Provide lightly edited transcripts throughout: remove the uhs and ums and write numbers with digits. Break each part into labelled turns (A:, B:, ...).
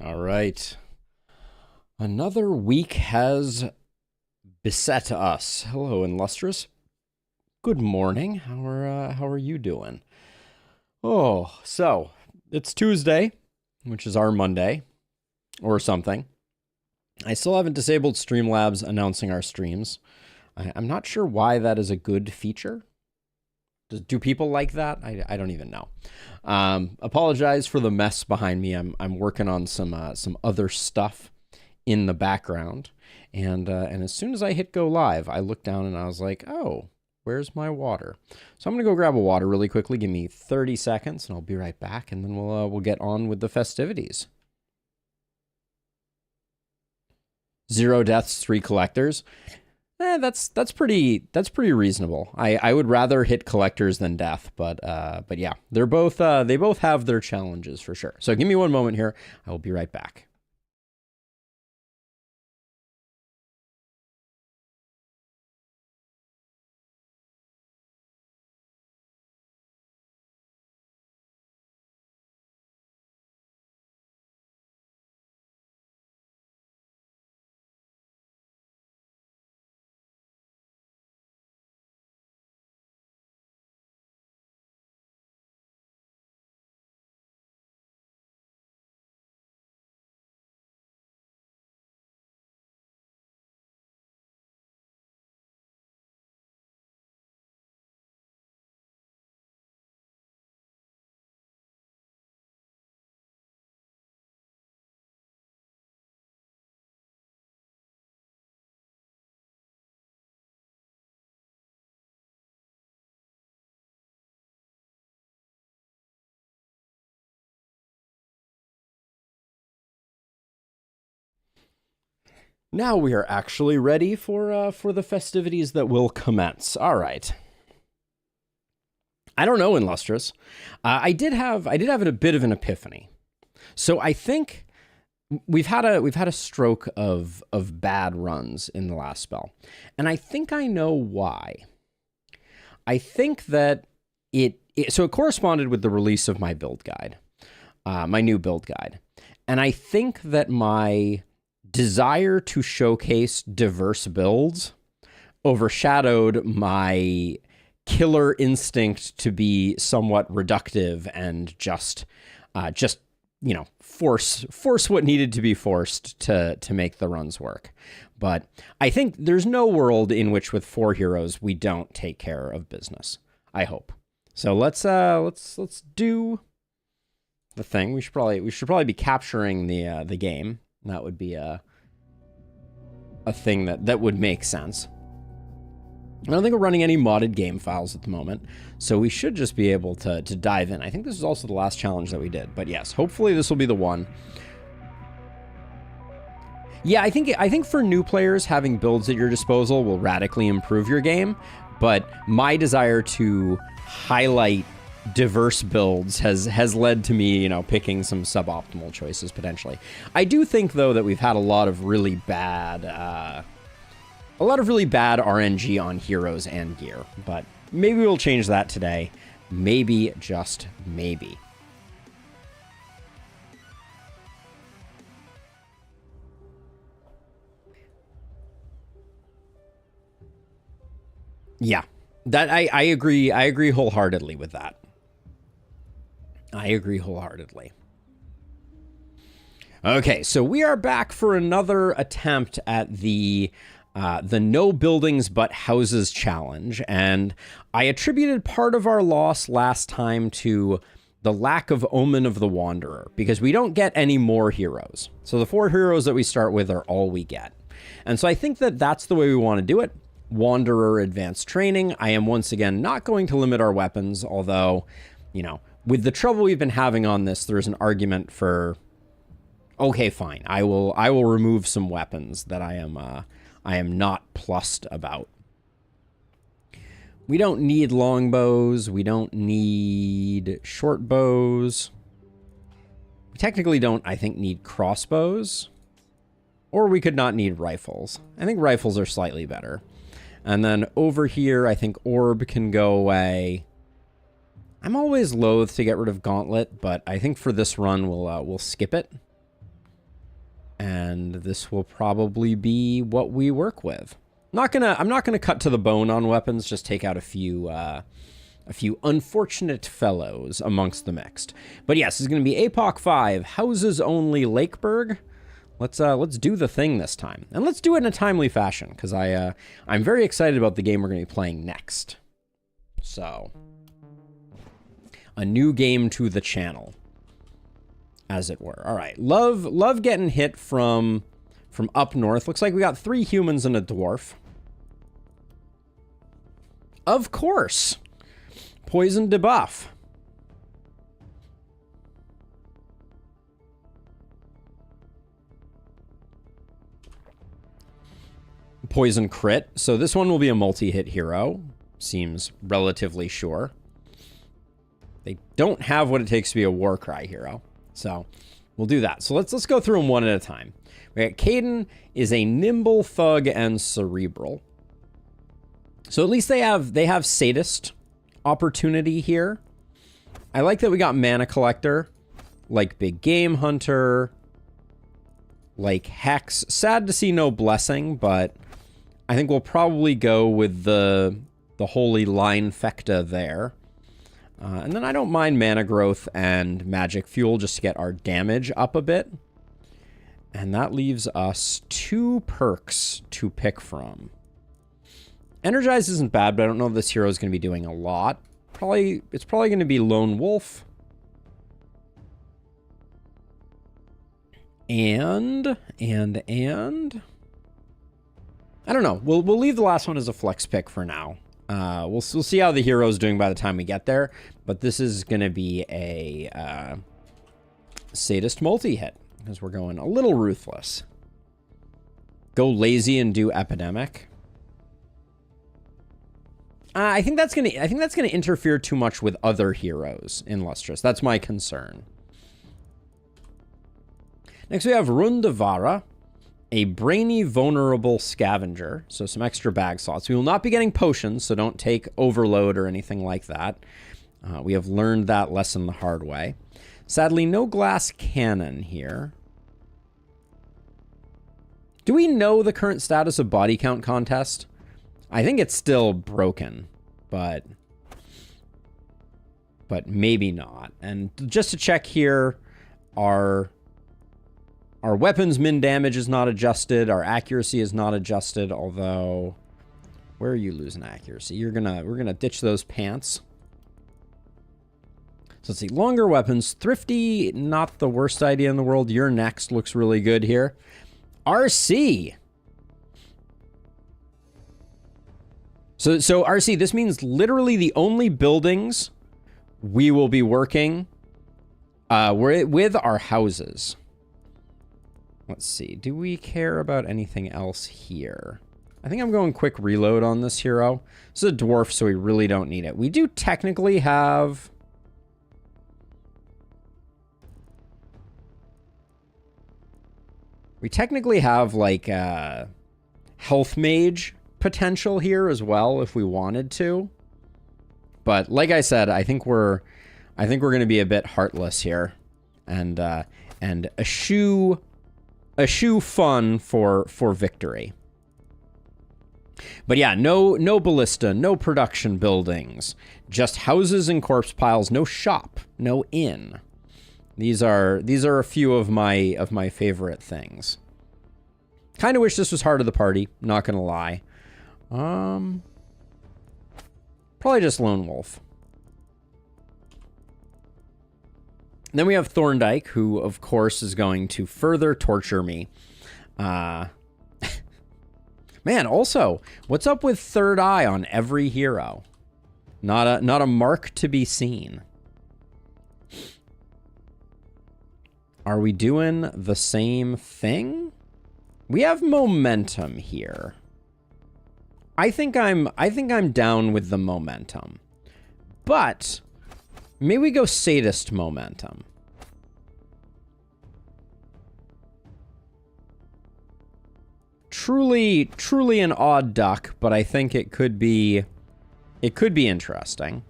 A: All right. Another week has beset us. Hello, Illustrious. Good morning. How are you doing? Oh, so it's Tuesday, which is our Monday, or something. I still haven't disabled Streamlabs announcing our streams. I'm not sure why that is a good feature. Do people like that? I don't even know. Apologize for the mess behind me. I'm working on some other stuff in the background, and as soon as I hit go live, I looked down and I was like, oh, where's my water? So I'm gonna go grab a water really quickly. Give me 30 seconds, and I'll be right back, and then we'll get on with the festivities. 0 deaths, 3 collectors. That's pretty reasonable. I would rather hit collectors than death, but yeah, they both have their challenges for sure. So give me one moment here. I will be right back. Now we are actually ready for the festivities that will commence. All right. I don't know, Illustrious. I did have a bit of an epiphany. So I think we've had a stroke of bad runs in the last spell, and I think I know why. I think that it corresponded with the release of my build guide, my new build guide, and I think that my desire to showcase diverse builds overshadowed my killer instinct to be somewhat reductive and just force what needed to be forced to make the runs work. But I think there's no world in which with 4 heroes we don't take care of business. I hope. So let's do the thing. We should probably be capturing the game. That would be a thing that would make sense. I don't think we're running any modded game files at the moment, so we should just be able to dive in. I think this is also the last challenge that we did, but yes, hopefully this will be the one. Yeah, I think for new players, having builds at your disposal will radically improve your game, but my desire to highlight diverse builds has led to me, picking some suboptimal choices potentially. I do think though that we've had a lot of really bad RNG on heroes and gear, but maybe we'll change that today. Maybe, just maybe. Yeah, that I agree wholeheartedly with that. I agree wholeheartedly. Okay, so we are back for another attempt at the no buildings but houses challenge, and I attributed part of our loss last time to the lack of Omen of the Wanderer, because we don't get any more heroes. So the 4 heroes that we start with are all we get. And so I think that that's the way we want to do it. Wanderer advanced training. I am once again not going to limit our weapons, although, with the trouble we've been having on this, there's an argument for, okay, fine, I will remove some weapons that I am not plussed about. We don't need longbows. We don't need short bows. We technically don't, I think, need crossbows. Or we could not need rifles. I think rifles are slightly better. And then over here, I think orb can go away. I'm always loath to get rid of gauntlet, but I think for this run we'll skip it. and this will probably be what we work with. I'm not gonna cut to the bone on weapons. Just take out a few unfortunate fellows amongst the mixed. But yes, this is gonna be Apoc 5 houses only Lakeburg. Let's do the thing this time, and let's do it in a timely fashion because I'm very excited about the game we're gonna be playing next. So, a new game to the channel, as it were. All right, love getting hit from up north. Looks like we got 3 humans and a dwarf. Of course. Poison debuff. Poison crit. So this one will be a multi-hit hero. Seems relatively sure. They don't have what it takes to be a Warcry hero. So we'll do that. So let's go through them one at a time. We got Caden is a nimble thug and cerebral. So at least they have sadist opportunity here. I like that we got mana collector, like big game hunter, like hex. Sad to see no blessing, but I think we'll probably go with the holy line fecta there. And then I don't mind mana growth and magic fuel just to get our damage up a bit. And that leaves us 2 perks to pick from. Energize isn't bad, but I don't know if this hero is going to be doing a lot. It's probably going to be Lone Wolf. And I don't know. We'll leave the last one as a flex pick for now. We'll see how the hero's doing by the time we get there. But this is going to be a sadist multi-hit because we're going a little ruthless. Go lazy and do epidemic. I think that's gonna interfere too much with other heroes in Lustrous. That's my concern. Next we have Rundavara, a brainy, vulnerable scavenger. So some extra bag slots. We will not be getting potions, so don't take overload or anything like that. We have learned that lesson the hard way. Sadly, no glass cannon here. Do we know the current status of body count contest? I think it's still broken, but maybe not. And just to check here, our weapons min damage is not adjusted. Our accuracy is not adjusted, although where are you losing accuracy? We're gonna ditch those pants. So let's see, longer weapons. Thrifty, not the worst idea in the world. Your next looks really good here. RC. So RC, this means literally the only buildings we will be working with our houses. Let's see. Do we care about anything else here? I think I'm going quick reload on this hero. This is a dwarf, so we really don't need it. We do technically have... We technically have, like, health mage potential here as well if we wanted to. But like I said, I think we're going to be a bit heartless here. And eschew fun for victory. But yeah, no ballista, no production buildings, just houses and corpse piles, no shop, no inn. These are a few of my favorite things. Kind of wish this was heart of the party, not gonna lie. Probably just Lone Wolf. And then we have Thorndyke, who of course is going to further torture me. Man, also, what's up with third eye on every hero? Not a mark to be seen. Are we doing the same thing? We have momentum here. I think I'm down with the momentum. But maybe we go sadist momentum. Truly an odd duck, but I think it could be interesting.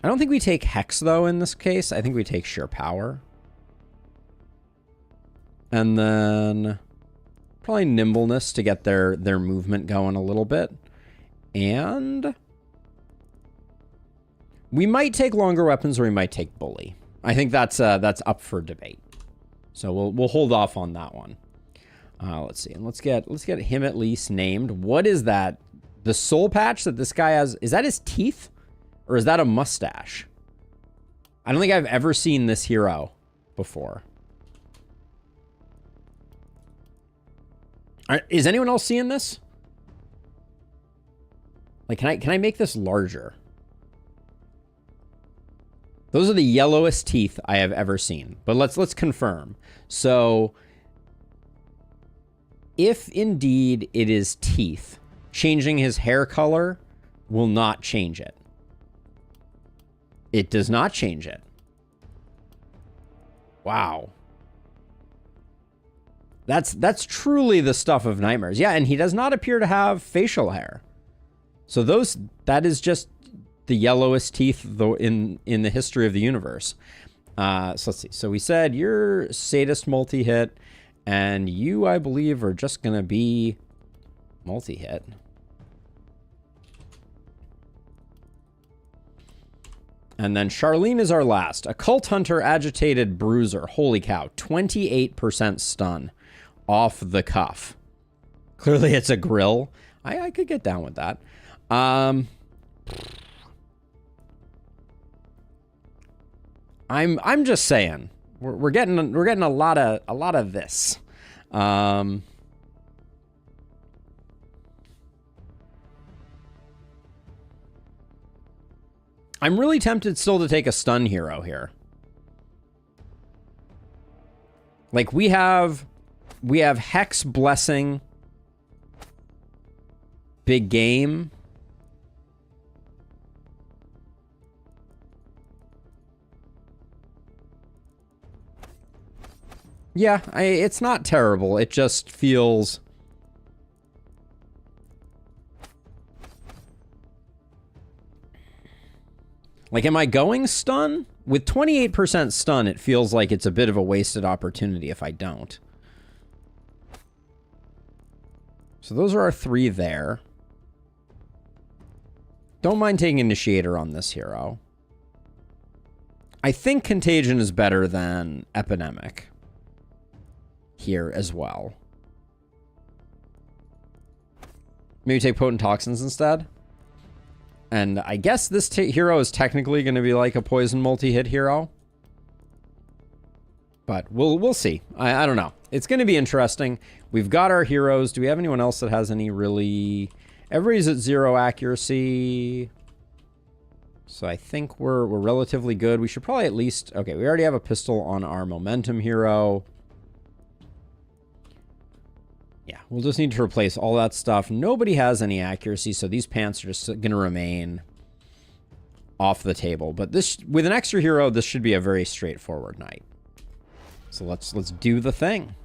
A: I don't think we take Hex, though, in this case. I think we take Sheer Power. And then probably nimbleness to get their movement going a little bit. And we might take longer weapons or we might take bully. I think that's up for debate. So we'll hold off on that one. Let's see. And let's get him at least named. What is that? The soul patch that this guy has, is that his teeth? Or is that a mustache? I don't think I've ever seen this hero before. Is anyone else seeing this? Like, can I make this larger? Those are the yellowest teeth I have ever seen. But let's confirm. So, if indeed it is teeth, changing his hair color will not change it. It does not change it. Wow. That's truly the stuff of nightmares. Yeah, and he does not appear to have facial hair. So that is just the yellowest teeth though in the history of the universe. So let's see. So we said you're sadist multi-hit, and you, I believe, are just gonna be multi-hit. And then Charlene is our last. Occult Hunter, Agitated Bruiser. Holy cow. 28% stun off the cuff. Clearly it's a grill. I could get down with that. I'm just saying. We're getting a lot of this. I'm really tempted still to take a stun hero here. Like we have Hex Blessing, Big Game. Yeah, it's not terrible. It just feels... Like, am I going stun? With 28% stun, it feels like it's a bit of a wasted opportunity if I don't. So those are our 3 there. Don't mind taking Initiator on this hero. I think Contagion is better than Epidemic here as well. Maybe take Potent Toxins instead. And I guess this hero is technically going to be like a poison multi-hit hero. But we'll see. I don't know. It's going to be interesting. We've got our heroes. Do we have anyone else that has any really... Everybody's at 0 accuracy. So I think we're relatively good. We should probably at least... Okay, we already have a pistol on our momentum hero. Yeah, we'll just need to replace all that stuff. Nobody has any accuracy, so these pants are just going to remain off the table. But this, with an extra hero, this should be a very straightforward night. So let's do the thing.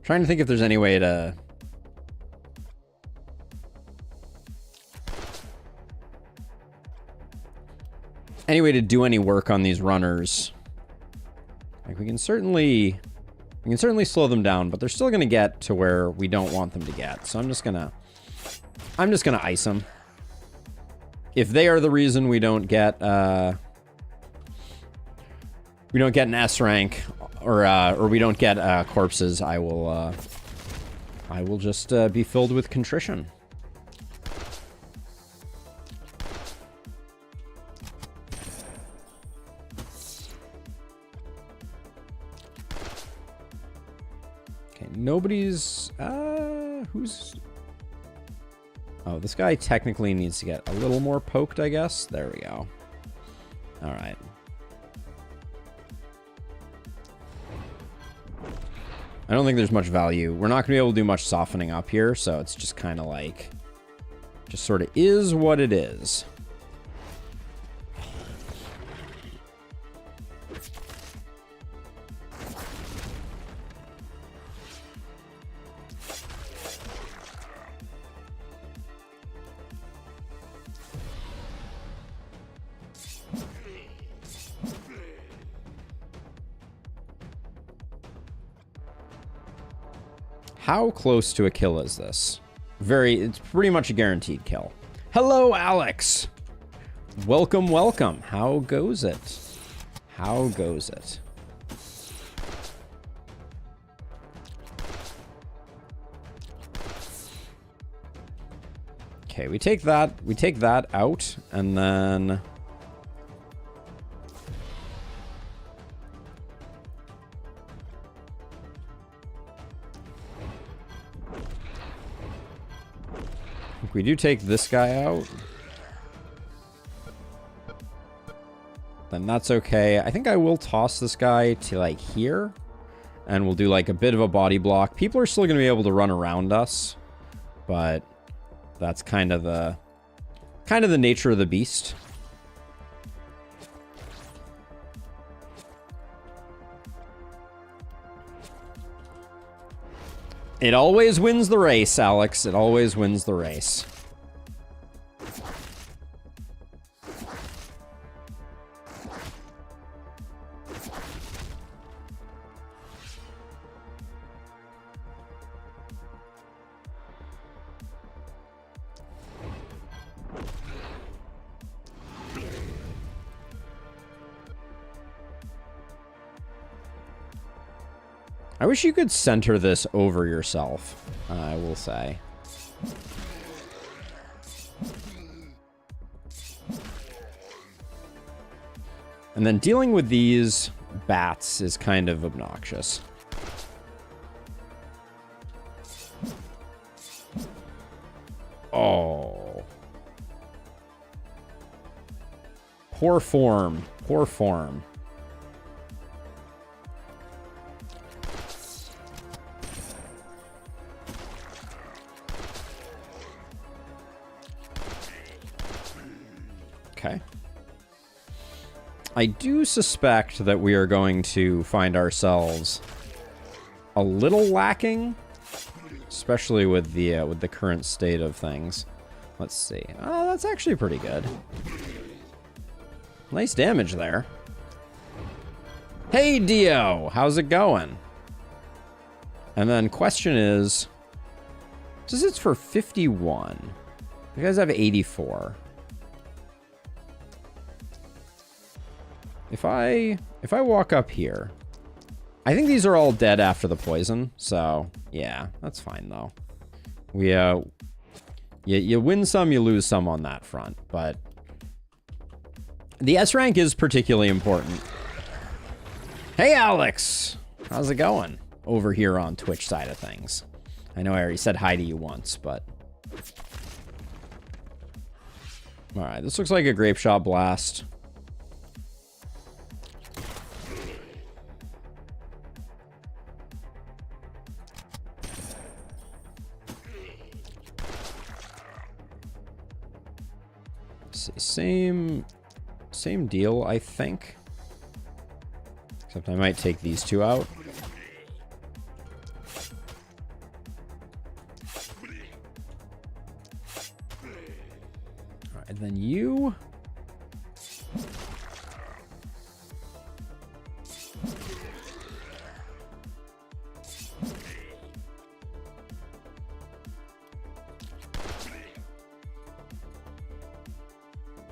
A: Trying to think if there's any way to... Any way to do any work on these runners. Like, we can certainly slow them down, but they're still going to get to where we don't want them to get. So I'm just gonna ice them. If they are the reason we don't get an S rank, or we don't get corpses, I will just be filled with contrition. Okay, nobody's who's... Oh, this guy technically needs to get a little more poked, I guess. There we go. All right. I don't think there's much value. We're not going to be able to do much softening up here, so it's just kind of like... Just sort of is what it is. How close to a kill is this? It's pretty much a guaranteed kill. Hello, Alex. Welcome, welcome. How goes it? How goes it? Okay, we take that out, and then if we do take this guy out, then that's okay. I think I will toss this guy to like here, and we'll do like a bit of a body block. People are still going to be able to run around us, but that's kind of the nature of the beast. It always wins the race, Alex. It always wins the race. I wish you could center this over yourself, I will say. And then dealing with these bats is kind of obnoxious. Oh. Poor form. Poor form. Okay. I do suspect that we are going to find ourselves a little lacking, especially with the current state of things. Let's see. Oh, that's actually pretty good. Nice damage there. Hey, Dio! How's it going? And then question is, this is for 51. You guys have 84. If I walk up here, I think these are all dead after the poison, so yeah, that's fine though. We you win some, you lose some on that front, but the S rank is particularly important. Hey Alex, how's it going over here on Twitch side of things? I know I already said hi to you once, but all right, this looks like a grape shot blast. Same deal, I think. Except I might take these two out. All right, and then you.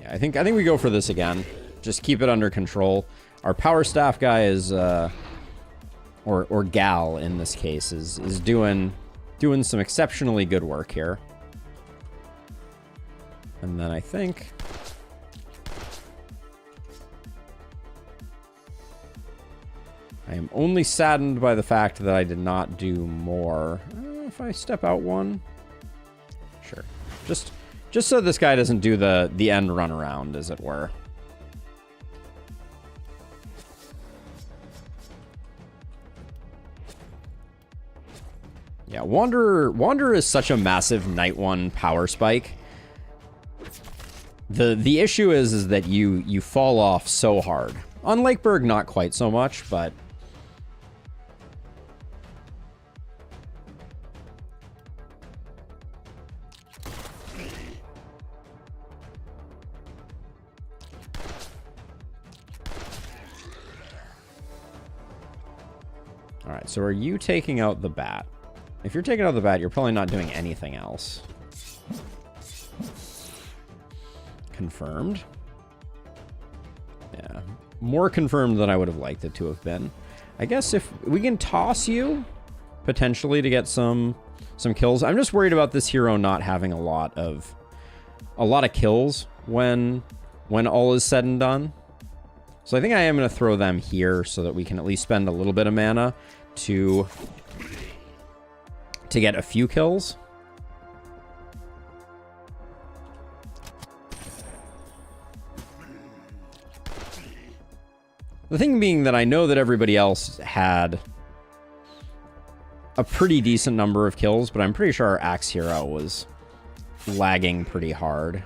A: I think we go for this again. Just keep it under control. Our power staff guy is or gal in this case is doing some exceptionally good work here. And then I think I am only saddened by the fact that I did not do more. If I step out one, sure. Just so this guy doesn't do the end run around, as it were. Yeah, Wanderer is such a massive night one power spike. The issue is that you fall off so hard. On Lakeburg, not quite so much, but all right, so are you taking out the bat? If you're taking out the bat, you're probably not doing anything else. Confirmed. Yeah. More confirmed than I would have liked it to have been. I guess if we can toss you, potentially, to get some kills. I'm just worried about this hero not having a lot of kills when all is said and done. So I think I am going to throw them here so that we can at least spend a little bit of mana to get a few kills. The thing being that I know that everybody else had a pretty decent number of kills, but I'm pretty sure our Axe hero was lagging pretty hard.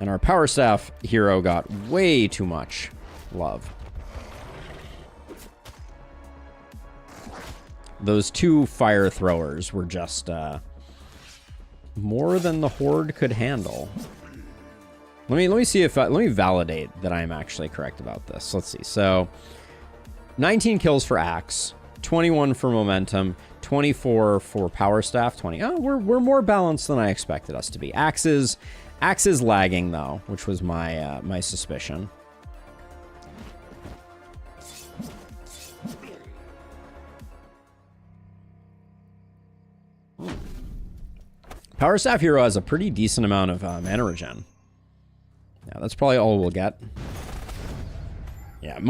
A: And our Power Staff hero got way too much love. Those two fire throwers were just more than the Horde could handle. Let me see if let me validate that I am actually correct about this. Let's see. So 19 kills for Axe, 21 for Momentum, 24 for Power Staff, 20. Oh, we're more balanced than I expected us to be. Axe is lagging though, which was my my suspicion. Power Staff hero has a pretty decent amount of mana regen. Yeah, that's probably all we'll get. Yeah,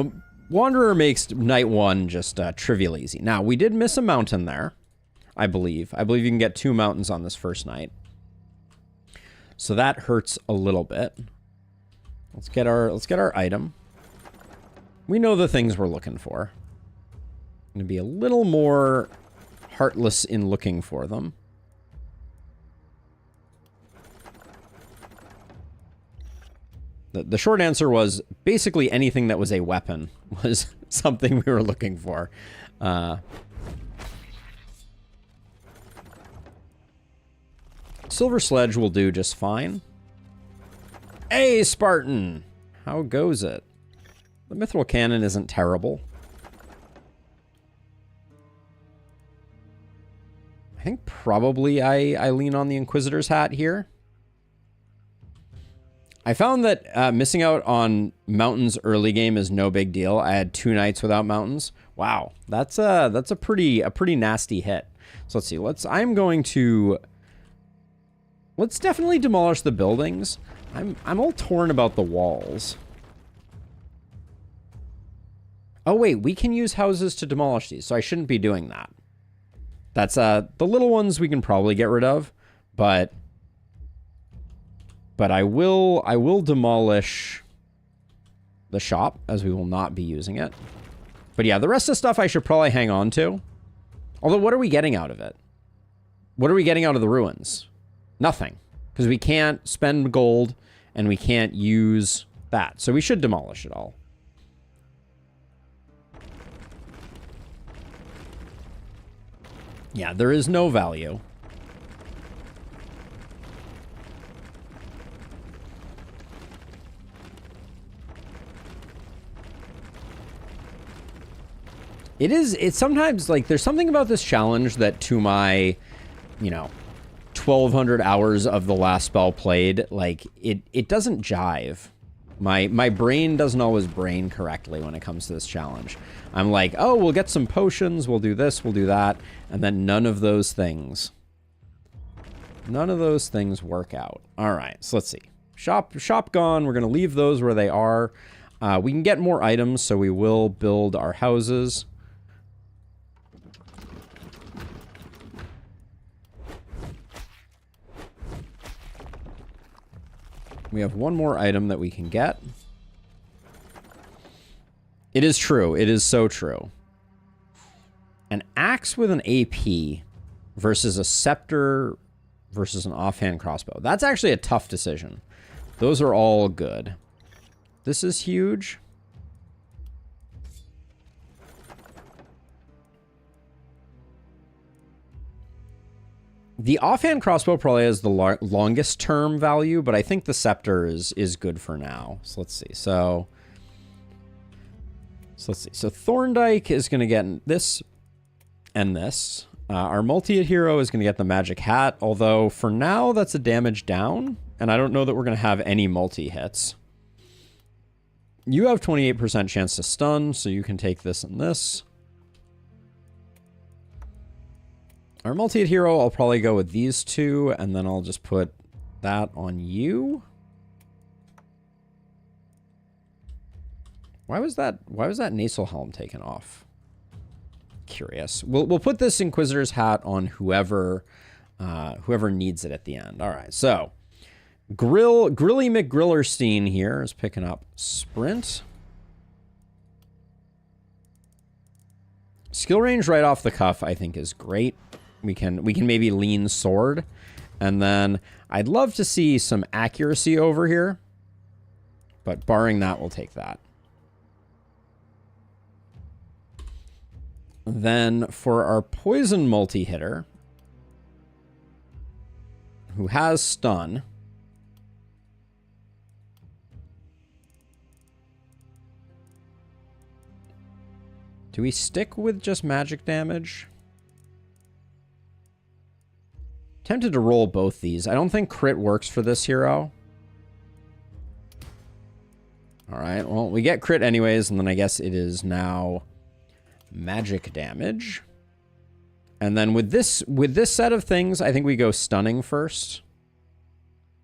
A: Wanderer makes night one just trivial easy. Now, we did miss a mountain there, I believe. I believe you can get 2 mountains on this first night. So that hurts a little bit. Let's get our item. We know the things we're looking for. I'm gonna be a little more heartless in looking for them. The short answer was basically anything that was a weapon was something we were looking for. Silver Sledge will do just fine. Hey, Spartan! How goes it? The Mithril Cannon isn't terrible. I think probably I lean on the Inquisitor's hat here. I found that missing out on mountains early game is no big deal. I had 2 nights without mountains. Wow, that's a pretty nasty hit. So let's see. Let's definitely demolish the buildings. I'm all torn about the walls. Oh wait, we can use houses to demolish these, so I shouldn't be doing that. That's the little ones we can probably get rid of, but I will demolish the shop, as we will not be using it. But yeah, the rest of the stuff I should probably hang on to. Although, what are we getting out of it? What are we getting out of the ruins? Nothing. Because we can't spend gold, and we can't use that. So we should demolish it all. Yeah, there is no value. It's sometimes, like, there's something about this challenge that to my, 1,200 hours of the last spell played, like, it doesn't jive. My brain doesn't always brain correctly when it comes to this challenge. I'm like, oh, we'll get some potions, we'll do this, we'll do that, and then none of those things work out. All right, so let's see. Shop gone, we're going to leave those where they are. We can get more items, so we will build our houses. We have one more item that we can get. It is true. It is so true. An axe with an AP versus a scepter versus an offhand crossbow. That's actually a tough decision. Those are all good. This is huge. The offhand crossbow probably has the longest term value, but I think the scepter is good for now. So let's see. So let's see. So Thorndyke is going to get this and this. Our multi-hit hero is going to get the magic hat, although for now that's a damage down, and I don't know that we're going to have any multi-hits. You have 28% chance to stun, so you can take this and this. Our multi-hit hero, I'll probably go with these two, and then I'll just put that on you. Why was that nasal helm taken off? Curious. We'll put this Inquisitor's hat on whoever needs it at the end. All right, so Grilly McGrillerstein here is picking up Sprint. Skill range right off the cuff, I think, is great. We can maybe lean sword, and then I'd love to see some accuracy over here, but barring that, we'll take that. Then for our poison multi-hitter, who has stun, do we stick with just magic damage? Tempted to roll both these. I don't think crit works for this hero. All right, well, we get crit anyways, and then I guess it is now magic damage. And then with this set of things, I think we go stunning first.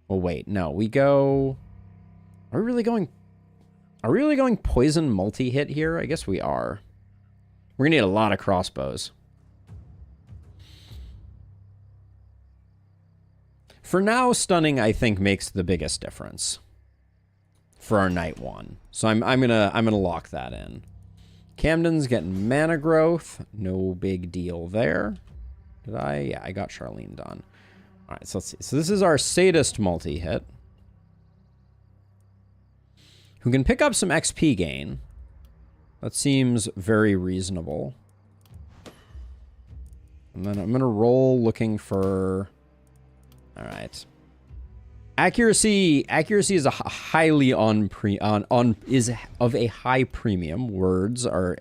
A: Oh wait, no, we go... Are we really going poison multi-hit here? I guess we are. We're gonna need a lot of crossbows. For now, stunning, I think, makes the biggest difference for our night one. So I'm gonna lock that in. Camden's getting mana growth. No big deal there. Did I? Yeah, I got Charlene done. All right, so let's see. So this is our sadist multi-hit, who can pick up some XP gain. That seems very reasonable. And then I'm gonna roll looking for... All right. Accuracy is a highly is of a high premium. Words are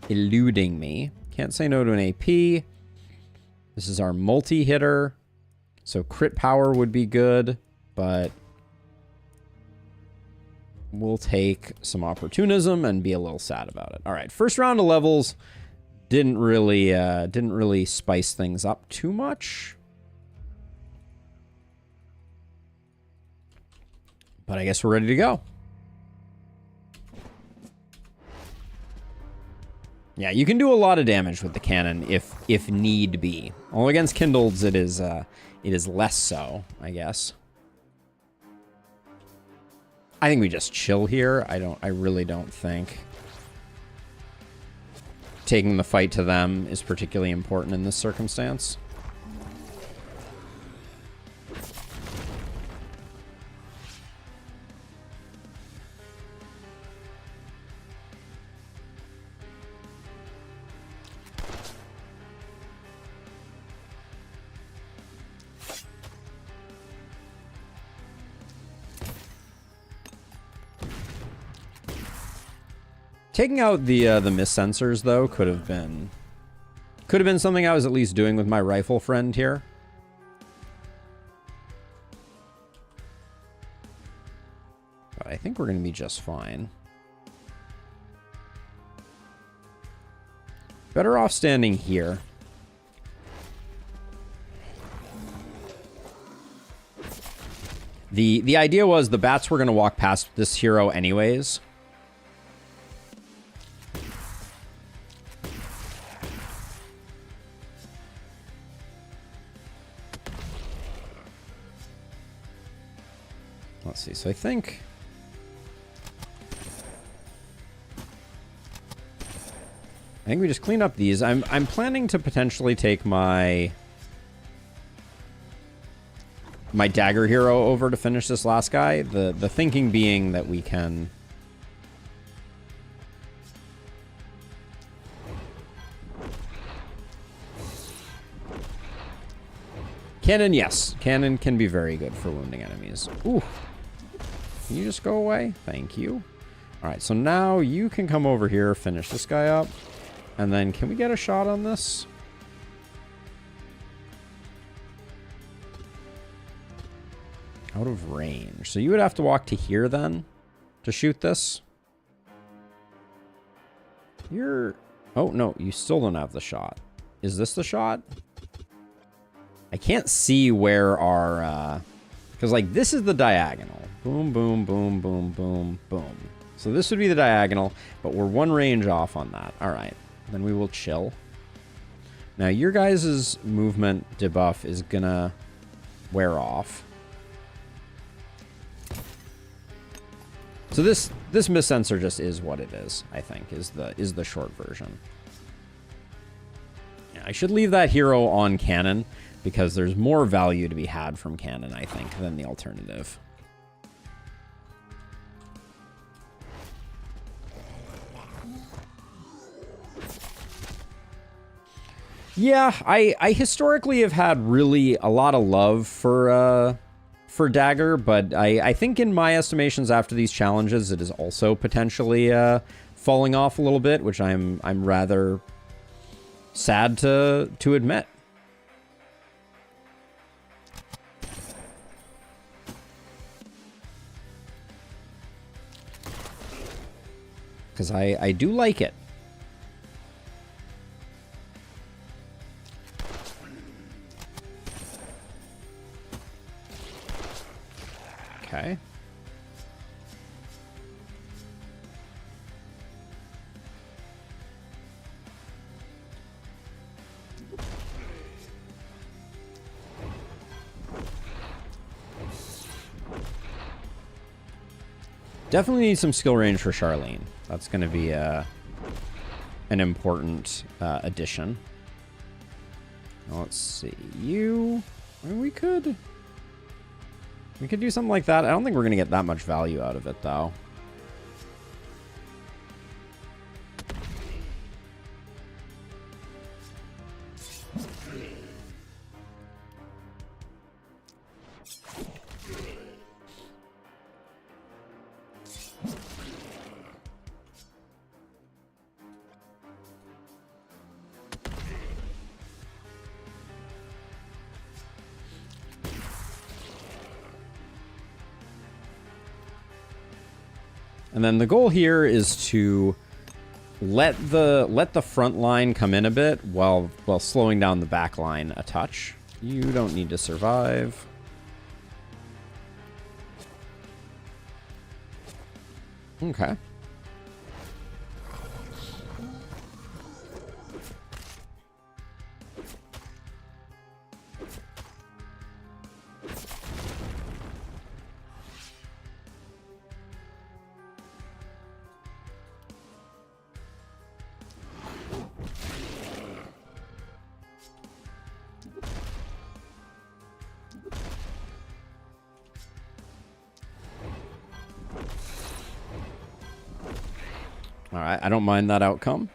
A: eluding me. Can't say no to an AP. This is our multi-hitter. So crit power would be good, but we'll take some opportunism and be a little sad about it. All right, first round of levels didn't really spice things up too much. But I guess we're ready to go. Yeah, you can do a lot of damage with the cannon if need be. Although against Kindleds it is less so, I guess. I think we just chill here. I really don't think taking the fight to them is particularly important in this circumstance. Taking out the mist sensors, though, could have been something I was at least doing with my rifle friend here. But I think we're going to be just fine. Better off standing here. The idea was the bats were going to walk past this hero anyways. Let's see. So I think we just clean up these. I'm planning to potentially take my dagger hero over to finish this last guy. The thinking being that we can Cannon, yes. Cannon can be very good for wounding enemies. Ooh. Can you just go away? Thank you. All right, so now you can come over here, finish this guy up. And then can we get a shot on this? Out of range. So you would have to walk to here then to shoot this. You're... Oh, no, you still don't have the shot. Is this the shot? I can't see where our... Because, like, this is the diagonal. Boom, boom, boom, boom, boom, boom. So this would be the diagonal, but we're one range off on that. All right. Then we will chill. Now, your guys' movement debuff is gonna wear off. So this miss sensor just is what it is, I think, is the short version. Yeah, I should leave that hero on cannon because there's more value to be had from cannon, I think, than the alternative. Yeah, I historically have had really a lot of love for Dagger, but I think in my estimations after these challenges, it is also potentially falling off a little bit, which I'm rather sad to admit. Because I do like it. Okay. Definitely need some skill range for Charlene. That's going to be an important addition. Let's see. You... I mean, we could do something like that. I don't think we're going to get that much value out of it, though. And then the goal here is to let the front line come in a bit while slowing down the back line a touch. You don't need to survive. Okay. All right, I don't mind that outcome.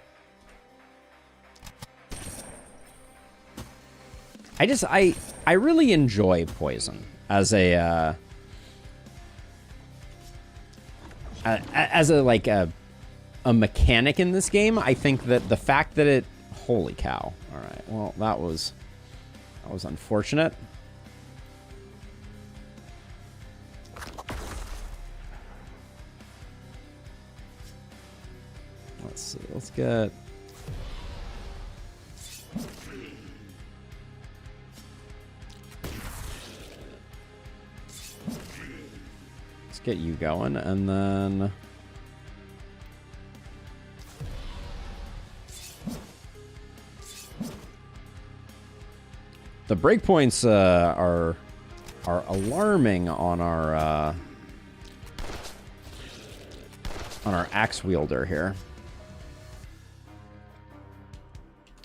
A: I really enjoy poison as a like a mechanic in this game. I think that the fact that it, holy cow. All right. Well, that was unfortunate. Let's see. Let's get... Let's get you going, and then... The breakpoints are alarming on our axe wielder here.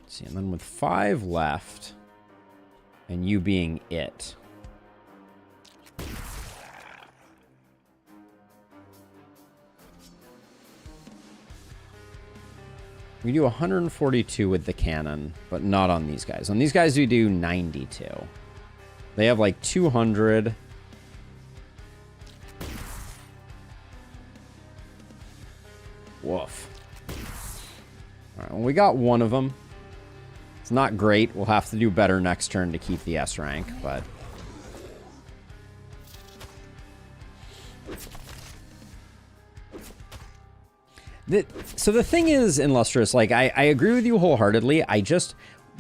A: Let's see, and then with 5 left, and you being it. We do 142 with the cannon, but not on these guys. On these guys, we do 92. They have like 200. Woof. All right, well, we got one of them. It's not great. We'll have to do better next turn to keep the S rank, but... So the thing is, Illustrious, like, I agree with you wholeheartedly.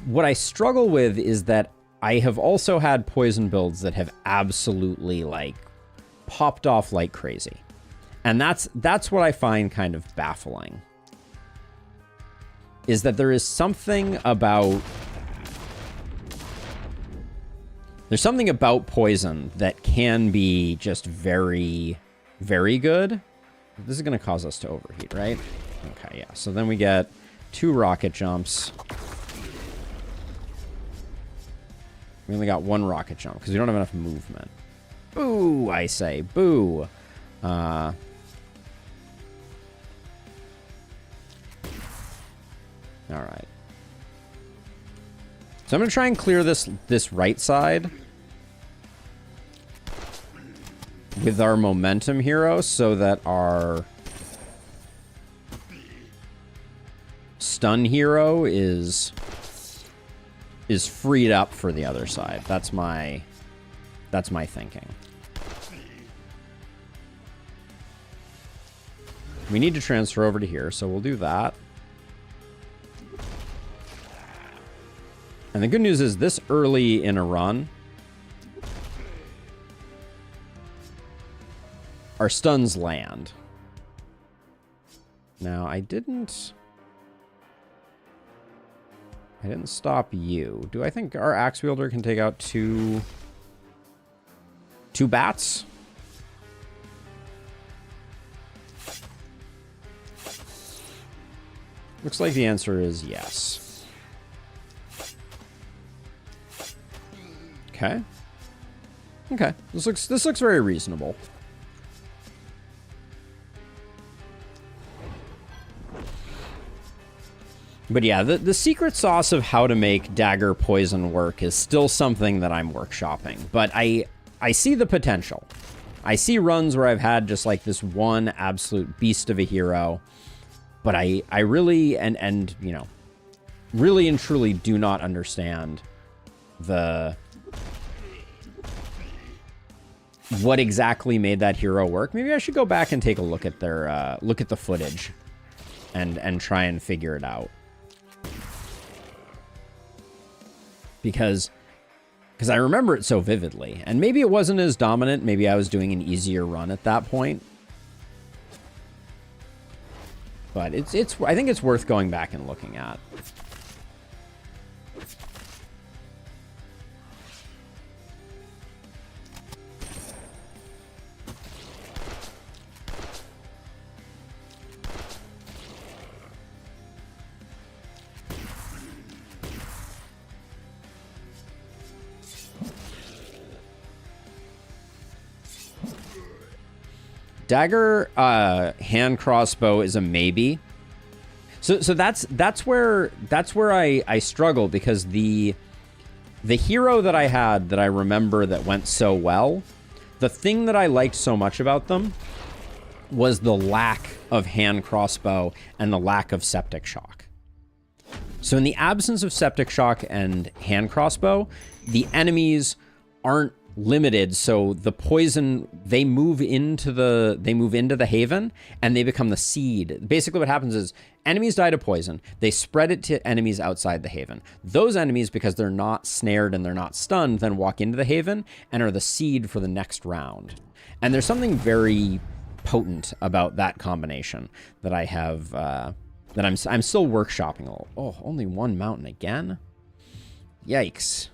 A: What I struggle with is that I have also had poison builds that have absolutely, like, popped off like crazy. And that's what I find kind of baffling. Is that there is something about... There's something about poison that can be just very, very good. This is going to cause us to overheat, right? Okay, yeah. So then we get 2 rocket jumps. We only got 1 rocket jump because we don't have enough movement. Boo, I say. Boo. All right. So I'm going to try and clear this right side with our momentum hero so that our stun hero is freed up for the other side. That's my thinking. We need to transfer over to here, so we'll do that. And the good news is this early in a run, our stuns land. Now, I didn't stop you. Do I think our axe wielder can take out two bats? Looks like the answer is yes. Okay. Okay. This looks very reasonable. But yeah, the secret sauce of how to make dagger poison work is still something that I'm workshopping. But I see the potential. I see runs where I've had just like this one absolute beast of a hero. But I really, and you know, really and truly do not understand what exactly made that hero work. Maybe I should go back and take a look at their, look at the footage and try and figure it out. Because I remember it so vividly. And maybe it wasn't as dominant. Maybe I was doing an easier run at that point. But I think it's worth going back and looking at. Dagger hand crossbow is a maybe. So that's where I struggle, because the hero that I had that I remember that went so well, the thing that I liked so much about them was the lack of hand crossbow and the lack of septic shock. So in the absence of septic shock and hand crossbow, the enemies aren't limited, so the poison, they move into the haven and they become the seed. Basically what happens is enemies die to poison, they spread it to enemies outside the haven. Those enemies, because they're not snared and they're not stunned, then walk into the haven and are the seed for the next round. And there's something very potent about that combination that I have that I'm still workshopping a little. Oh, only one mountain again? Yikes.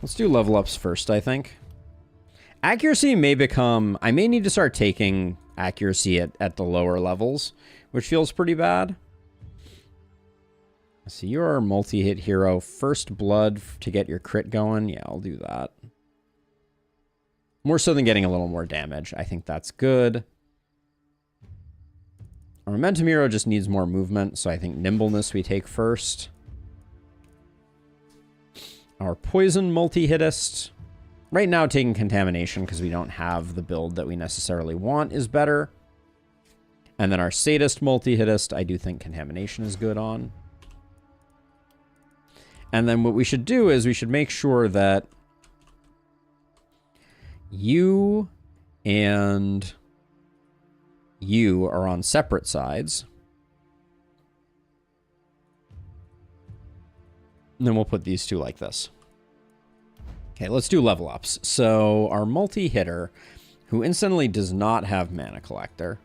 A: Let's do level ups first, I think. Accuracy may become... I may need to start taking accuracy at the lower levels, which feels pretty bad. So you're our multi-hit hero. First blood to get your crit going. Yeah, I'll do that. More so than getting a little more damage. I think that's good. Our momentum hero just needs more movement, so I think nimbleness we take first. Our poison multi-hittist. Right now, taking contamination because we don't have the build that we necessarily want is better. And then our sadist multi-hittist, I do think contamination is good on. And then what we should do is we should make sure that you and you are on separate sides. And then we'll put these two like this. Okay, let's do level ups. So our multi-hitter, who instantly does not have mana collector.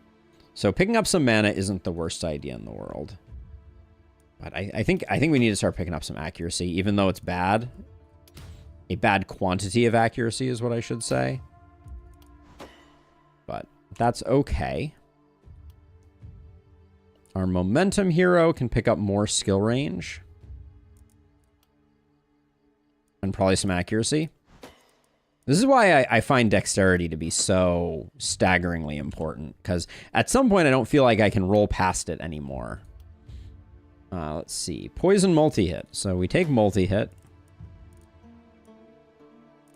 A: So picking up some mana isn't the worst idea in the world. But I think we need to start picking up some accuracy, even though it's bad. A bad quantity of accuracy is what I should say. But that's okay. Our momentum hero can pick up more skill range. And probably some accuracy. This is why I find dexterity to be so staggeringly important. Because at some point I don't feel like I can roll past it anymore. Let's see. Poison multi-hit. So we take multi-hit.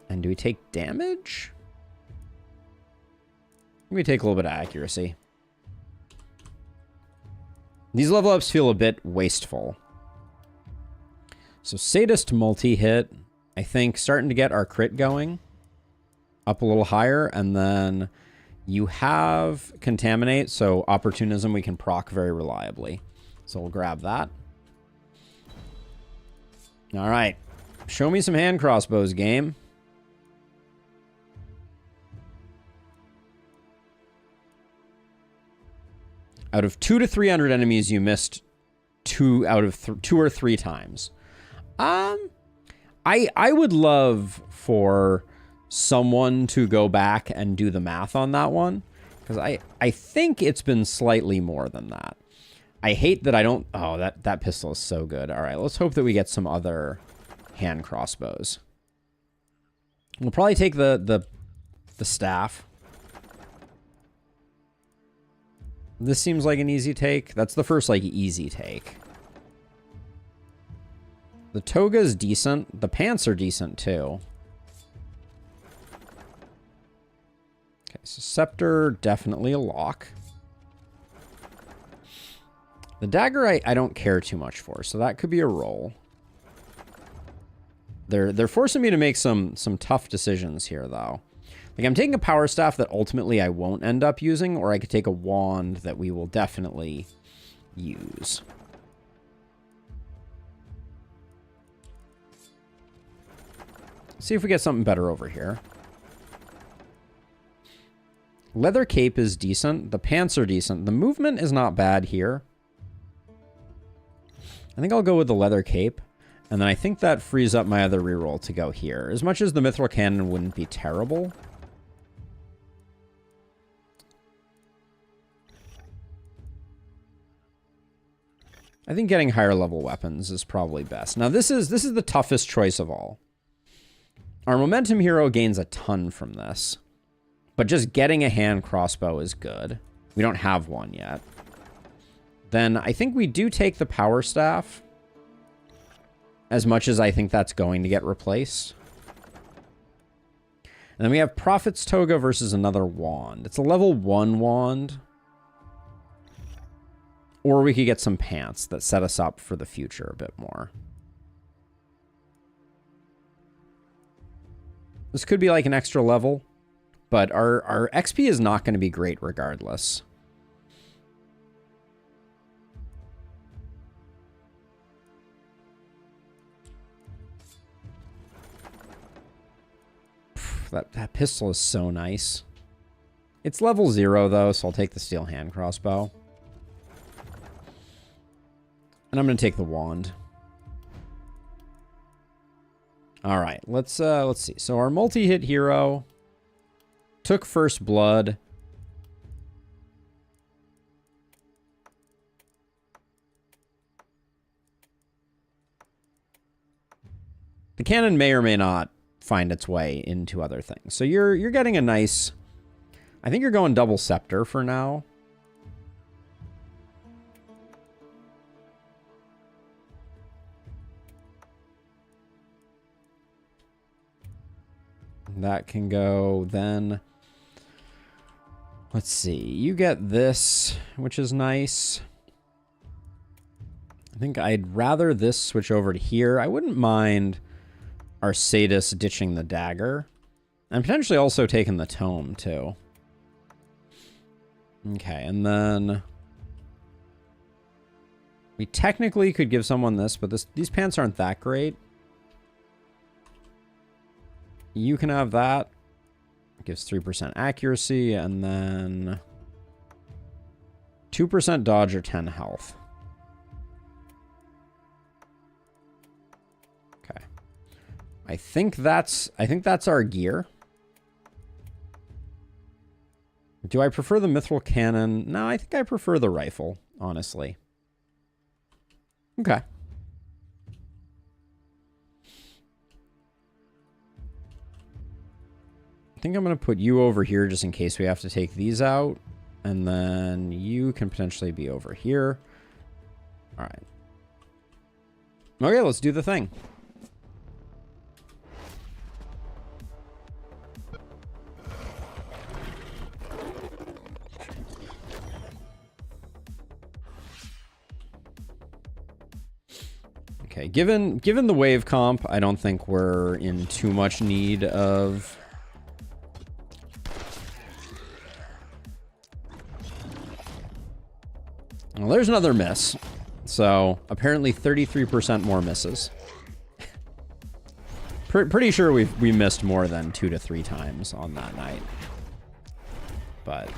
A: And do we take damage? We take a little bit of accuracy. These level ups feel a bit wasteful. So sadist multi-hit. I think starting to get our crit going. Up a little higher. And then you have contaminate. So opportunism we can proc very reliably. So we'll grab that. All right. Show me some hand crossbows, game. Out of 200 to 300 enemies, you missed 2 out of 2 or 3 times. I would love for someone to go back and do the math on that one. Because I think it's been slightly more than that. I hate that I don't... Oh, that pistol is so good. All right, let's hope that we get some other hand crossbows. We'll probably take the staff. This seems like an easy take. That's the first, like, easy take. The toga is decent. The pants are decent, too. Okay, so scepter, definitely a lock. The dagger I don't care too much for, so that could be a roll. They're forcing me to make some tough decisions here, though. Like, I'm taking a power staff that ultimately I won't end up using, or I could take a wand that we will definitely use. See if we get something better over here. Leather cape is decent. The pants are decent. The movement is not bad here. I think I'll go with the leather cape. And then I think that frees up my other reroll to go here. As much as the mithril cannon wouldn't be terrible. I think getting higher level weapons is probably best. Now this is the toughest choice of all. Our momentum hero gains a ton from this. But just getting a hand crossbow is good. We don't have one yet. Then I think we do take the power staff. As much as I think that's going to get replaced. And then we have Prophet's Toga versus another wand. It's a level 1 wand. Or we could get some pants that set us up for the future a bit more. This could be like an extra level. But our XP is not going to be great regardless. That pistol is so nice. It's level 0, though, so I'll take the steel hand crossbow. And I'm going to take the wand. All right, let's see. So our multi-hit hero took first blood. The cannon may or may not find its way into other things. So you're getting a nice... I think you're going double scepter for now. That can go then. Let's see. You get this, which is nice. I think I'd rather this switch over to here. I wouldn't mind Arsatis ditching the dagger. And potentially also taking the tome, too. Okay, and then... we technically could give someone this, but these pants aren't that great. You can have that. It gives 3% accuracy, and then 2% dodge or 10 health. Okay. I think that's our gear. Do I prefer the mithril cannon? No, I think I prefer the rifle, honestly. Okay. I think I'm going to put you over here just in case we have to take these out. And then you can potentially be over here. All right. Okay, let's do the thing. Okay, given the wave comp, I don't think we're in too much need of... well, there's another miss. So, apparently 33% more misses. Pretty sure we missed more than 2 to 3 times on that night. But...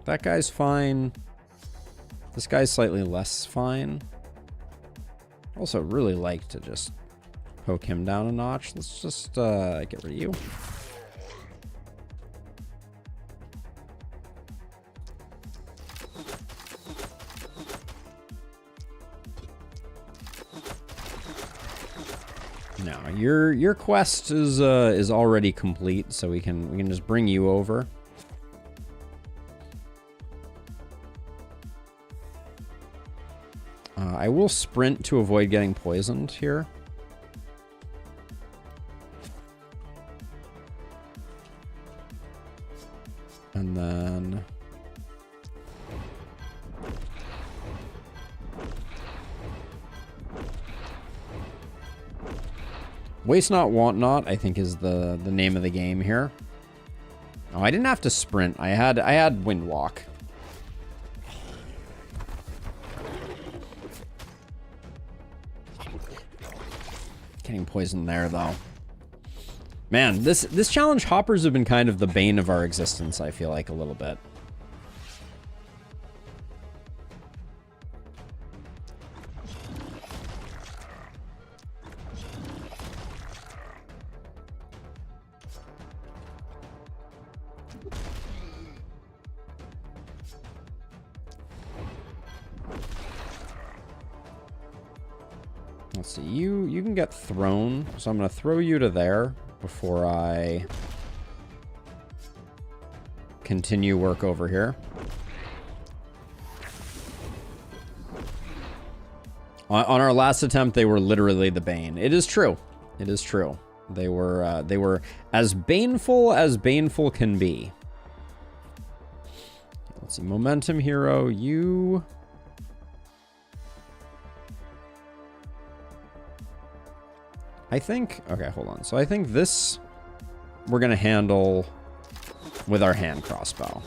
A: that guy's fine. This guy's slightly less fine. Also, really like to just poke him down a notch. Let's just get rid of you. No, your quest is already complete, so we can just bring you over. I will sprint to avoid getting poisoned here. And then... waste not, want not, I think is the name of the game here. Oh, I didn't have to sprint. I had wind walk. Getting poisoned there, though. Man, this challenge, hoppers have been kind of the bane of our existence, I feel like, a little bit. Let's see, you can get thrown, so I'm going to throw you to there before I continue work over here. On our last attempt, they were literally the bane. It is true. It is true. They were as baneful can be. Let's see, momentum hero, you... I think, okay, hold on. So I think this we're going to handle with our hand crossbow.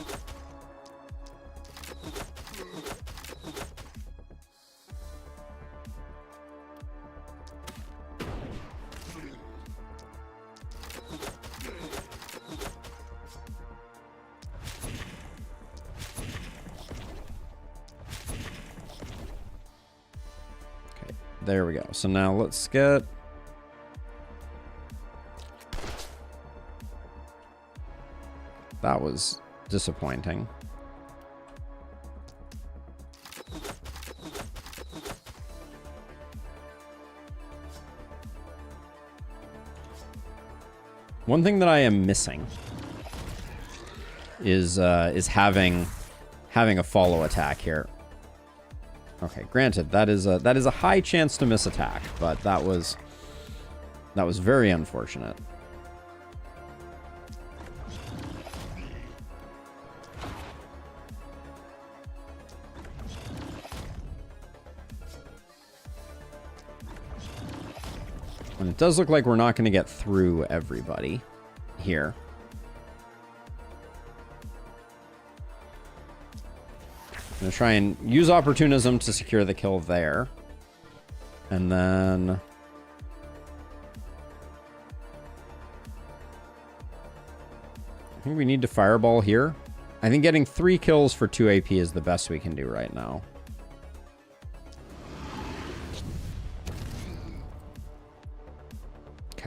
A: Okay, there we go. So now let's get... that was disappointing. One thing that I am missing is having a follow attack here. Okay, granted, that is a high chance to miss attack, but that was very unfortunate. And it does look like we're not going to get through everybody here. I'm going to try and use opportunism to secure the kill there. And then... I think we need to fireball here. I think getting 3 kills for 2 AP is the best we can do right now.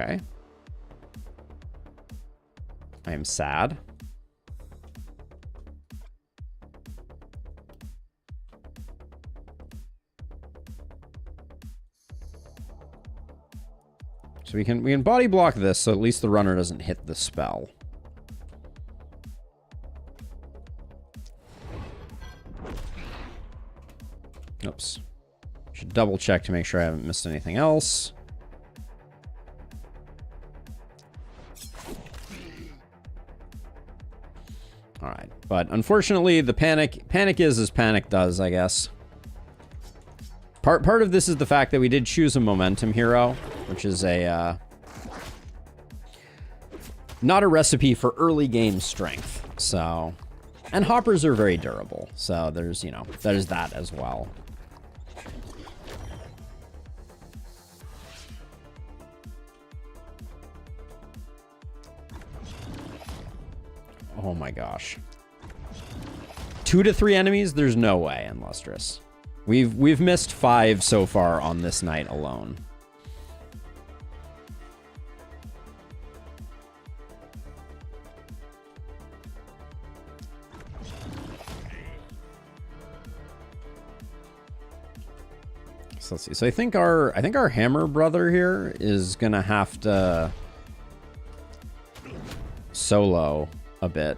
A: Okay. I am sad. So we can body block this, so at least the runner doesn't hit the spell. Oops. Should double check to make sure I haven't missed anything else. All right, but unfortunately, the panic is as panic does, I guess. Part of this is the fact that we did choose a momentum hero, which is a not a recipe for early game strength. So, and hoppers are very durable, so there's there's that as well. Oh my gosh. 2 to 3 enemies? There's no way in Lustrous. We've missed 5 so far on this night alone. So let's see. So I think our hammer brother here is gonna have to solo a bit.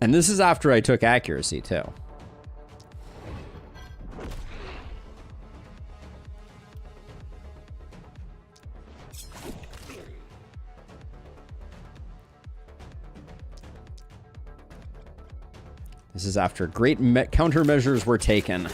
A: And this is after I took accuracy, too. This is after great countermeasures were taken.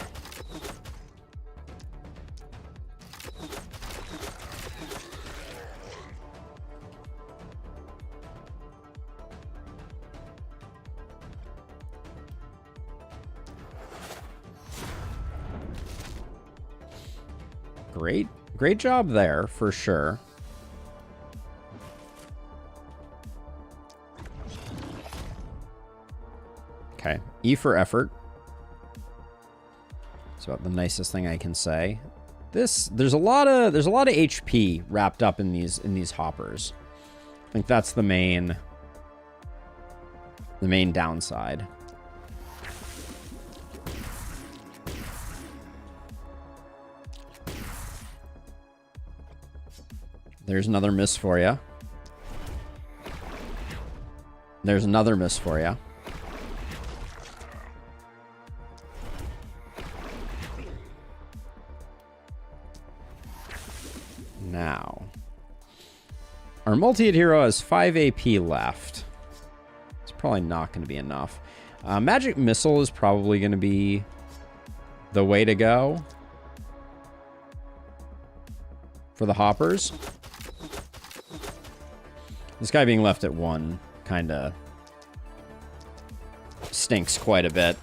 A: Great job there, for sure. Okay, E for effort. It's about the nicest thing I can say. There's a lot of HP wrapped up in these hoppers. I think that's the main downside. There's another miss for you. There's another miss for you. Now, our multi-hit hero has 5 AP left. It's probably not going to be enough. Magic Missile is probably going to be the way to go for the hoppers. This guy being left at 1 kind of stinks quite a bit.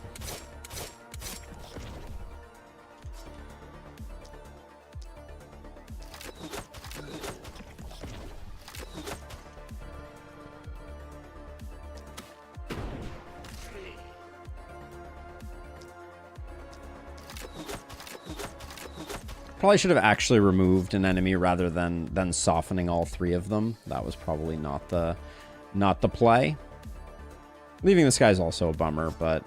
A: Probably should have actually removed an enemy rather than softening all three of them. That was probably not the play. Leaving this guy is also a bummer, but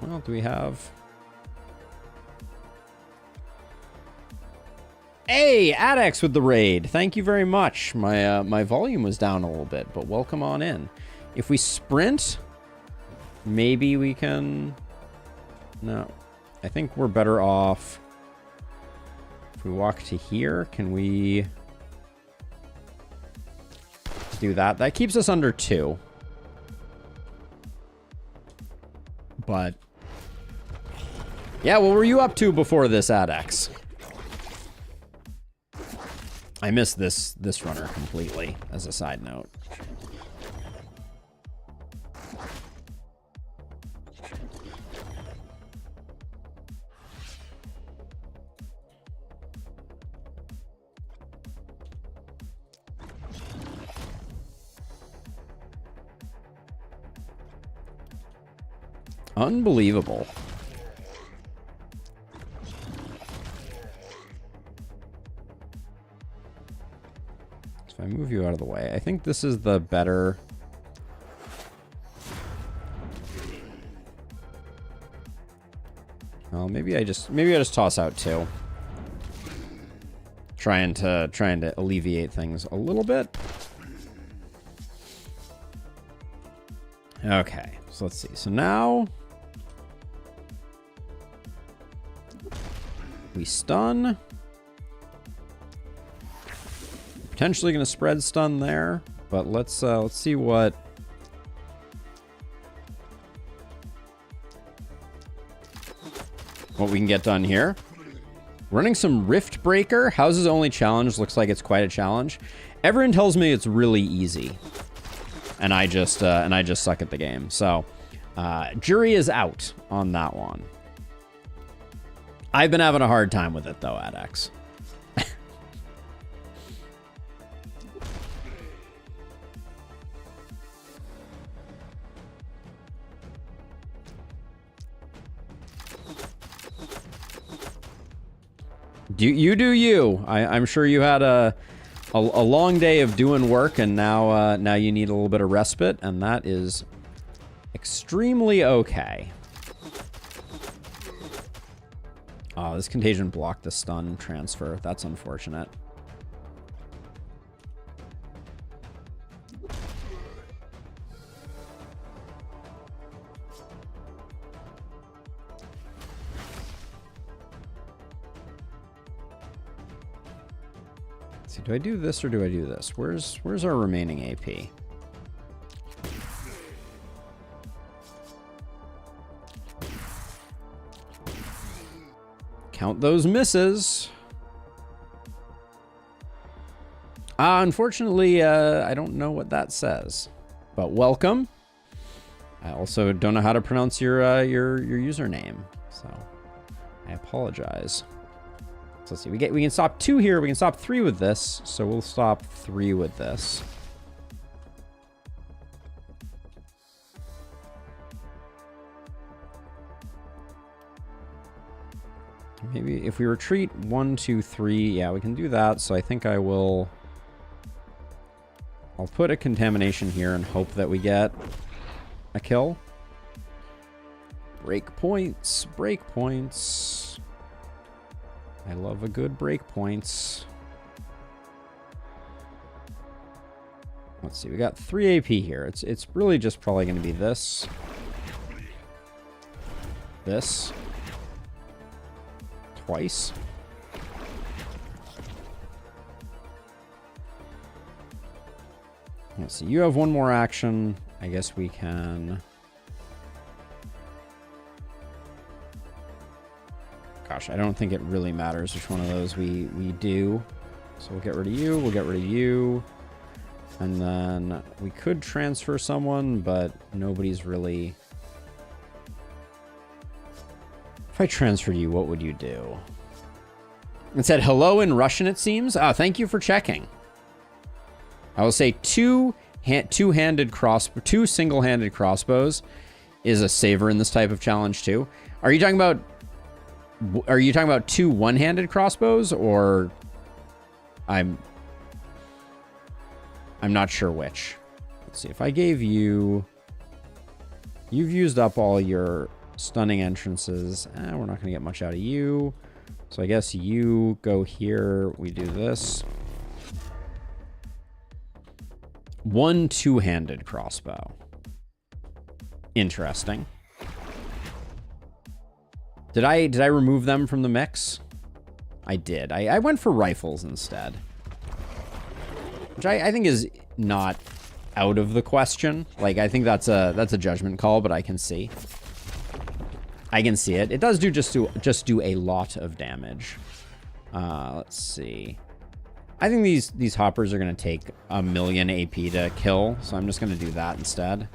A: well, do we have? Hey, Adex with the raid. Thank you very much. My volume was down a little bit, but welcome on in. If we sprint, maybe we can. No, I think we're better off. We walk to here. Can we do that? That keeps us under 2. But yeah, what were you up to before this, Adex? I missed this runner completely, as a side note. Unbelievable. So if I move you out of the way, I think this is the better. Well, maybe I just toss out 2. Trying to alleviate things a little bit. Okay, so let's see. So now we stun. Potentially going to spread stun there, but let's see what we can get done here. Running some Rift Breaker. House's only challenge looks like it's quite a challenge. Everyone tells me it's really easy, and I just suck at the game. So jury is out on that one. I've been having a hard time with it, though, Adex. You do you. I'm sure you had a long day of doing work, and now you need a little bit of respite, and that is extremely okay. Oh, this contagion blocked the stun transfer. That's unfortunate. Let's see, do I do this or do I do this? Where's our remaining AP? Count those misses. Unfortunately, I don't know what that says, but welcome. I also don't know how to pronounce your username, so I apologize. So let's see. We can stop 2 here. We can stop 3 with this, so we'll stop 3 with this. Maybe if we retreat 1, 2, 3, yeah, we can do that. So I think I'll put a contamination here and hope that we get a kill. Breakpoints, breakpoints. I love a good breakpoints. Let's see, we got 3 AP here. It's really just probably going to be this. This. Twice. Let's see, you have 1 more action. I guess we can... Gosh, I don't think it really matters which one of those we do. So we'll get rid of you, we'll get rid of you. And then we could transfer someone, but nobody's really... If I transferred you, what would you do? It said hello in Russian, it seems. Thank you for checking. I will say two single-handed crossbows is a saver in this type of challenge too. Are you talking about Are you talking about 2 one-handed crossbows, or I'm not sure which. Let's see. If I gave you... You've used up all your stunning entrances. We're not going to get much out of you. So I guess you go here. We do this. 1 two-handed crossbow. Interesting. Did I remove them from the mix? I did. I went for rifles instead. Which I think is not out of the question. Like, I think that's a judgment call, but I can see. I can see it. It does just do a lot of damage. Let's see. I think these hoppers are going to take 1,000,000 AP to kill, so I'm just going to do that instead.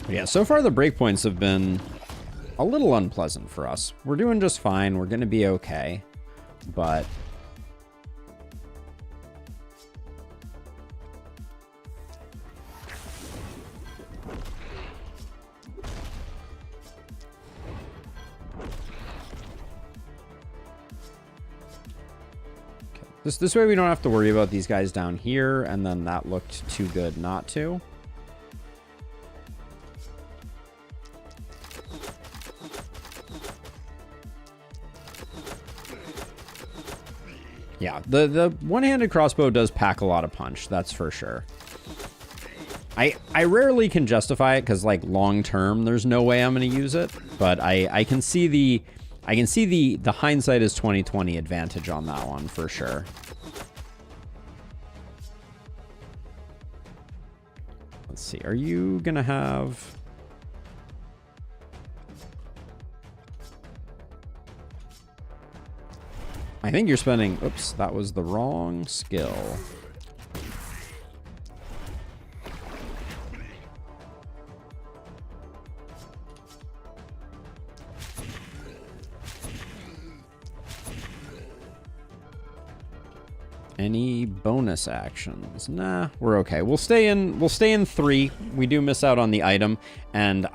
A: Yeah, so far the breakpoints have been a little unpleasant for us. We're doing just fine. We're going to be okay. But... This way we don't have to worry about these guys down here, and then that looked too good not to. Yeah, the one-handed crossbow does pack a lot of punch, that's for sure. I rarely can justify it because, like, long term, there's no way I'm going to use it. But I can see the hindsight is 20/20 advantage on that one for sure. Let's see. Are you gonna have? I think you're spending... Oops, that was the wrong skill. Any bonus actions? Nah, we're okay. We'll stay in 3. We do miss out on the item, and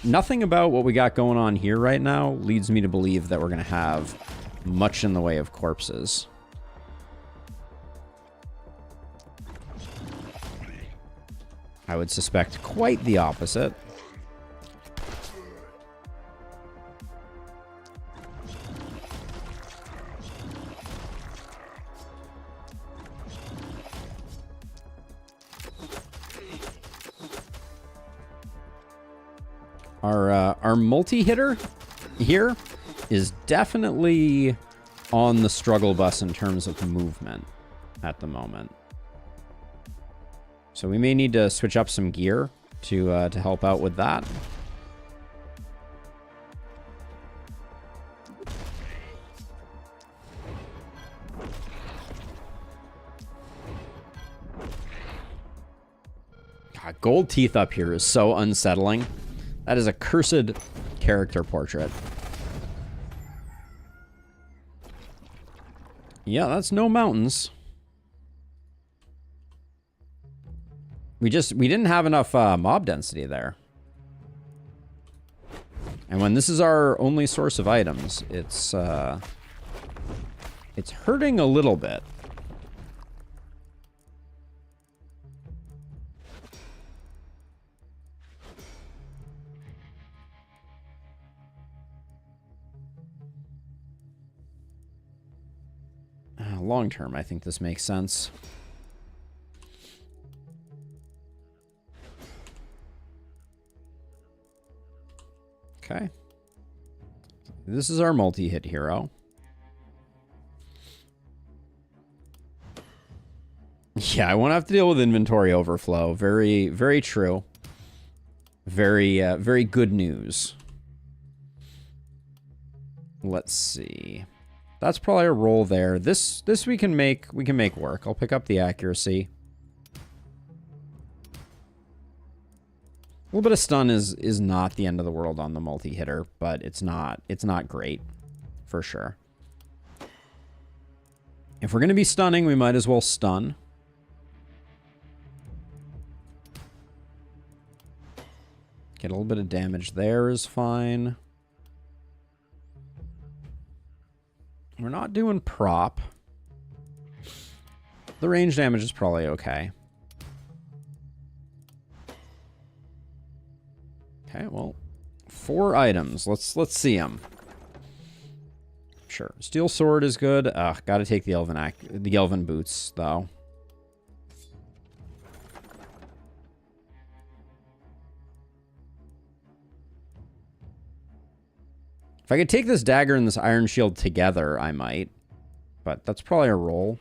A: nothing about what we got going on here right now leads me to believe that we're gonna have much in the way of corpses. I would suspect quite the opposite. Our multi-hitter here is definitely on the struggle bus in terms of movement at the moment. So we may need to switch up some gear to help out with that. God, gold teeth up here is so unsettling. That is a cursed character portrait. Yeah, that's no mountains. We didn't have enough mob density there. And when this is our only source of items, it's hurting a little bit. Long term, I think this makes sense. Okay. This is our multi-hit hero. Yeah, I won't have to deal with inventory overflow. Very, very true. Very, very good news. Let's see. That's probably a roll there. This we can make work. I'll pick up the accuracy. little bit of stun is not the end of the world on the multi-hitter, but it's not great, for sure. If we're going to be stunning, we might as well stun. Get a little bit of damage there is fine. We're not doing prop. The range damage is probably okay. Okay, well, 4 items. Let's see them. Sure, steel sword is good. Gotta take the elven boots though. If I could take this dagger and this iron shield together, I might. But that's probably a roll.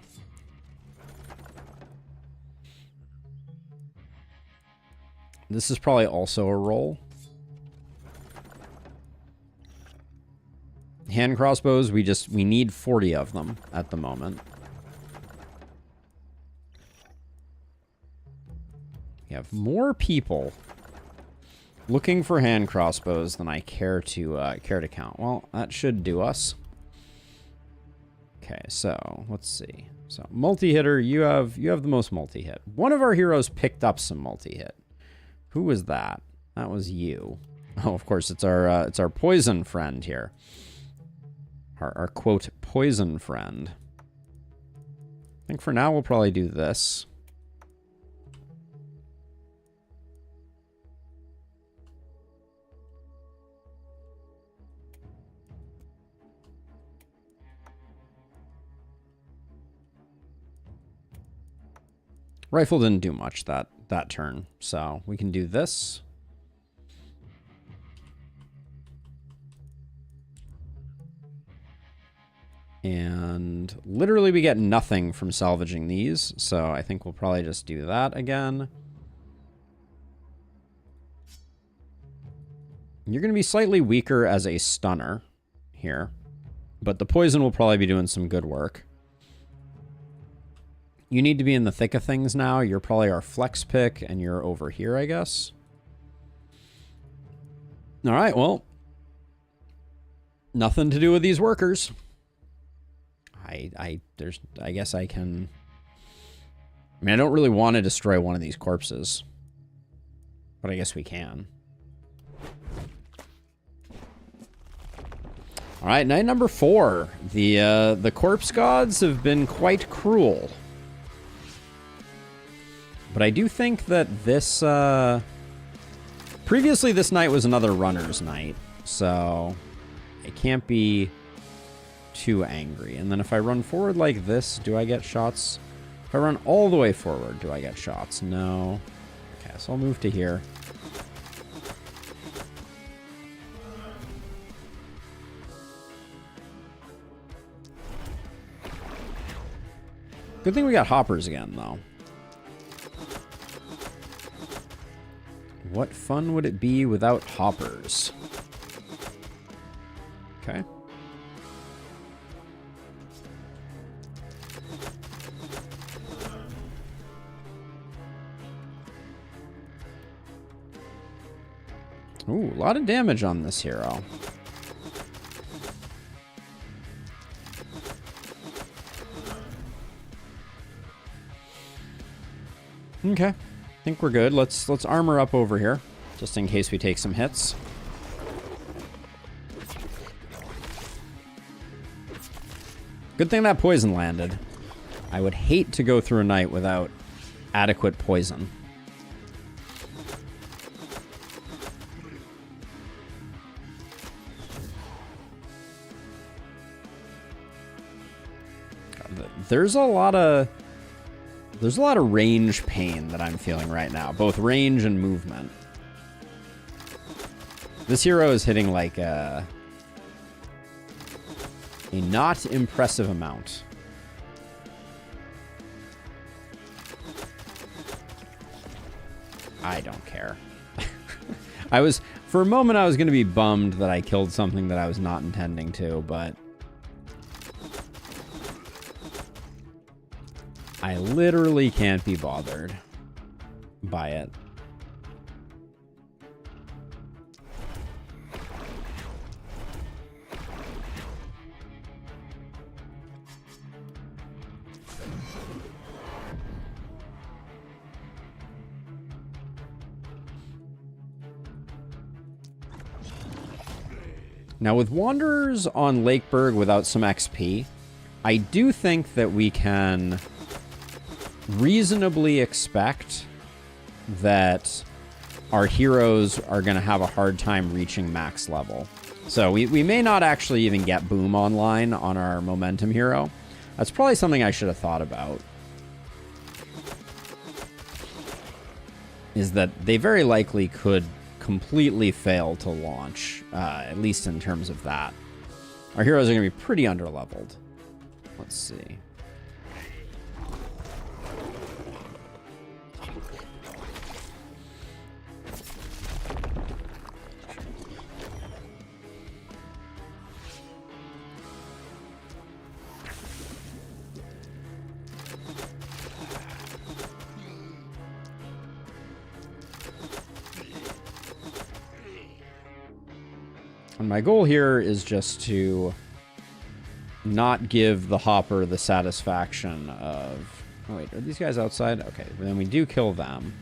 A: This is probably also a roll. Hand crossbows, we need 40 of them at the moment. We have more people looking for hand crossbows than I care to count. Well, that should do us. Okay, so let's see. So multi-hitter, you have the most multi-hit. One of our heroes picked up some multi-hit. Who was that? That was you. Oh, of course, it's our poison friend here. Our quote poison friend. I think for now we'll probably do this. Rifle didn't do much that turn, so we can do this. And literally we get nothing from salvaging these, so I think we'll probably just do that again. You're going to be slightly weaker as a stunner here, but the poison will probably be doing some good work. You need to be in the thick of things now. You're probably our flex pick, and you're over here, I guess. All right, well, nothing to do with these workers. I guess I can... I mean, I don't really want to destroy one of these corpses, but I guess we can. All right, night number 4. The corpse gods have been quite cruel. But I do think that this... previously, this night was another runner's night, so it can't be too angry. And then if I run forward like this, do I get shots? If I run all the way forward, do I get shots? No. Okay, so I'll move to here. Good thing we got hoppers again, though. What fun would it be without hoppers? Okay. Ooh, a lot of damage on this hero. Okay. I think we're good. Let's armor up over here, just in case we take some hits. Good thing that poison landed. I would hate to go through a night without adequate poison. There's a lot of range pain that I'm feeling right now, both range and movement. This hero is hitting like a not impressive amount. I don't care. For a moment I was going to be bummed that I killed something that I was not intending to, but I literally can't be bothered by it. Now, with Wanderers on Lakeburg without some XP, I do think that we can reasonably expect that our heroes are going to have a hard time reaching max level. So we may not actually even get Boom online on our Momentum hero. That's probably something I should have thought about. Is that they very likely could completely fail to launch, at least in terms of that. Our heroes are going to be pretty underleveled. Let's see. And my goal here is just to not give the Hopper the satisfaction of... Oh, wait, are these guys outside? Okay, then we do kill them.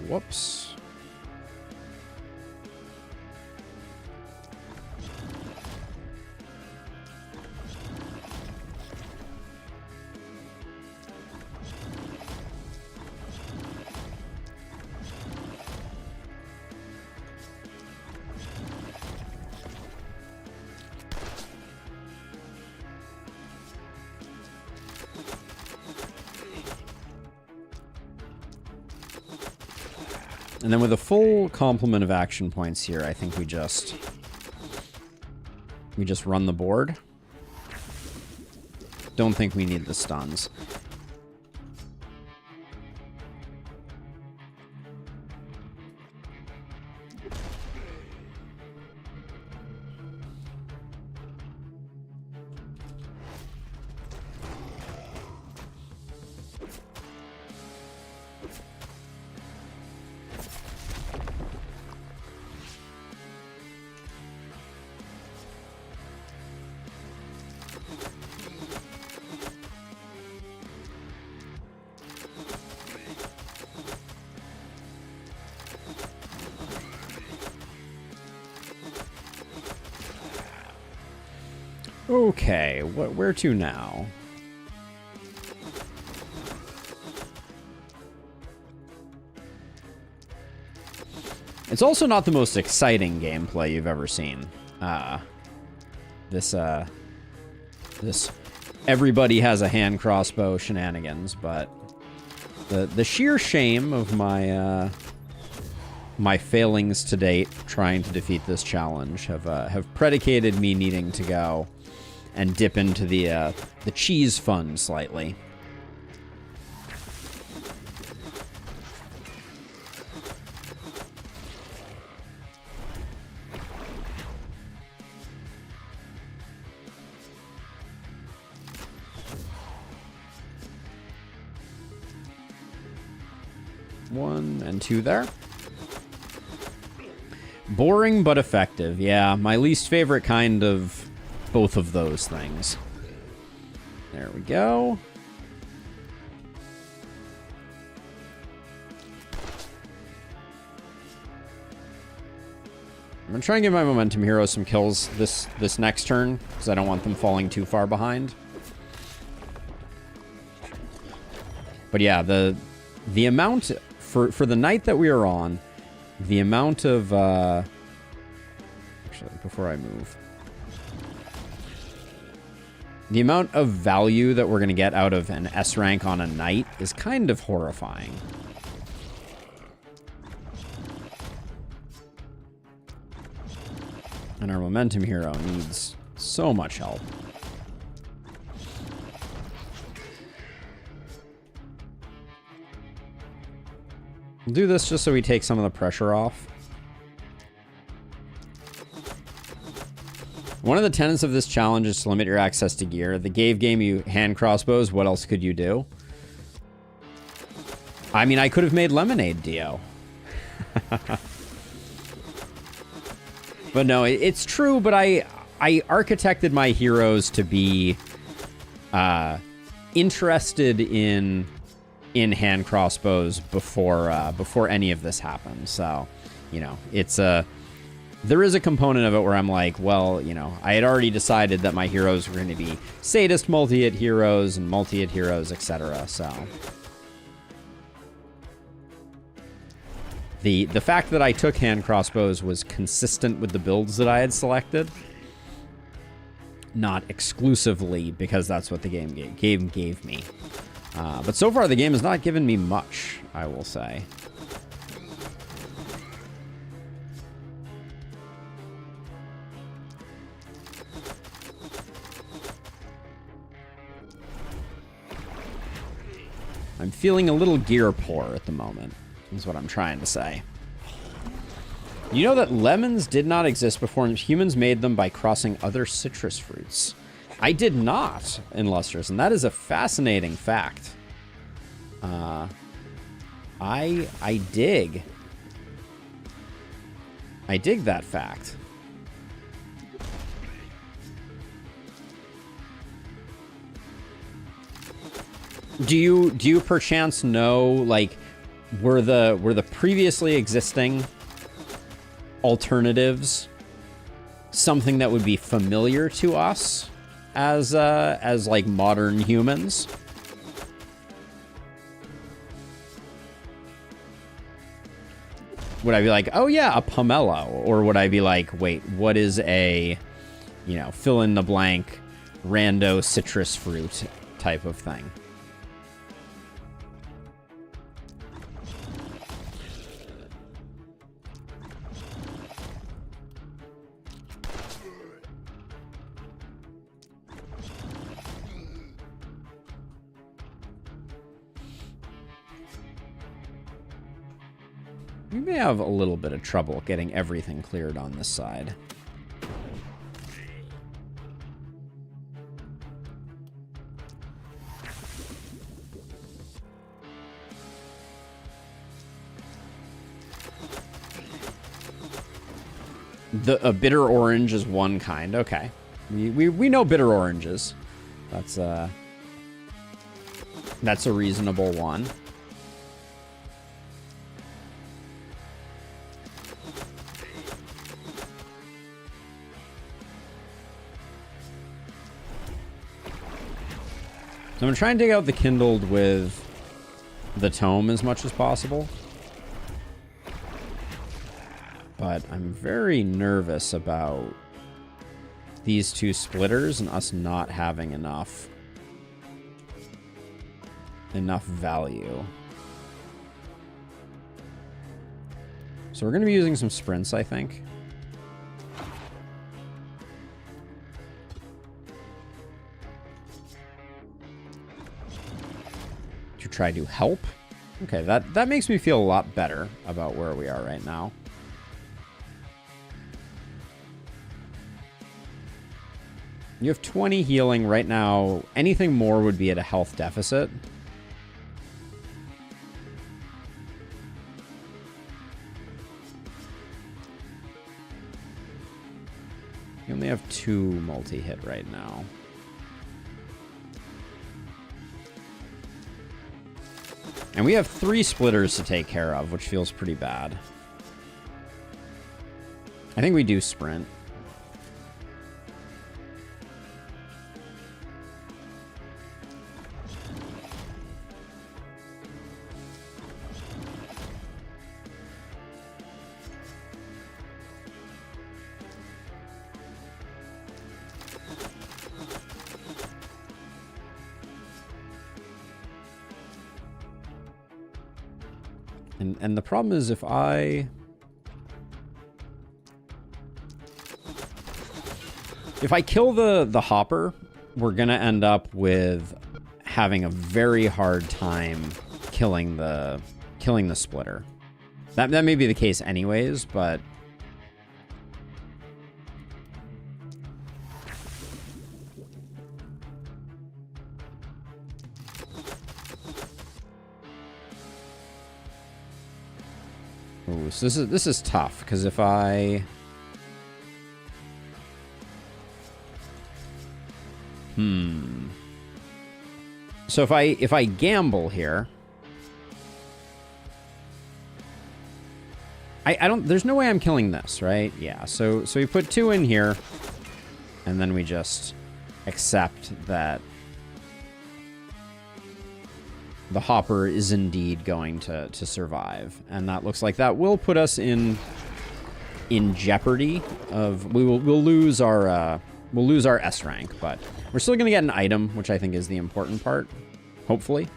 A: Whoops. And then with a full complement of action points here, I think we just run the board. Don't think we need the stuns. Okay, where to now? It's also not the most exciting gameplay you've ever seen. This everybody has a hand crossbow shenanigans, but the sheer shame of my my failings to date trying to defeat this challenge have predicated me needing to go and dip into the cheese fund slightly. One and two there. Boring but effective. Yeah, my least favorite kind of both of those things. There we go. I'm gonna try and give my Momentum hero some kills this next turn, because I don't want them falling too far behind. But yeah, the amount for the night that we are on, the amount of actually, before I move, the amount of value that we're going to get out of an S rank on a knight is kind of horrifying. And our Momentum hero needs so much help. We'll do this just so we take some of the pressure off. One of the tenets of this challenge is to limit your access to gear. The gave you hand crossbows. What else could you do? I mean, I could have made lemonade, Dio. But no, it's true, but I architected my heroes to be interested in hand crossbows before any of this happened. So, you know, there is a component of it where I'm like, well, you know, I had already decided that my heroes were going to be sadist multi-hit heroes and multi-hit heroes, etc. So the fact that I took hand crossbows was consistent with the builds that I had selected, not exclusively because that's what the game gave me. But so far, the game has not given me much, I will say. I'm feeling a little gear poor at the moment, is what I'm trying to say. You know that lemons did not exist before humans made them by crossing other citrus fruits. I did not, Illustrious, and that is a fascinating fact. I dig. I dig that fact. Do you perchance know, like, were the previously existing alternatives something that would be familiar to us as like modern humans? Would I be like, oh yeah, a pomelo? Or would I be like, wait, what is a, you know, fill in the blank rando citrus fruit type of thing? We may have a little bit of trouble getting everything cleared on this side. A bitter orange is one kind. Okay. We know bitter oranges. That's a reasonable one. So I'm going to try and dig out the kindled with the tome as much as possible. But I'm very nervous about these two splitters and us not having enough value. So we're going to be using some sprints, I think. To try to help. Okay, that makes me feel a lot better about where we are right now. You have 20 healing right now. Anything more would be at a health deficit. You only have 2 multi-hit right now. And we have 3 splitters to take care of, which feels pretty bad. I think we do sprint. And the problem is if I kill the hopper, we're gonna end up with having a very hard time killing the splitter. That may be the case anyways, but Ooh, so this is tough, because if I... So if I gamble here... I don't... There's no way I'm killing this, right? Yeah, so we put 2 in here, and then we just accept that the hopper is indeed going to survive. And that looks like that will put us in jeopardy of... We'll lose our S rank, but we're still going to get an item, which I think is the important part, hopefully.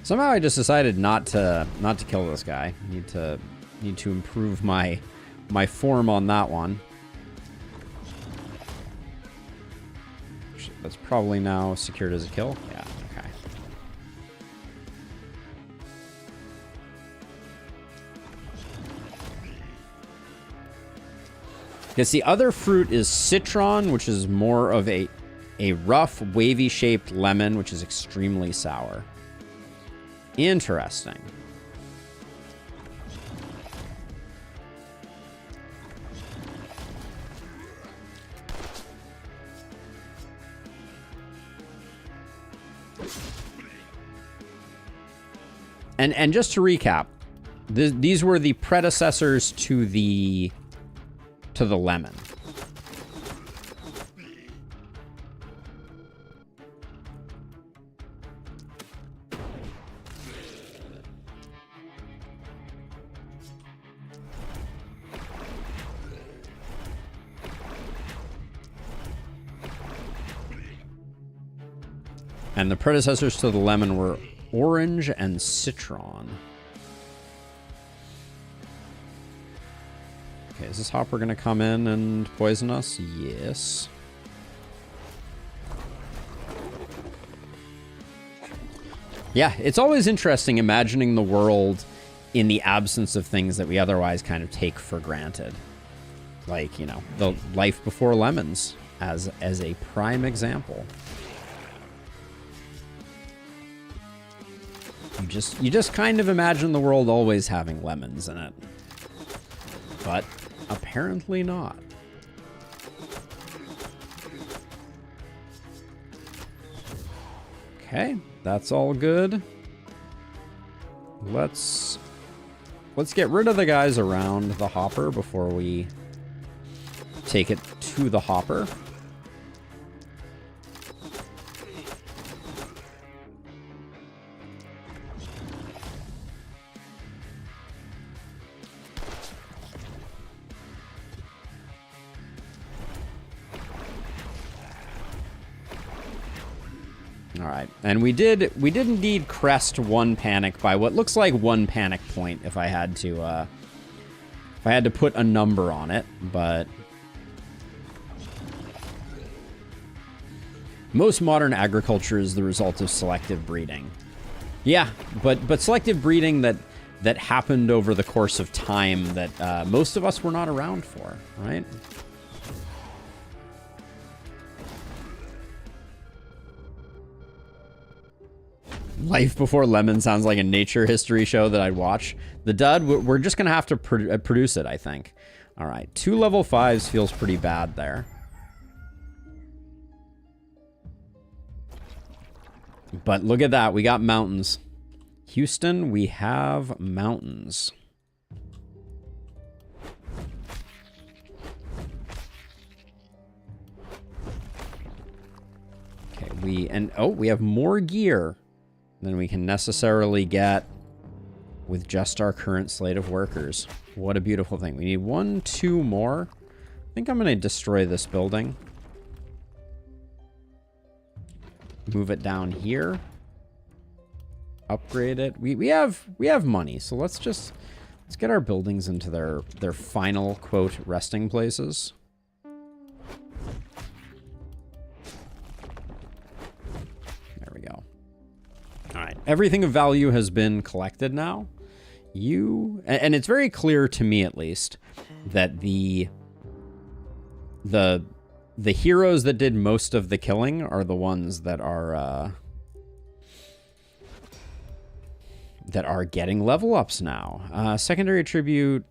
A: Somehow I just decided not to kill this guy. Need to improve my form on that one. That's probably now secured as a kill. Yeah, okay. Because the other fruit is citron, which is more of a rough, wavy shaped lemon, which is extremely sour. Interesting. And just to recap, these were the predecessors to the lemon. And the predecessors to the lemon were orange and citron. Okay, is this hopper going to come in and poison us? Yes. Yeah, it's always interesting imagining the world in the absence of things that we otherwise kind of take for granted. Like, you know, the life before lemons as a prime example. You just kind of imagine the world always having lemons in it. But apparently not. Okay, that's all good. Let's get rid of the guys around the hopper before we take it to the hopper. All right, and we did indeed crest one panic by what looks like one panic point if I had to put a number on it, but most modern agriculture is the result of selective breeding. Yeah, but selective breeding that happened over the course of time that most of us were not around for, right? Life Before Lemon sounds like a nature history show that I'd watch. The dud, we're just going to have to produce it, I think. All right, 2 level 5s feels pretty bad there. But look at that, we got mountains. Houston, we have mountains. Okay, we have more gear than we can necessarily get with just our current slate of workers. What a beautiful thing. We need 1, 2 more. I think I'm going to destroy this building. Move it down here. Upgrade it. We have money, so let's just Let's get our buildings into their final, quote, resting places. There we go. All right. Everything of value has been collected now. And it's very clear to me, at least, that the heroes that did most of the killing are the ones that are getting level ups now. Secondary tribute,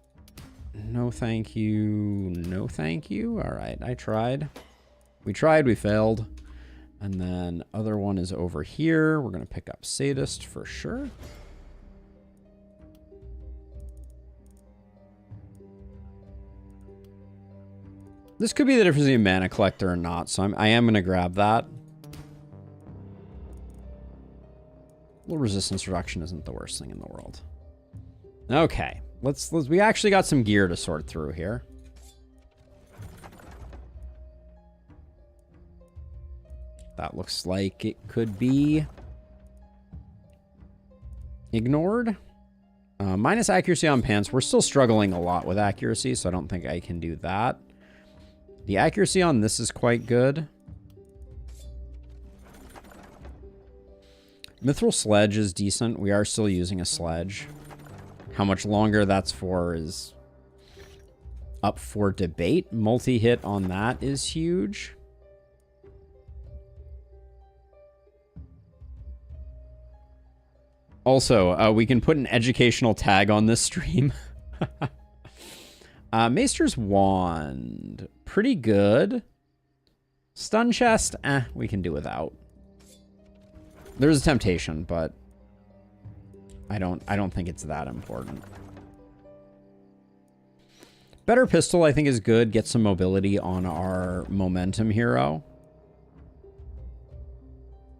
A: no thank you, no thank you. All right, I tried. We tried, we failed. And then other one is over here. We're gonna pick up Sadist for sure. This could be the difference between Mana Collector or not, so I am going to grab that. Little resistance reduction isn't the worst thing in the world. Okay, we actually got some gear to sort through here. That looks like it could be ignored. Minus accuracy on pants. We're still struggling a lot with accuracy, so I don't think I can do that. The accuracy on this is quite good. Mithril Sledge is decent. We are still using a sledge. How much longer that's for is up for debate. Multi-hit on that is huge. Also, we can put an educational tag on this stream. Maester's Wand. Pretty good. Stun Chest, we can do without. There's a temptation, but I don't think it's that important. Better Pistol, I think, is good. Get some mobility on our momentum hero.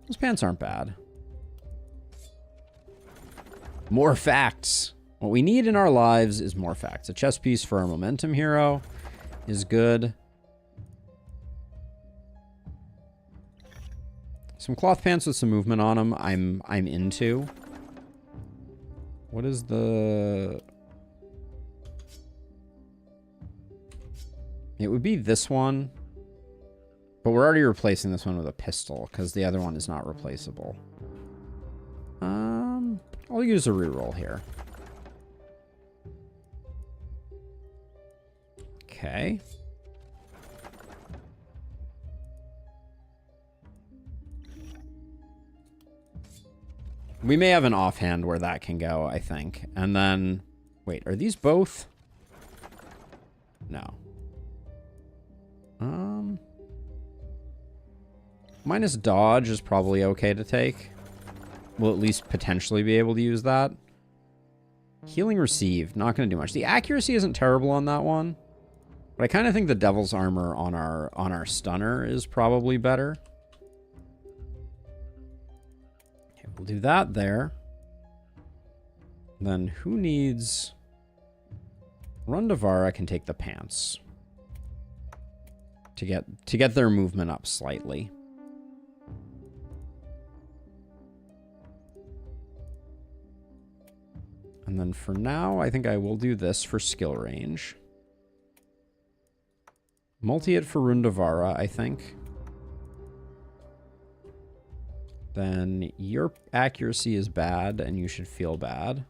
A: Those pants aren't bad. More facts. What we need in our lives is more facts. A chest piece for our momentum hero is good. Some cloth pants with some movement on them, I'm into. What is the... It would be this one. But we're already replacing this one with a pistol, because the other one is not replaceable. I'll use a reroll here. Okay. We may have an offhand where that can go, I think. And then... Wait, are these both? No. Minus dodge is probably okay to take. We'll at least potentially be able to use that. Healing received, not going to do much. The accuracy isn't terrible on that one. But I kind of think the Devil's Armor on our stunner is probably better. Okay, we'll do that there. Then who needs... Rundavara can take the pants. To get their movement up slightly. And then for now, I think I will do this for skill range. Multi-hit for Rundavara, I think. Then your accuracy is bad, and you should feel bad.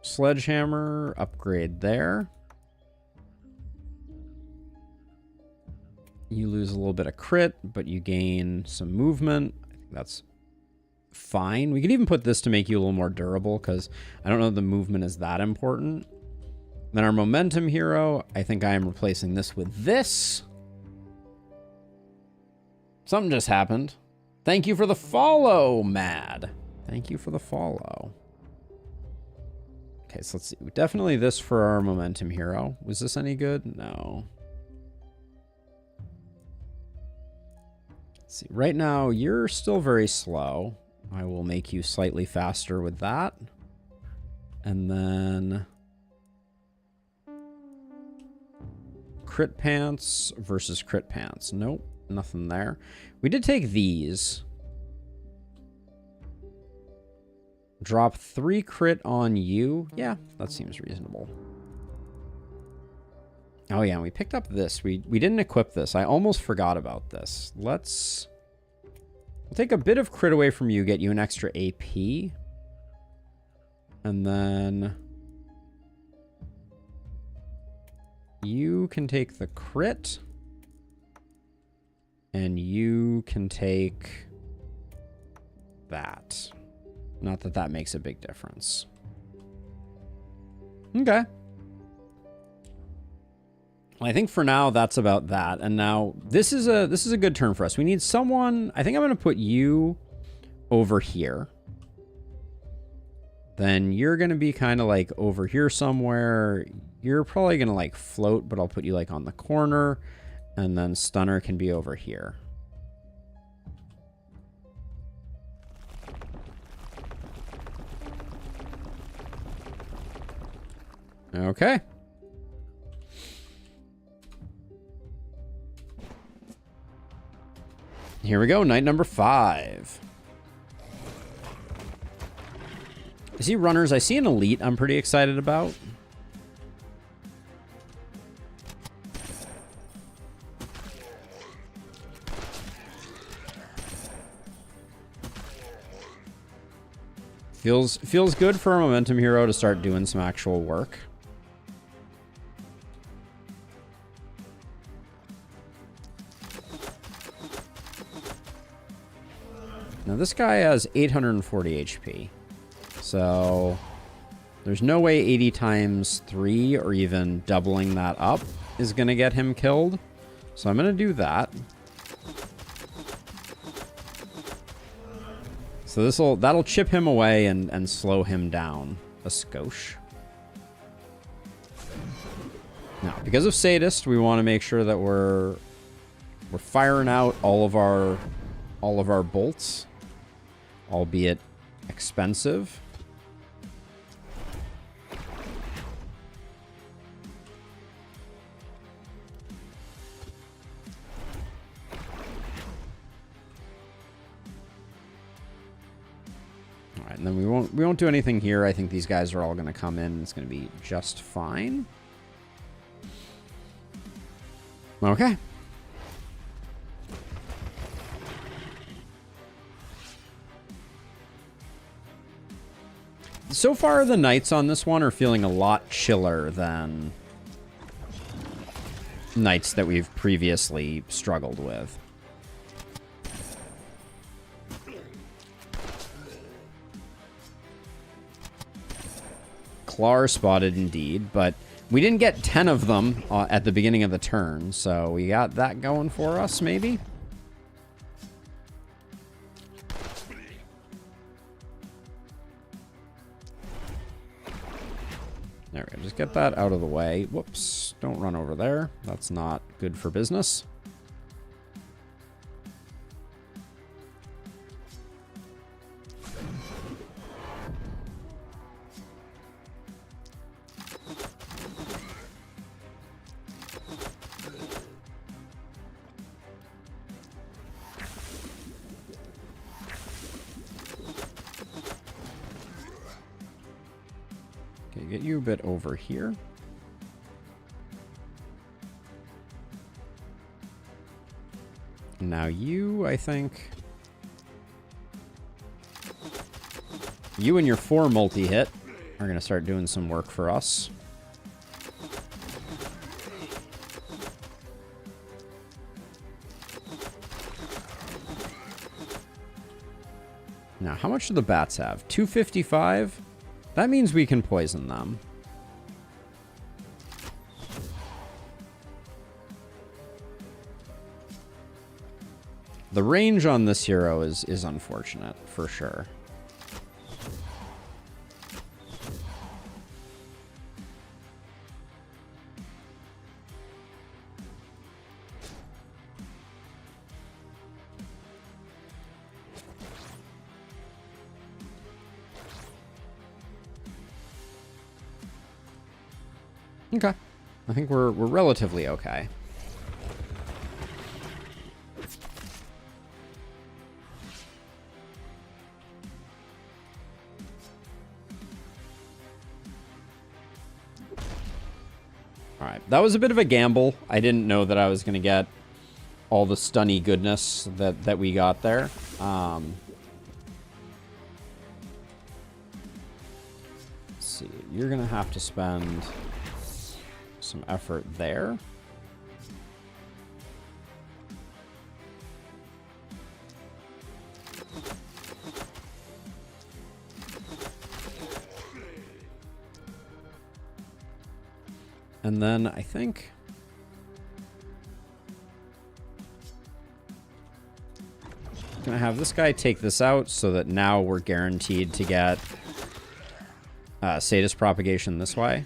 A: Sledgehammer, upgrade there. You lose a little bit of crit, but you gain some movement. I think that's fine. We could even put this to make you a little more durable, because I don't know if the movement is that important. Then our momentum hero, I think I am replacing this with this. Something just happened. Thank you for the follow, Mad. Thank you for the follow. Okay, so let's see. Definitely this for our momentum hero. Was this any good? No. Let's see. Right now, you're still very slow. I will make you slightly faster with that. And then... Crit pants versus crit pants. Nope, nothing there. We did take these. Drop 3 crit on you. Yeah, that seems reasonable. Oh yeah, we picked up this. We didn't equip this. I almost forgot about this. We'll take a bit of crit away from you, get you an extra AP. And then you can take the crit. And you can take that. Not that that makes a big difference. Okay. Well, I think for now that's about that. And now this is a good turn for us. We need someone. I think I'm going to put you over here. Then you're going to be kind of like over here somewhere. You're probably going to like float, but I'll put you like on the corner. And then Stunner can be over here. Okay. Here we go, night number 5. I see runners. I see an elite I'm pretty excited about. Feels good for a momentum hero to start doing some actual work. Now this guy has 840 HP. So there's no way 80 times 3 or even doubling that up is going to get him killed. So I'm going to do that. So that'll chip him away and slow him down a skosh. Now, because of Sadist, we want to make sure that we're firing out all of our bolts, albeit expensive. All right, and then we won't do anything here. I think these guys are all going to come in. It's going to be just fine. Okay. So far, the knights on this one are feeling a lot chiller than knights that we've previously struggled with. Klar spotted indeed, but we didn't get 10 of them at the beginning of the turn, so we got that going for us, maybe? There we go. Just get that out of the way. Whoops. Don't run over there. That's not good for business. Get you a bit over here. Now you, I think... You and your 4 multi-hit are going to start doing some work for us. Now, how much do the bats have? 255? That means we can poison them. The range on this hero is unfortunate, for sure. Okay. I think we're relatively okay. All right, that was a bit of a gamble. I didn't know that I was going to get all the stunny goodness that we got there. Let's see, you're going to have to spend some effort there. And then I think I'm gonna have this guy take this out so that now we're guaranteed to get Sadist propagation this way.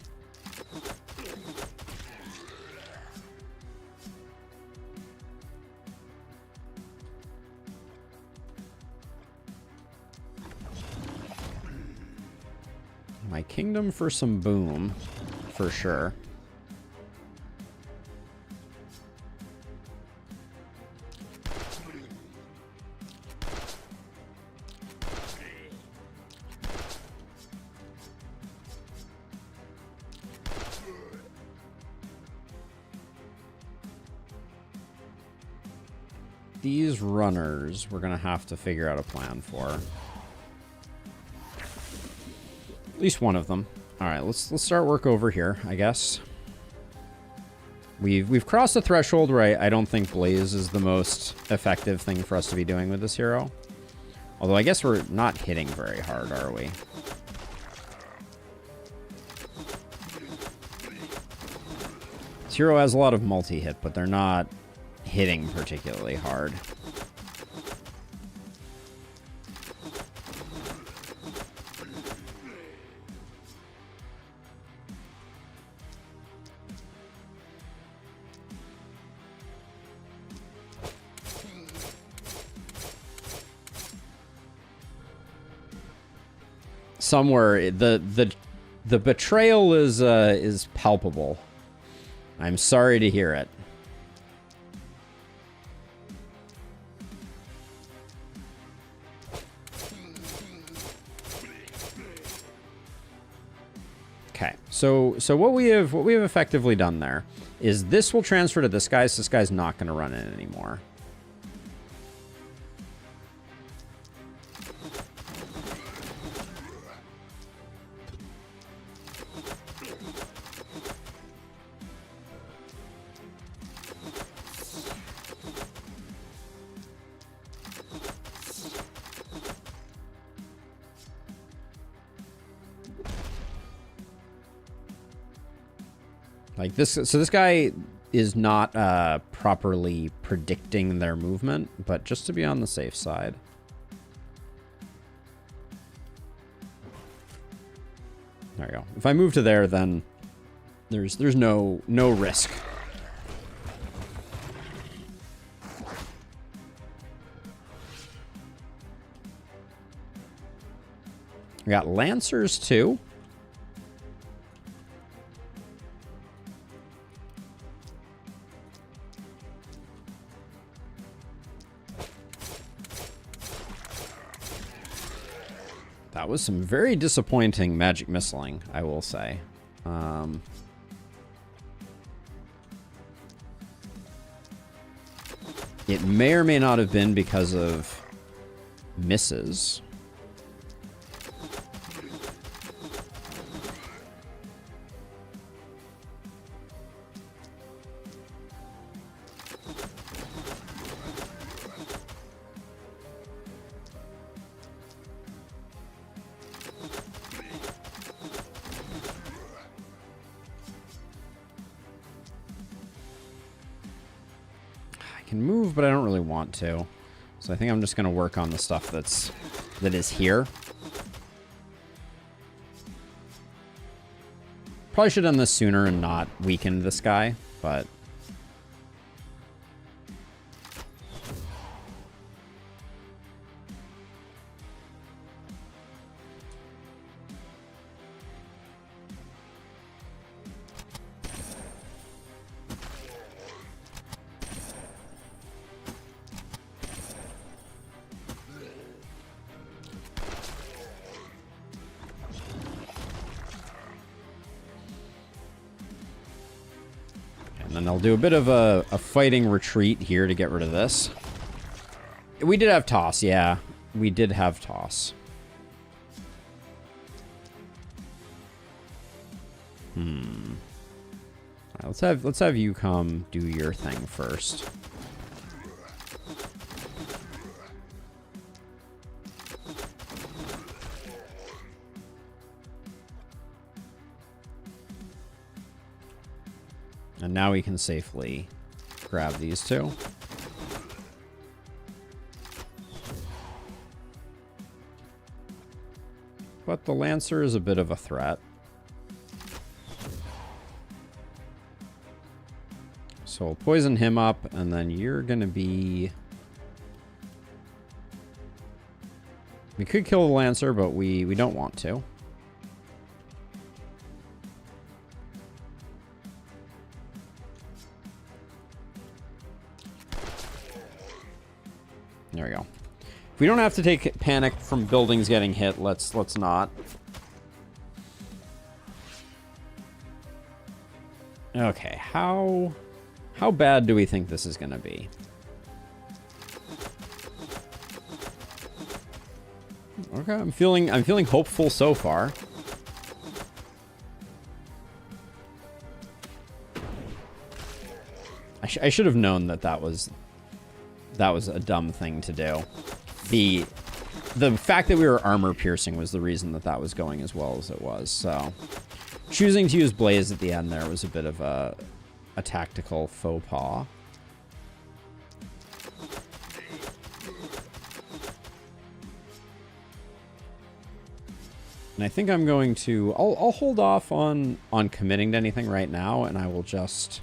A: My kingdom for some boom, for sure. These runners, we're gonna have to figure out a plan for. At least one of them. All right, let's start work over here, I guess. We've crossed the threshold where I don't think Blaze is the most effective thing for us to be doing with this hero. Although I guess we're not hitting very hard, are we? This hero has a lot of multi-hit, but they're not hitting particularly hard. Somewhere the betrayal is palpable. I'm sorry to hear it. Okay, so what we have effectively done there is this will transfer to this guy, so this guy's not going to run in anymore. Like this, so this guy is not properly predicting their movement, but just to be on the safe side. There we go. If I move to there, then there's no risk. We got Lancers too. That was some very disappointing magic missiling, I will say. It may or may not have been because of misses. Move, but I don't really want to. So I think I'm just going to work on the stuff that is here. Probably should have done this sooner and not weakened this guy, but And then I'll do a bit of a fighting retreat here to get rid of this. We did have toss, yeah. We did have toss. Right, let's have you come do your thing first. And now we can safely grab these two. But the Lancer is a bit of a threat. So we'll poison him up, and then you're going to be... We could kill the Lancer, but we don't want to. There we go. If we don't have to take panic from buildings getting hit, let's not. Okay, how bad do we think this is going to be? Okay, I'm feeling hopeful so far. I should have known that was a dumb thing to do. The fact that we were armor piercing was the reason that was going as well as it was. So choosing to use Blaze at the end there was a bit of a tactical faux pas. And I think I'm going to... I'll hold off on committing to anything right now, and I will just...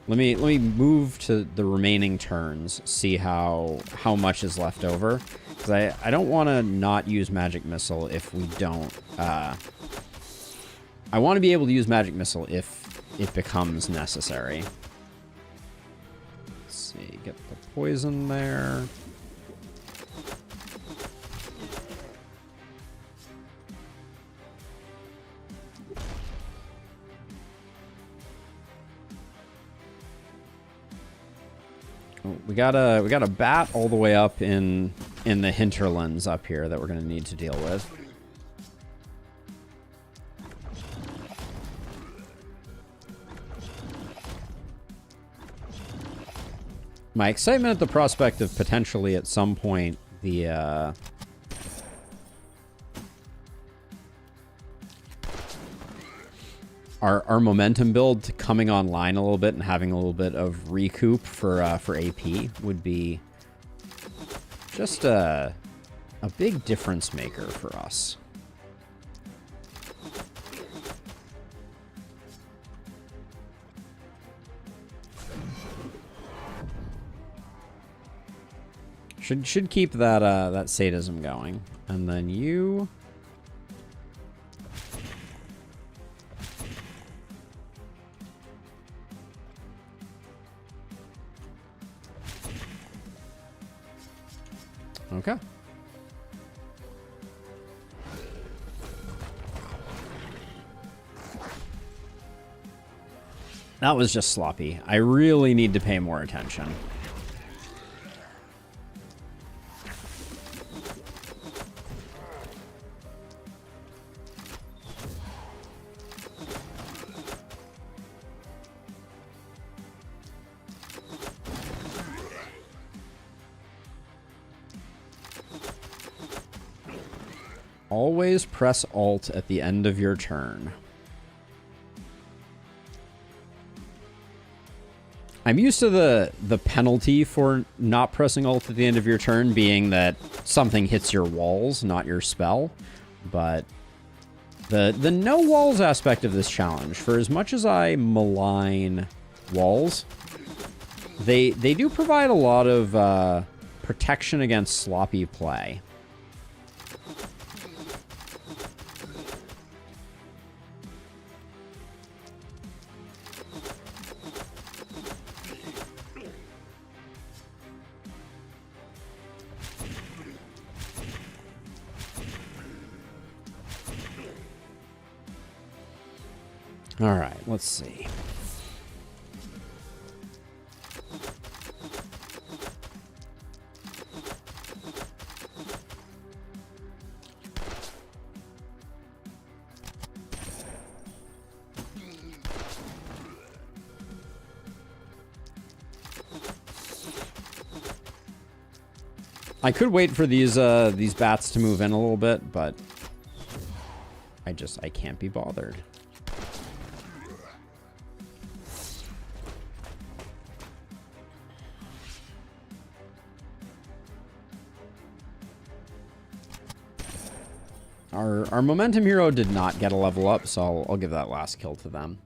A: Let me move to the remaining turns, see how much is left over. Because I don't want to not use Magic Missile if we don't... I want to be able to use Magic Missile if it becomes necessary. Let's see, get the poison there. We got a bat all the way up in the hinterlands up here that we're going to need to deal with. My excitement at the prospect of potentially at some point the our momentum build coming online a little bit and having a little bit of recoup for AP would be just a big difference maker for us. Should keep that sadism going. And then you... Okay. That was just sloppy. I really need to pay more attention. Always press Alt at the end of your turn. I'm used to the penalty for not pressing Alt at the end of your turn being that something hits your walls, not your spell. But the no walls aspect of this challenge, for as much as I malign walls, they do provide a lot of protection against sloppy play. All right, let's see. I could wait for these bats to move in a little bit, but I can't be bothered. Our momentum hero did not get a level up, so I'll give that last kill to them.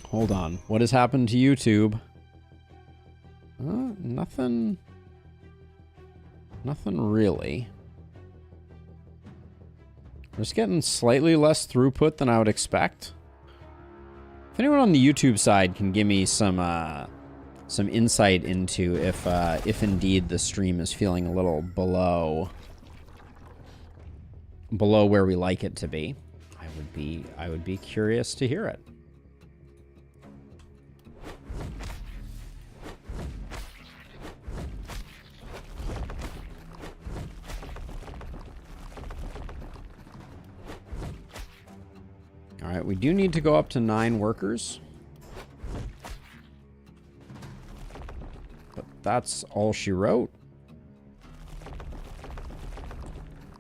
A: Hold on. What has happened to YouTube? Nothing. Nothing really. We're just getting slightly less throughput than I would expect. If anyone on the YouTube side can give me some insight into if indeed the stream is feeling a little below where we like it to be, I would be curious to hear it. All right, we do need to go up to 9 workers. But that's all she wrote.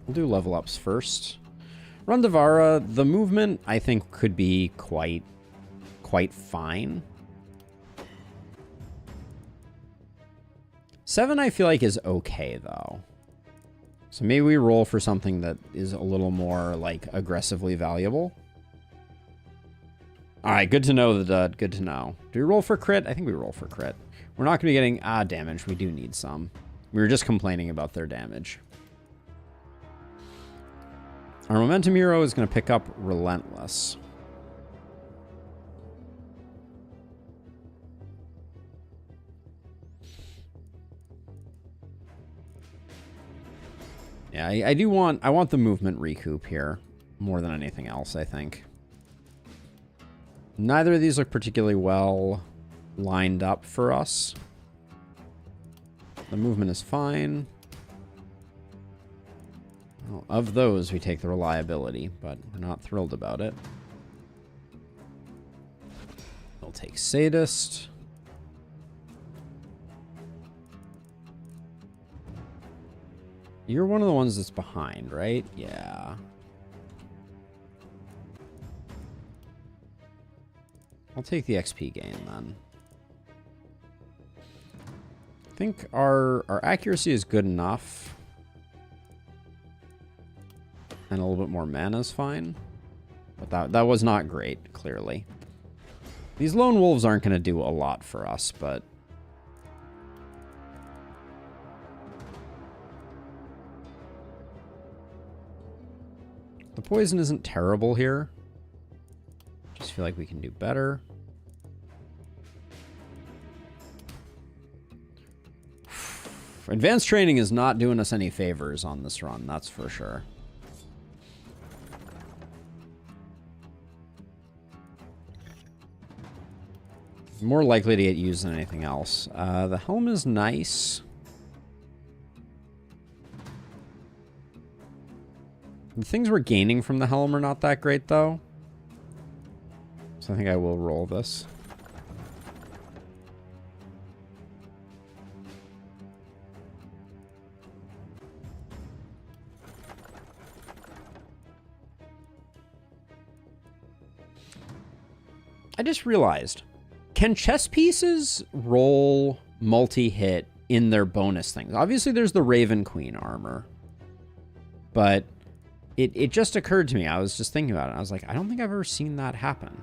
A: We'll do level ups first. Rundavara, the movement I think could be quite fine. 7 I feel like is okay though. So maybe we roll for something that is a little more like aggressively valuable. All right, good to know that. Good to know. Do we roll for crit? I think we roll for crit. We're not going to be getting damage. We do need some. We were just complaining about their damage. Our momentum hero is going to pick up Relentless. Yeah, I want the movement recoup here more than anything else, I think. Neither of these look particularly well lined up for us. The movement is fine. Well, of those, we take the reliability, but we're not thrilled about it. We'll take Sadist. You're one of the ones that's behind, right? Yeah. I'll take the XP gain then. I think our accuracy is good enough. And a little bit more mana is fine. But that was not great, clearly. These lone wolves aren't going to do a lot for us, but... the poison isn't terrible here. Just feel like we can do better. Advanced training is not doing us any favors on this run, that's for sure. More likely to get used than anything else. The helm is nice. The things we're gaining from the helm are not that great, though. So I think I will roll this. I just realized, can chess pieces roll multi-hit in their bonus things? Obviously, there's the Raven Queen armor. But it just occurred to me. I was just thinking about it. I was like, I don't think I've ever seen that happen.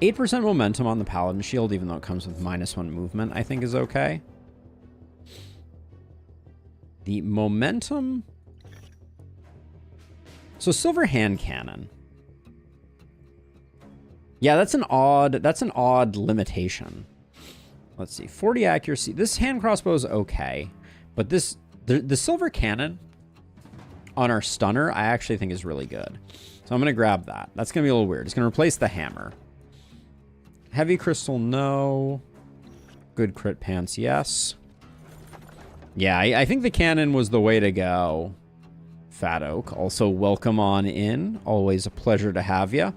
A: 8% momentum on the Paladin Shield, even though it comes with -1 movement, I think is okay. The momentum... so Silver Hand Cannon. Yeah, that's an odd limitation. Let's see. 40 accuracy. This hand crossbow is okay, but this The silver cannon on our stunner, I actually think is really good. So I'm going to grab that. That's going to be a little weird. It's going to replace the hammer. Heavy crystal, no. Good crit pants, yes. Yeah, I think the cannon was the way to go. Fat Oak, also welcome on in. Always a pleasure to have you.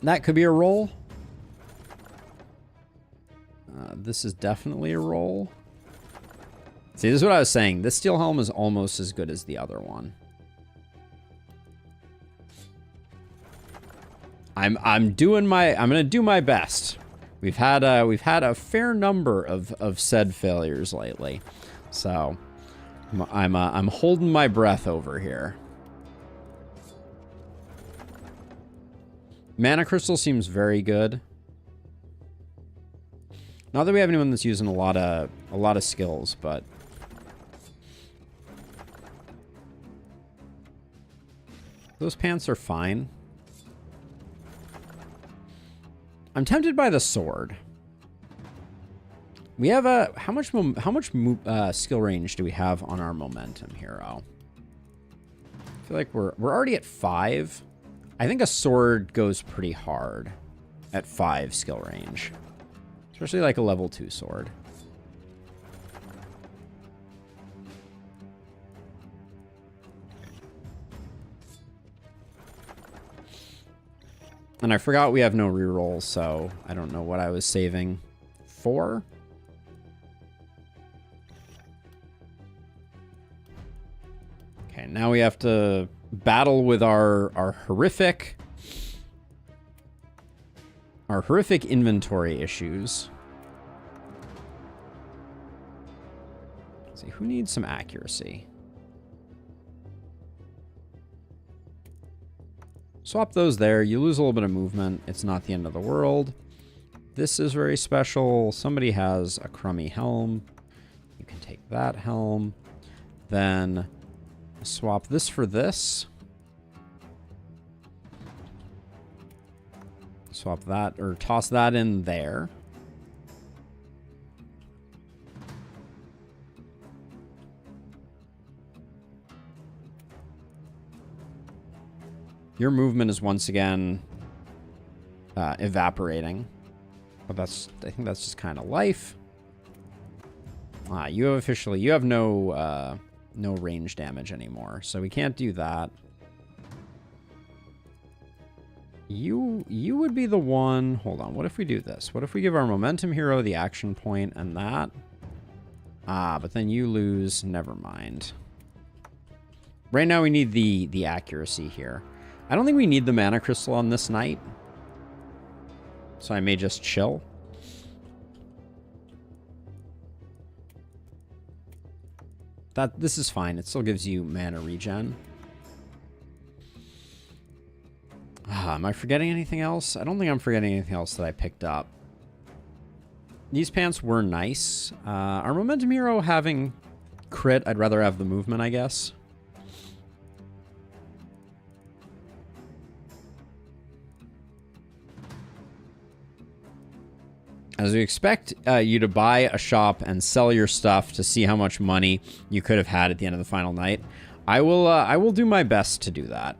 A: That could be a roll. This is definitely a roll. See, this is what I was saying. This steel helm is almost as good as the other one. I'm gonna do my best. We've had a fair number of said failures lately, so I'm holding my breath over here. Mana crystal seems very good. Not that we have anyone that's using a lot of skills, but those pants are fine. I'm tempted by the sword. We have how much skill range do we have on our momentum hero? I feel like we're already at 5. I think a sword goes pretty hard at 5 skill range, especially like a level 2 sword. And I forgot we have no rerolls, so I don't know what I was saving for. Okay, now we have to battle with our horrific inventory issues. Let's see, who needs some accuracy? Swap those there. You lose a little bit of movement. It's not the end of the world. This is very special. Somebody has a crummy helm. You can take that helm. Then swap this for this. Swap that, or toss that in there. Your movement is once again evaporating, but I think that's just kind of life. You have no range damage anymore, so we can't do that. You would be the one. Hold on. What if we do this? What if we give our momentum hero the action point and that? But then you lose. Never mind. Right now we need the accuracy here. I don't think we need the mana crystal on this knight, so I may just chill. This is fine. It still gives you mana regen. Am I forgetting anything else? I don't think I'm forgetting anything else that I picked up. These pants were nice. Our momentum hero having crit, I'd rather have the movement, I guess. As we expect you to buy a shop and sell your stuff to see how much money you could have had at the end of the final night, I will do my best to do that.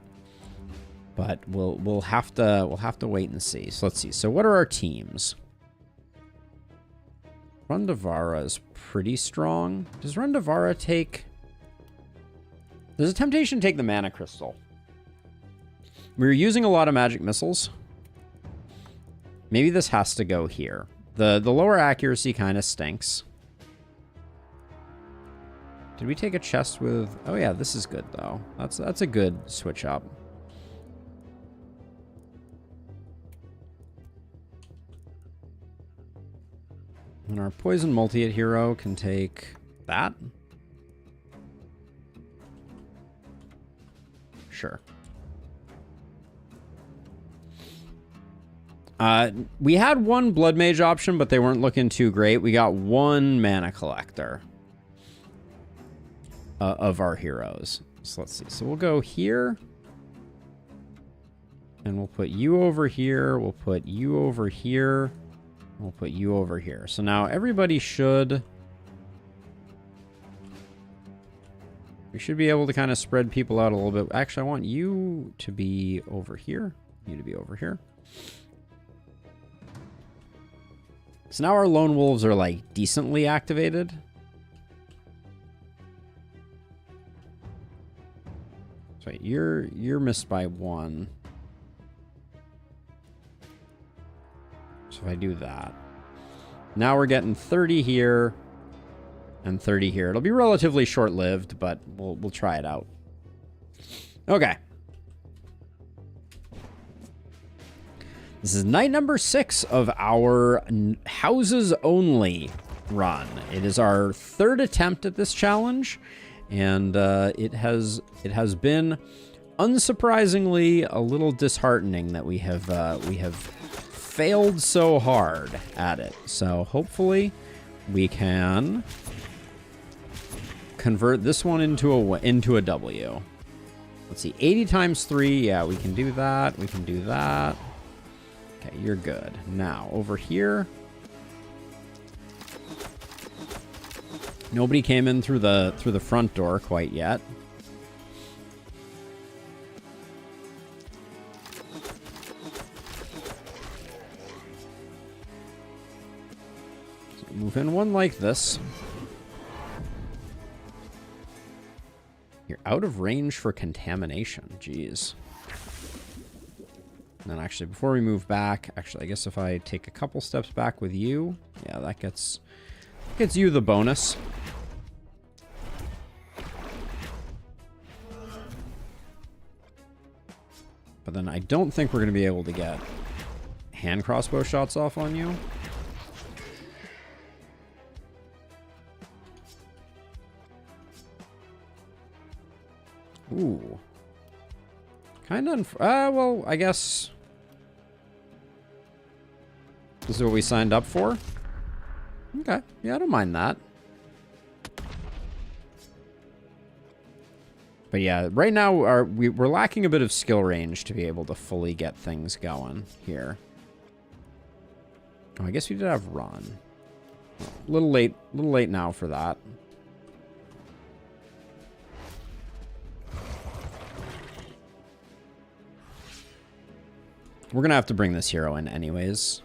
A: But we'll have to wait and see. So let's see. So what are our teams? Rundavara is pretty strong. Does Rundavara take? There's a temptation to take the mana crystal. We're using a lot of magic missiles. Maybe this has to go here. The lower accuracy kind of stinks. Did we take a chest with... Oh yeah, this is good though. That's a good switch up. And our poison multi-hit hero can take that. Sure. We had one blood mage option, but they weren't looking too great. We got one mana collector of our heroes. So let's see. So we'll go here. And we'll put you over here. We'll put you over here. We'll put you over here. So now everybody should We should be able to kind of spread people out a little bit. Actually, I want you to be over here. You to be over here. So now our lone wolves are like decently activated. So wait, you're missed by 1. So if I do that, now we're getting 30 here and 30 here. It'll be relatively short-lived, but we'll try it out. Okay. This is night number 6 of our houses only run. It is our 3rd attempt at this challenge, and it has been unsurprisingly a little disheartening that we have failed so hard at it. So hopefully we can convert this one into a W. Let's see, 80 times 3. Yeah, we can do that. We can do that. Okay, you're good. Now, over here. Nobody came in through the front door quite yet. So move in one like this. You're out of range for contamination. Jeez. And then actually, before we move back, actually, I guess if I take a couple steps back with you, yeah, that gets you the bonus. But then I don't think we're going to be able to get hand crossbow shots off on you. Ooh. Kind of, well, I guess this is what we signed up for. Okay, yeah, I don't mind that. But yeah, right now we're lacking a bit of skill range to be able to fully get things going here. Oh, I guess we did have run. A little late now for that. We're going to have to bring this hero in anyways.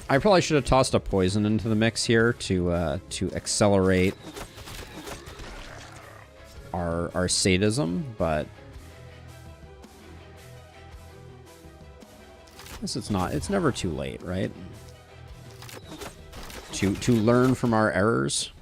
A: I probably should have tossed a poison into the mix here to accelerate our sadism, but I guess it's never too late, right? To learn from our errors.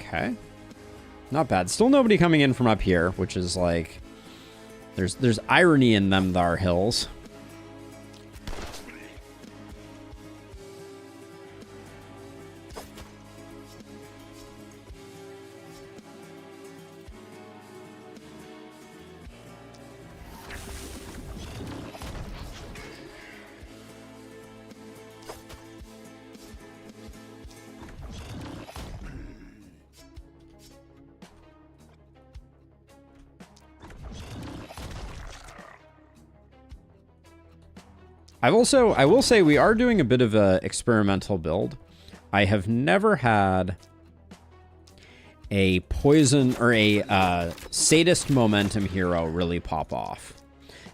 A: Okay. Not bad. Still nobody coming in from up here, which is like there's irony in them thar hills. I will say we are doing a bit of a experimental build. I have never had a poison or a sadist momentum hero really pop off.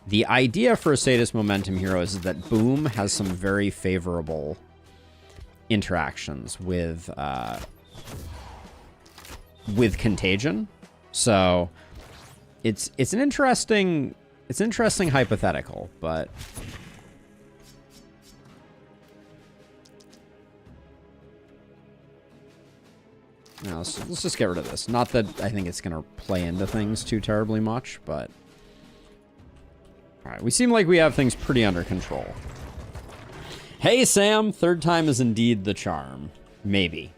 A: The idea for a sadist momentum hero is that Boom has some very favorable interactions with Contagion. So it's an interesting hypothetical, but no, let's just get rid of this. Not that I think it's going to play into things too terribly much, but Alright, we seem like we have things pretty under control. Hey, Sam! Third time is indeed the charm. Maybe.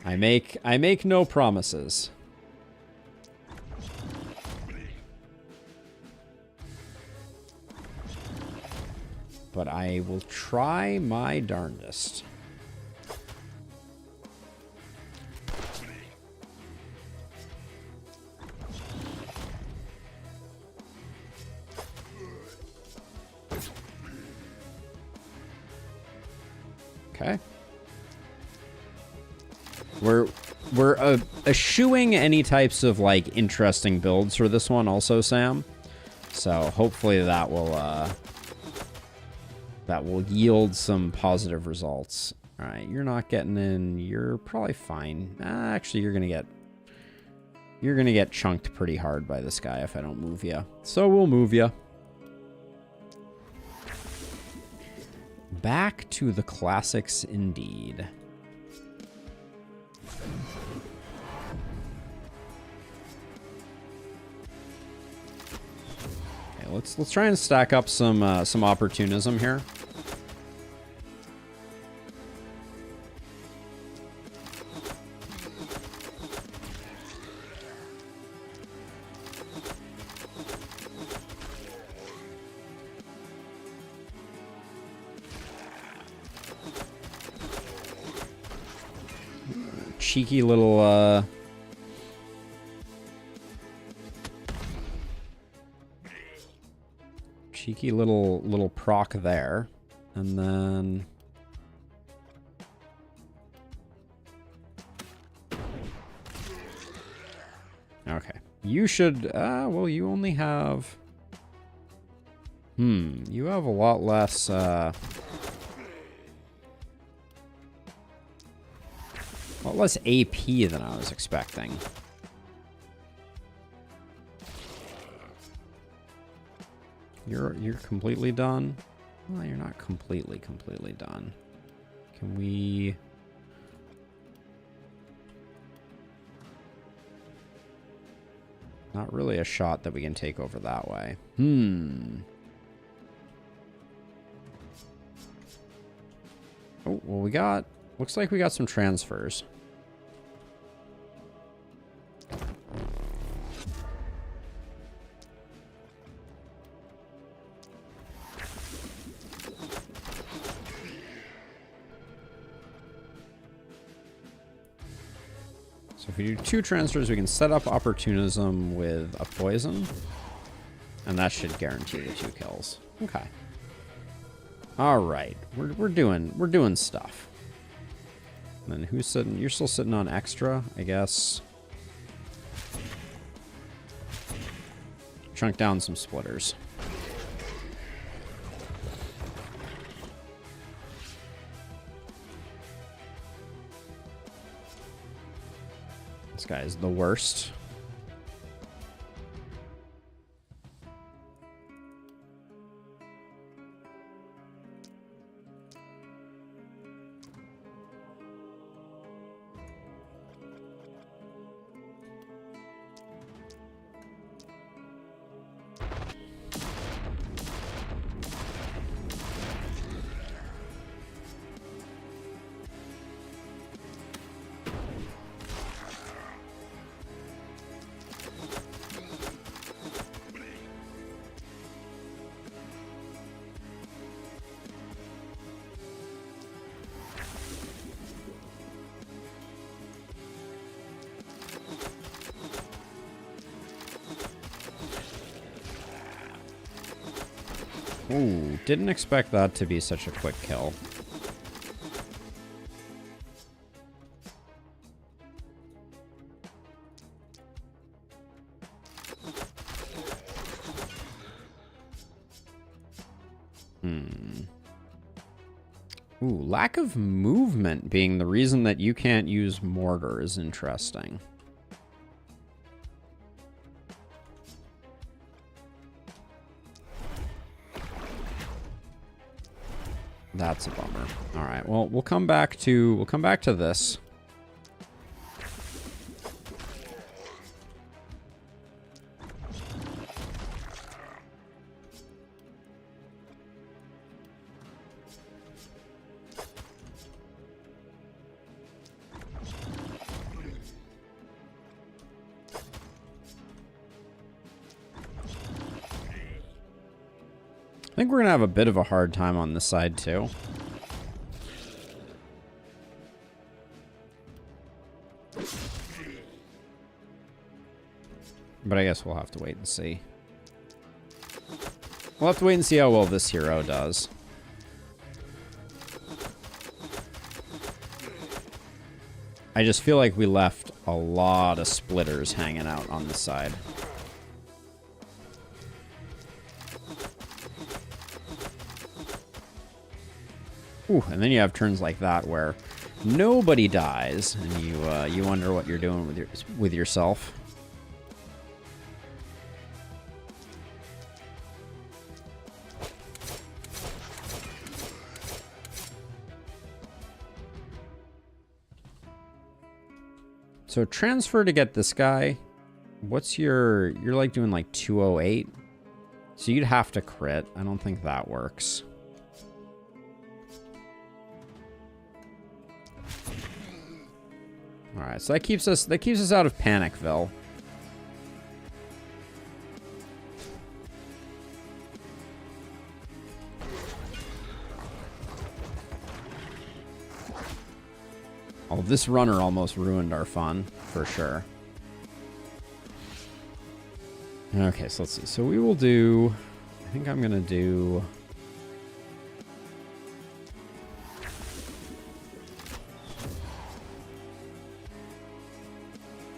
A: I make no promises. But I will try my darndest. Okay. We're eschewing any types of like interesting builds for this one also, Sam. So hopefully that will yield some positive results. All right, you're not getting in. You're probably fine. Actually, you're gonna get chunked pretty hard by this guy if I don't move you. So we'll move you. Back to the classics indeed. Okay, let's try and stack up some opportunism here. Cheeky little cheeky little proc there, and then okay, you should well, you only have you have a lot less AP than I was expecting. You're completely done? Well, you're not completely done. Can we... Not really a shot that we can take over that way. Oh, well, we got... Looks like we got some transfers. So if we do 2 transfers, we can set up opportunism with a poison. And that should guarantee the 2 kills. Okay. Alright. We're doing stuff. And then who's sitting? You're still sitting on extra, I guess. Chunk down some splitters. This guy is the worst. Ooh, didn't expect that to be such a quick kill. Ooh, lack of movement being the reason that you can't use mortar is interesting. That's a bummer. All right. Well, we'll come back to this. think we're going to have a bit of a hard time on this side, too. But I guess we'll have to wait and see. We'll have to wait and see how well this hero does. I just feel like we left a lot of splitters hanging out on the side. Ooh, and then you have turns like that where nobody dies, and you wonder what you're doing with yourself. So transfer to get this guy. What's you're like doing like 208? So you'd have to crit. I don't think that works. All right, so that keeps us out of Panicville. Oh, this runner almost ruined our fun, for sure. Okay, so let's see. So we will do... I think I'm going to do...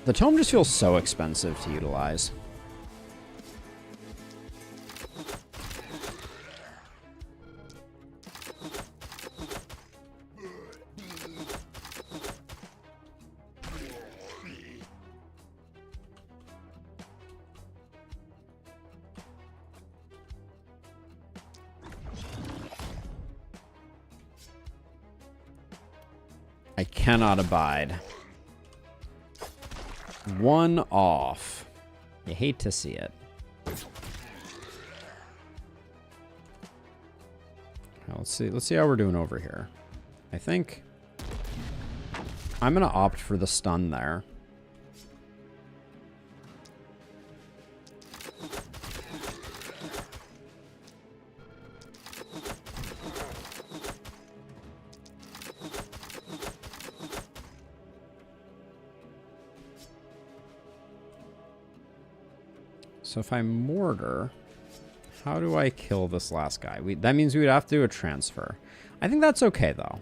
A: The tome just feels so expensive to utilize. I cannot abide. One off. You hate to see it. Now, let's see how we're doing over here. I think I'm gonna opt for the stun there. So if I mortar, how do I kill this last guy? That means we would have to do a transfer. I think that's okay, though.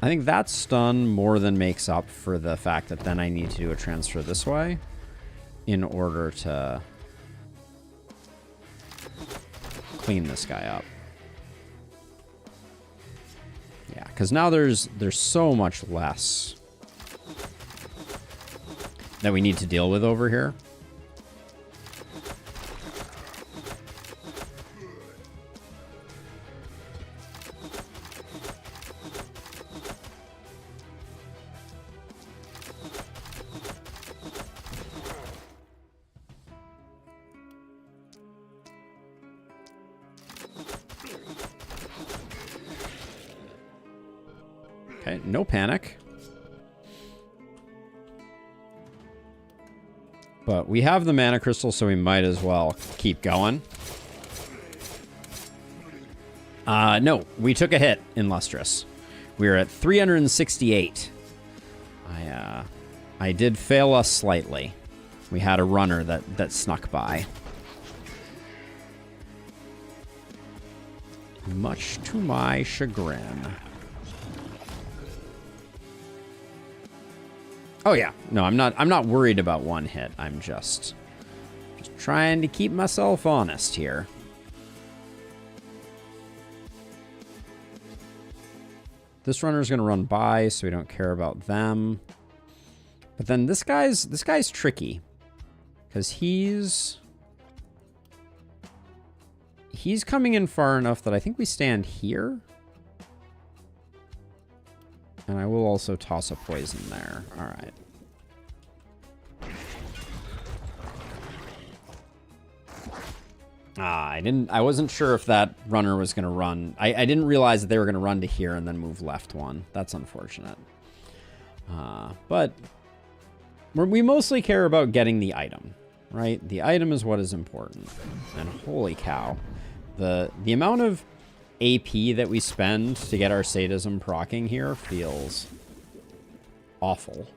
A: I think that stun more than makes up for the fact that then I need to do a transfer this way in order to clean this guy up. Yeah, because now there's so much less that we need to deal with over here. Okay, no panic. But we have the mana crystal, so we might as well keep going. No, we took a hit in Lustrous. We are at 368. I did fail us slightly. We had a runner that snuck by. Much to my chagrin. Oh yeah, no, I'm not worried about one hit. I'm just trying to keep myself honest here. This runner's gonna run by, so we don't care about them. But then this guy's tricky, because he's coming in far enough that I think we stand here. And I will also toss a poison there. All right. I wasn't sure if that runner was going to run. I didn't realize that they were going to run to here and then move left one. That's unfortunate. But we mostly care about getting the item. right? The item is what is important. And holy cow. The amount of AP that we spend to get our sadism proccing here feels awful.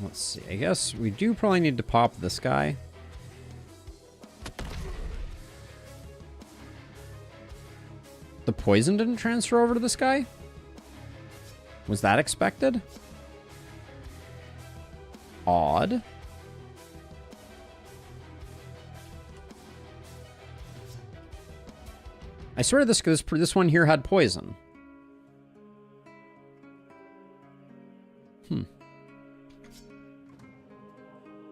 A: Let's see. I guess we do probably need to pop this guy. The poison didn't transfer over to this guy? Was that expected? Odd. I swear this one here had poison.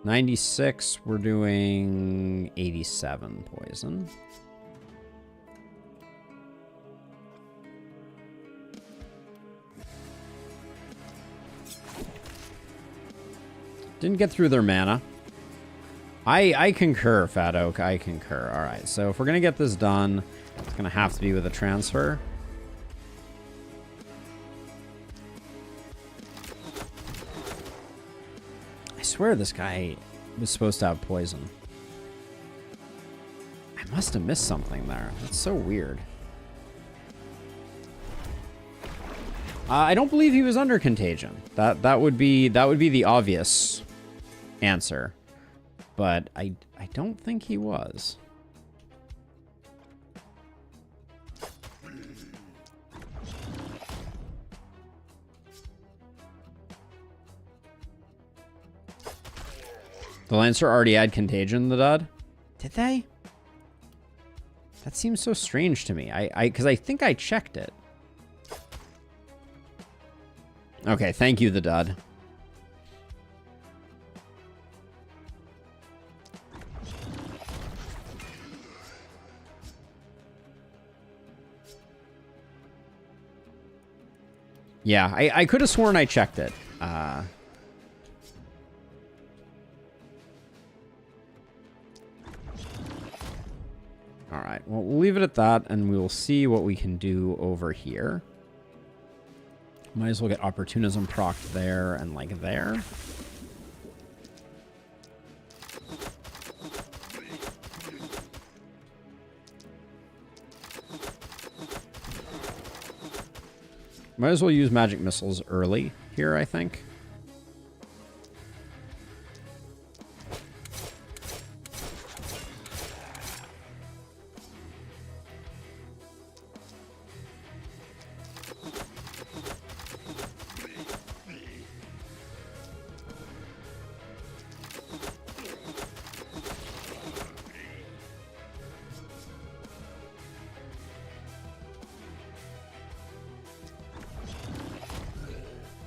A: 96, we're doing 87 poison. Didn't get through their mana. I concur, Fat Oak. I concur. All right, so if we're going to get this done, it's going to have to be with a transfer. I swear this guy was supposed to have poison. I must have missed something there. That's so weird. I don't believe he was under contagion. That would be the obvious answer, but I don't think he was. The Lancer already had contagion, the dud? Did they? That seems so strange to me. Because I think I checked it. Okay, thank you, the dud. Yeah, I could have sworn I checked it. Alright, well, we'll leave it at that, and we'll see what we can do over here. Might as well get Opportunism procced there and, like, there. Might as well use Magic Missiles early here, I think.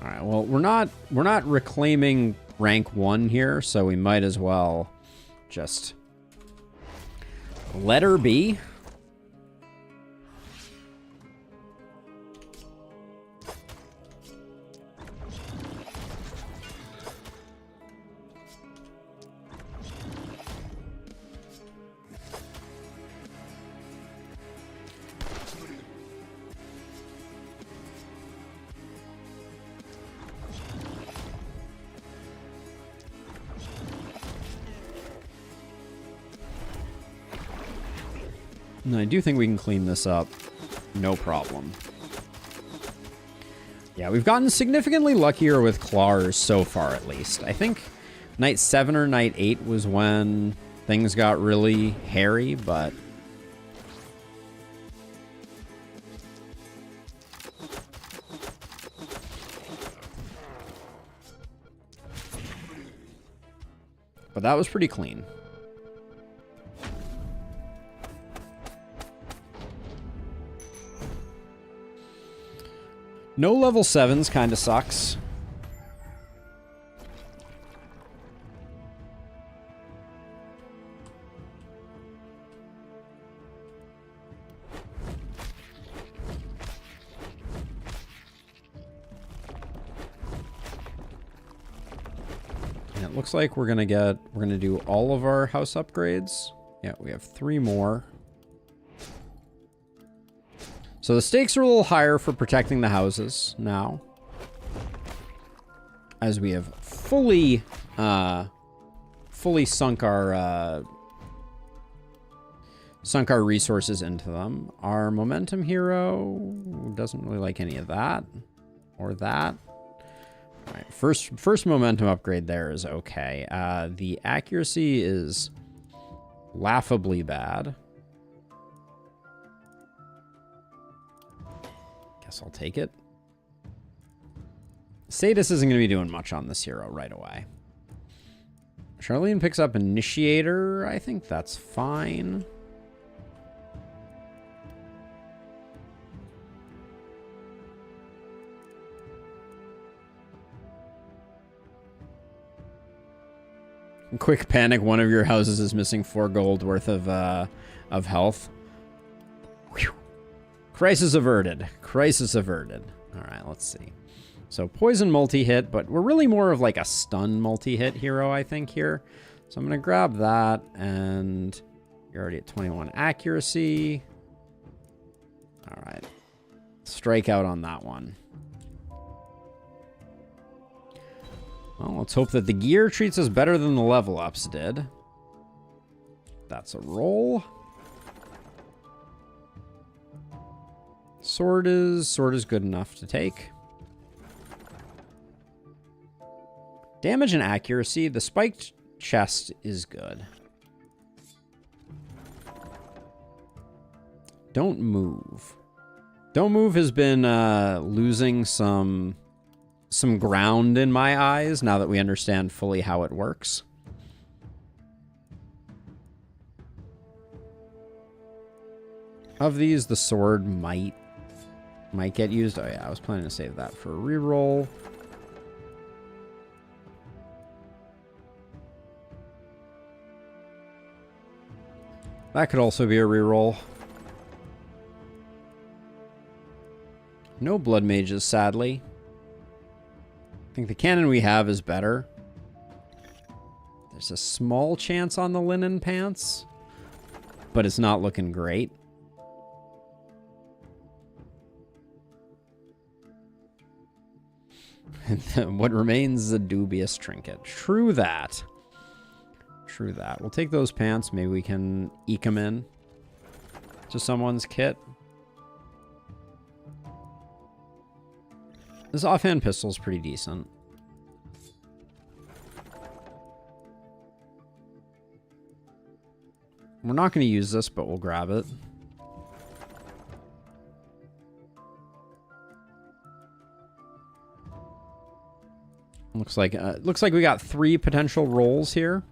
A: Alright, well, we're not reclaiming rank 1 here, so we might as well just let her be. And I do think we can clean this up. No problem. Yeah, we've gotten significantly luckier with Claws so far, at least. I think night 7 or night 8 was when things got really hairy, but... But that was pretty clean. No level 7s kind of sucks. right, looks like we're gonna do all of our house upgrades. Yeah, we have 3 more. So the stakes are a little higher for protecting the houses now, as we have fully sunk our resources into them. Our momentum hero doesn't really like any of that or that. All right, first momentum upgrade there is okay. The accuracy is laughably bad. Guess I'll take it. Sadis isn't going to be doing much on this hero right away. Charlene picks up Initiator. I think that's fine. Quick panic, one of your houses is missing 4 gold worth of health. Whew. Crisis averted. Crisis averted. All right, let's see. So poison multi-hit, but we're really more of like a stun multi-hit hero, I think, here. So I'm going to grab that, and you're already at 21 accuracy. All right. Strike out on that one. Well, let's hope that the gear treats us better than the level ups did. That's a roll. Sword is good enough to take. Damage and accuracy. The spiked chest is good. Don't move. Don't move has been losing some ground in my eyes now that we understand fully how it works. Of these, the sword might get used. Oh yeah, I was planning to save that for a reroll. That could also be a reroll. No blood mages, sadly. I think the cannon we have is better. There's a small chance on the linen pants, but it's not looking great. And what remains is a dubious trinket. True that. True that. We'll take those pants. Maybe we can eke them in to someone's kit. This offhand pistol is pretty decent. We're not going to use this, but we'll grab it. Looks like we got 3 potential rolls here.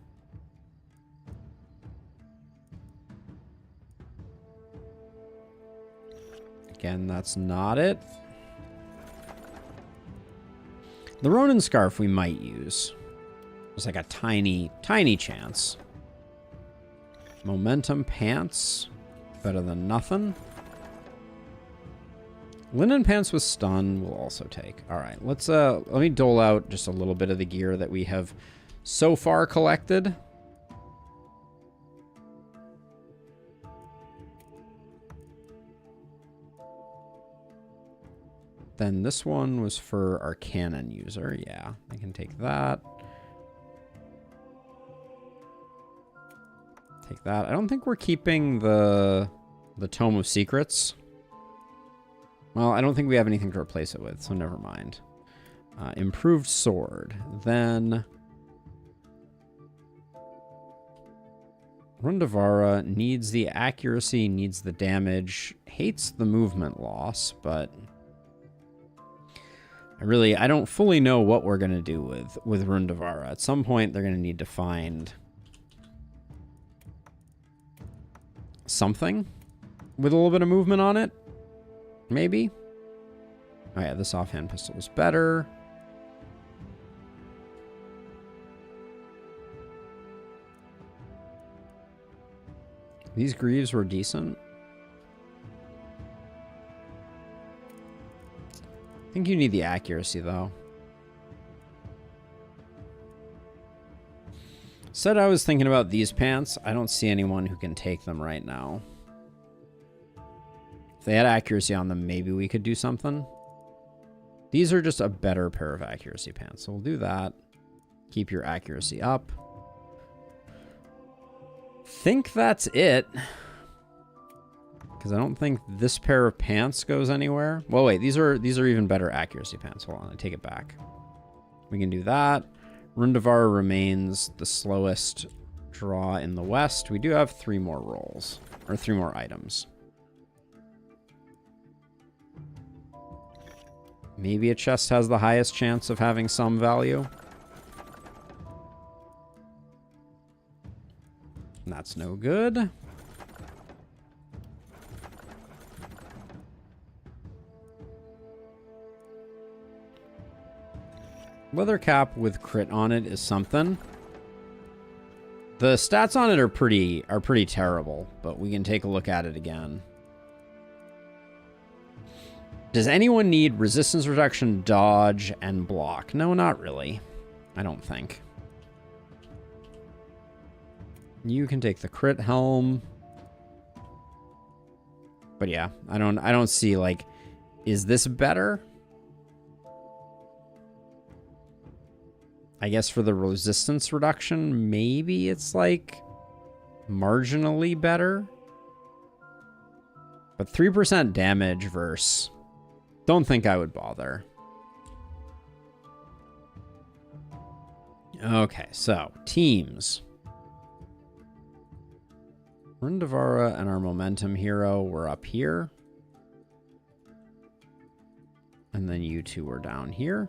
A: Again, that's not it. The Ronin Scarf we might use. There's like a tiny, tiny chance. Momentum Pants. Better than nothing. Linen Pants with stun we'll also take. Alright, let me dole out just a little bit of the gear that we have so far collected. Then this one was for our cannon user. Yeah, I can take that. Take that. I don't think we're keeping the Tome of Secrets. Well, I don't think we have anything to replace it with, so never mind. Improved sword. Then Rundavara needs the accuracy, needs the damage, hates the movement loss, but I don't fully know what we're going to do with Rundavara. At some point, they're going to need to find something with a little bit of movement on it. Maybe. Oh yeah, this offhand pistol is better. These greaves were decent. I think you need the accuracy, though. Said I was thinking about these pants. I don't see anyone who can take them right now. If they had accuracy on them, maybe we could do something. These are just a better pair of accuracy pants. So we'll do that. Keep your accuracy up. Think that's it. Because I don't think this pair of pants goes anywhere. Well, wait, these are even better accuracy pants. Hold on, I take it back. We can do that. Rundavara remains the slowest draw in the West. We do have 3 more rolls, or 3 more items. Maybe a chest has the highest chance of having some value. And that's no good. Weather cap with crit on it is something. The stats on it are pretty terrible, but we can take a look at it again. Does anyone need resistance reduction, dodge, and block? No, not really. I don't think. You can take the crit helm. But yeah, I don't see, like, is this better? I guess for the resistance reduction, maybe it's like marginally better. But 3% damage versus... Don't think I would bother. Okay, so teams. Rundavara and our momentum hero were up here. And then you two were down here.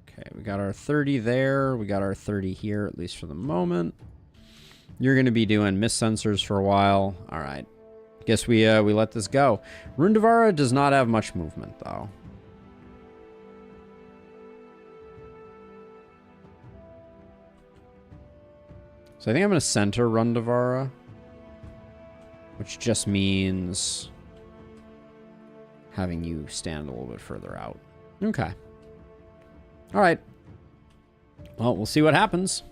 A: Okay, we got our 30 there. We got our 30 here, at least for the moment. You're going to be doing miss sensors for a while. All right. Guess we let this go. Rundavara does not have much movement, though. So I think I'm going to center Rundavara, which just means having you stand a little bit further out. Okay. All right. Well, we'll see what happens.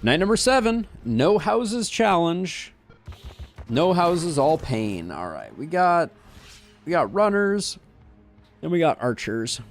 A: Night number 7, no houses challenge. No houses, all pain. All right, we got runners, and we got archers.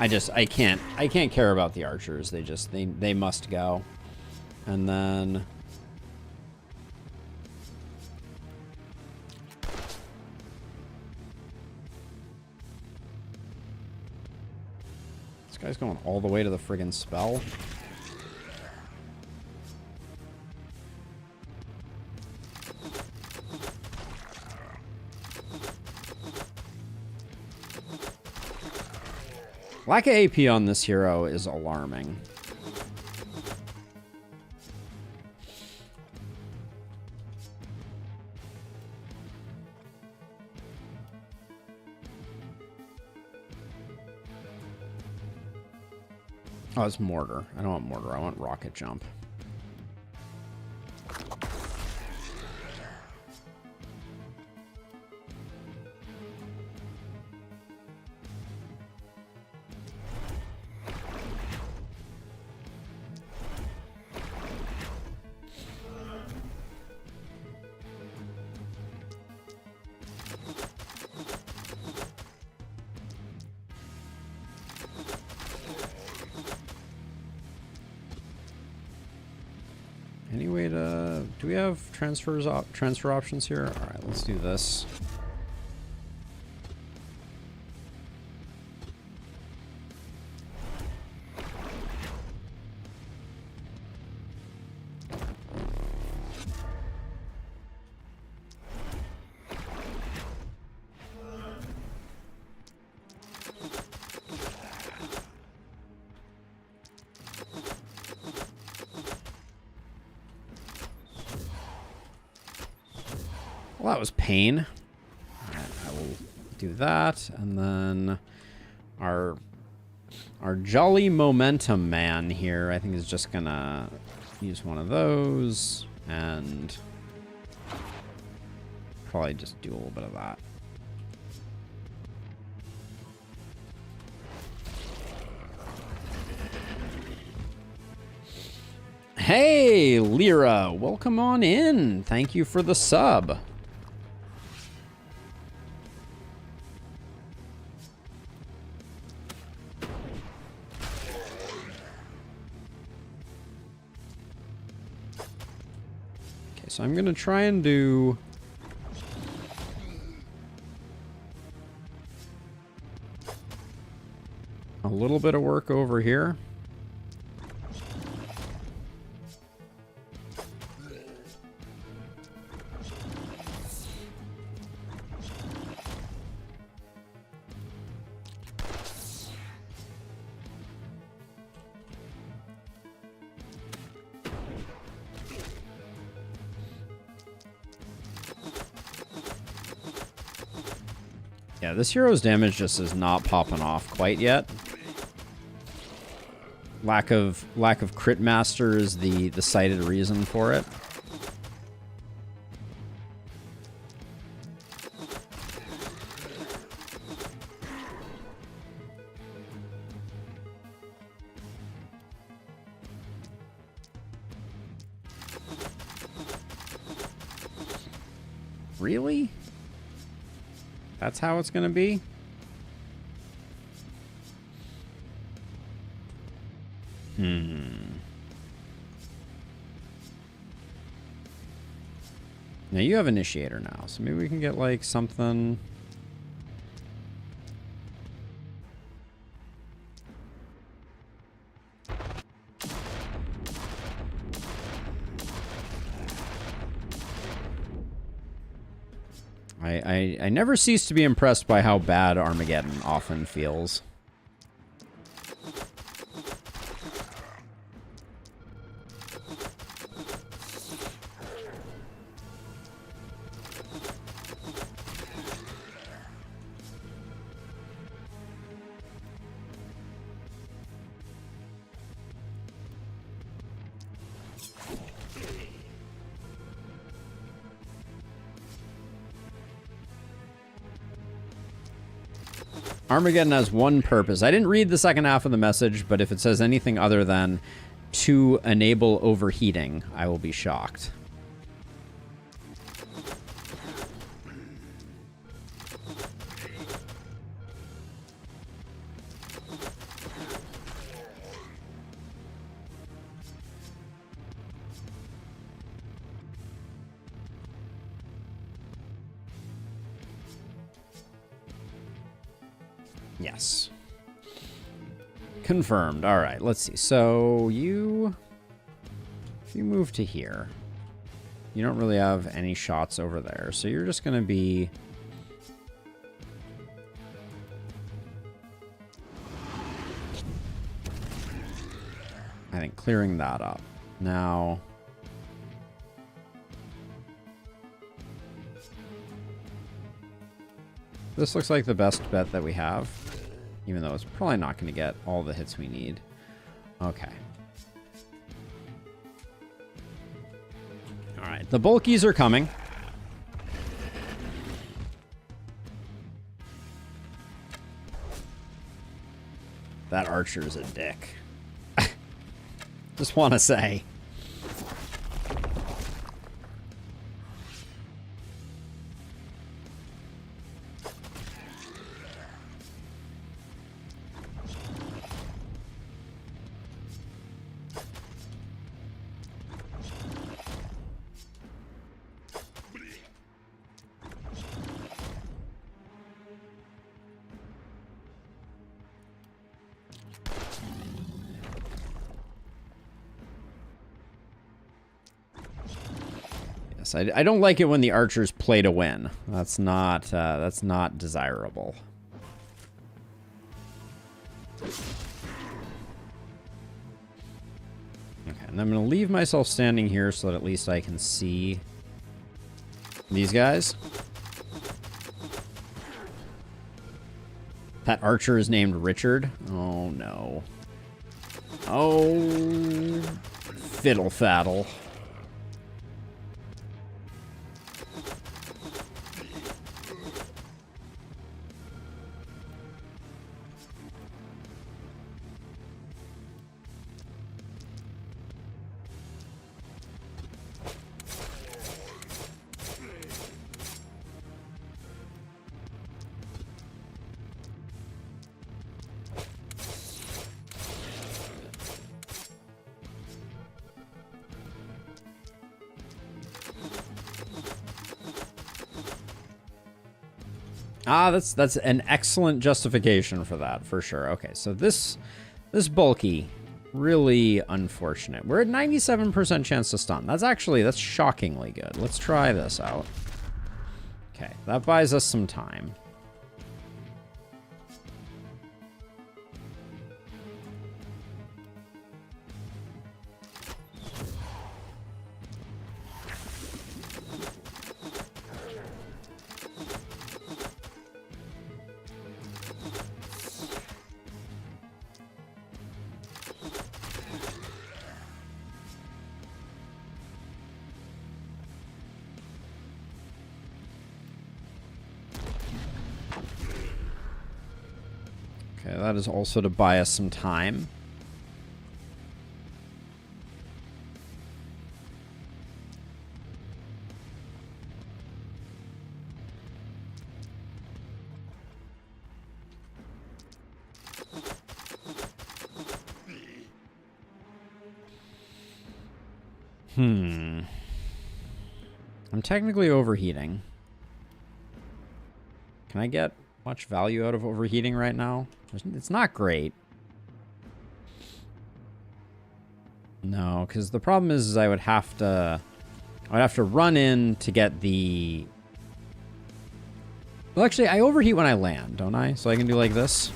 A: I can't care about the archers. They must go. And then this guy's going all the way to the friggin' spell. Lack of AP on this hero is alarming. Oh, it's mortar. I don't want mortar. I want rocket jump. Any way to... Do we have transfer options here? Alright, let's do this. Well, that was pain. Alright, I will do that, and then our jolly momentum man here, I think, is just gonna use one of those, and probably just do a little bit of that. Hey, Lyra, welcome on in. Thank you for the sub. Okay, so I'm gonna try and do a little bit of work over here. Yeah, this hero's damage just is not popping off quite yet. Lack of crit master is the cited reason for it. Really? That's how it's gonna be? Now you have initiator now, so maybe we can get like something. I never cease to be impressed by how bad Armageddon often feels. Armageddon has one purpose. I didn't read the second half of the message, but if it says anything other than to enable overheating, I will be shocked. Yes. Confirmed. All right, let's see. So if you move to here, you don't really have any shots over there. So you're just going to be... I think clearing that up. Now... this looks like the best bet that we have, even though it's probably not going to get all the hits we need. Okay. All right, the bulkies are coming. That archer is a dick. Just want to say. I don't like it when the archers play to win. That's not desirable. Okay, and I'm going to leave myself standing here so that at least I can see These guys. That archer is named Richard. Oh, no. Oh, fiddle faddle. Ah, that's an excellent justification for that, for sure. Okay, so this bulky, really unfortunate. We're at 97% chance to stun. That's shockingly good. Let's try this out. Okay, that buys us some time. Okay, that is also to buy us some time. I'm technically overheating. Can I get much value out of overheating right now? It's not great. No, because the problem is I would have to run in to get the... Well, actually, I overheat when I land, don't I? So I can do like this.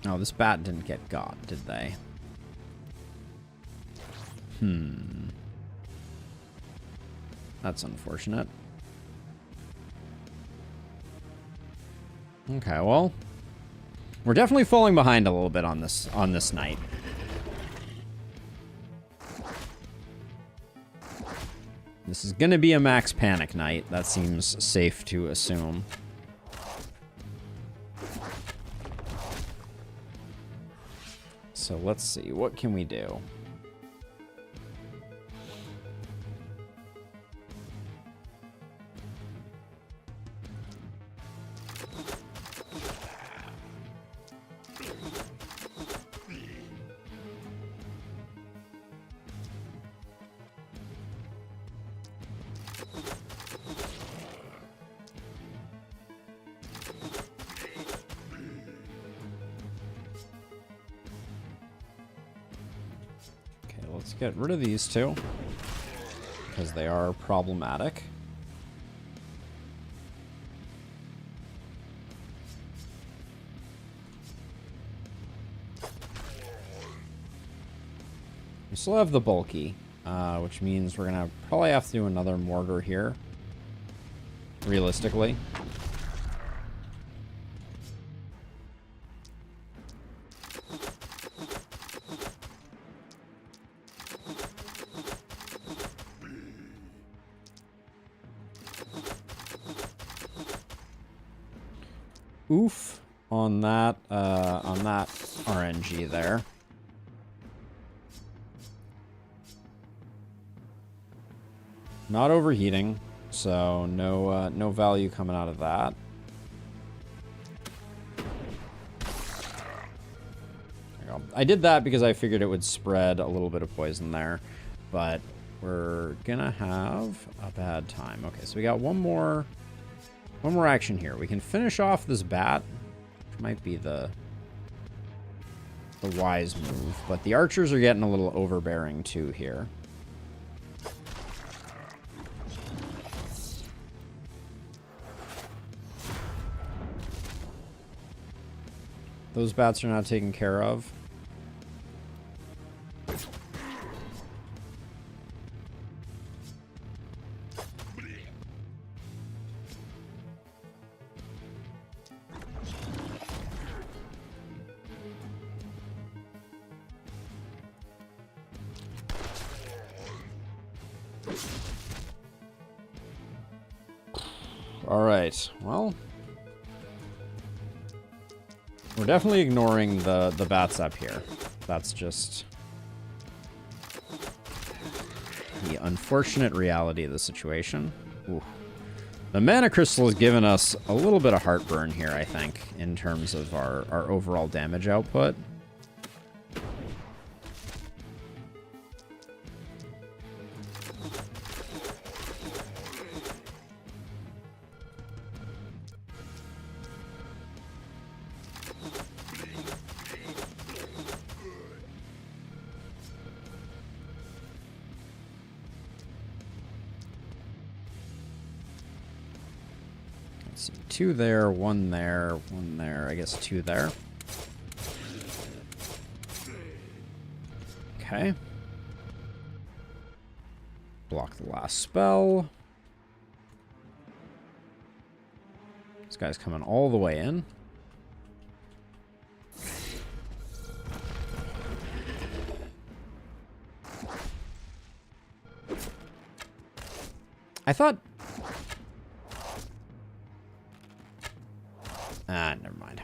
A: Oh, this bat didn't get got, did they? That's unfortunate. Okay, well, we're definitely falling behind a little bit on this night. This is gonna be a max panic night. That seems safe to assume. So let's see, what can we do? Let's get rid of these two, because they are problematic. We still have the bulky, which means we're gonna probably have to do another mortar here, realistically. Oof on that RNG there. Not overheating, so no value coming out of that. There you go. I did that because I figured it would spread a little bit of poison there, but we're gonna have a bad time. Okay, so we got one more action here. We can finish off this bat, which might be the the wise move, but the archers are getting a little overbearing too here. Those bats are not taken care of. All right, well, we're definitely ignoring the bats up here. That's just the unfortunate reality of the situation. Ooh. The mana crystal has given us a little bit of heartburn here, I think, in terms of our overall damage output. Two there, one there, one there. I guess two there. Okay. Block the last spell. This guy's coming all the way in. I thought... Ah, never mind.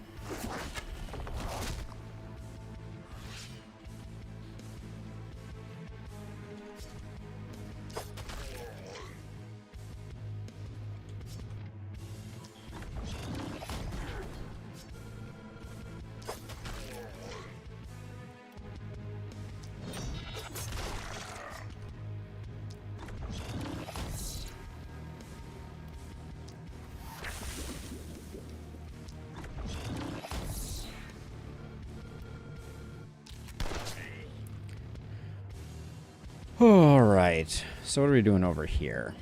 A: All right. So what are we doing over here?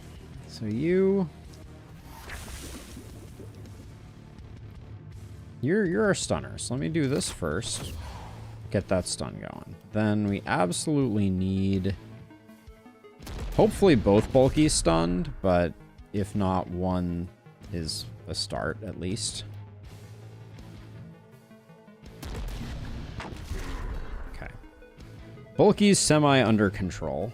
A: So you're our stunner. So let me do this first. Get that stun going. Then we absolutely need hopefully both bulkies stunned, but if not, one is a start at least. Bulky's semi under control.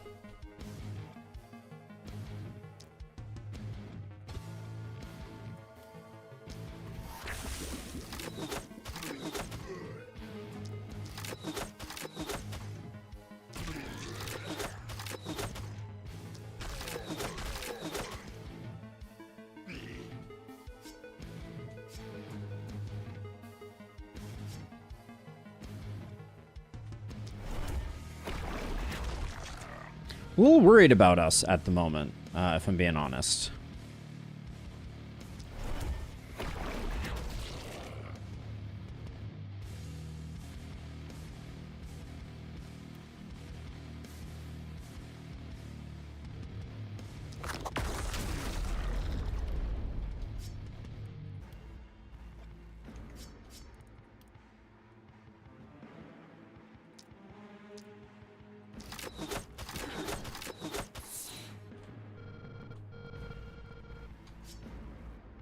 A: A little worried about us at the moment, if I'm being honest.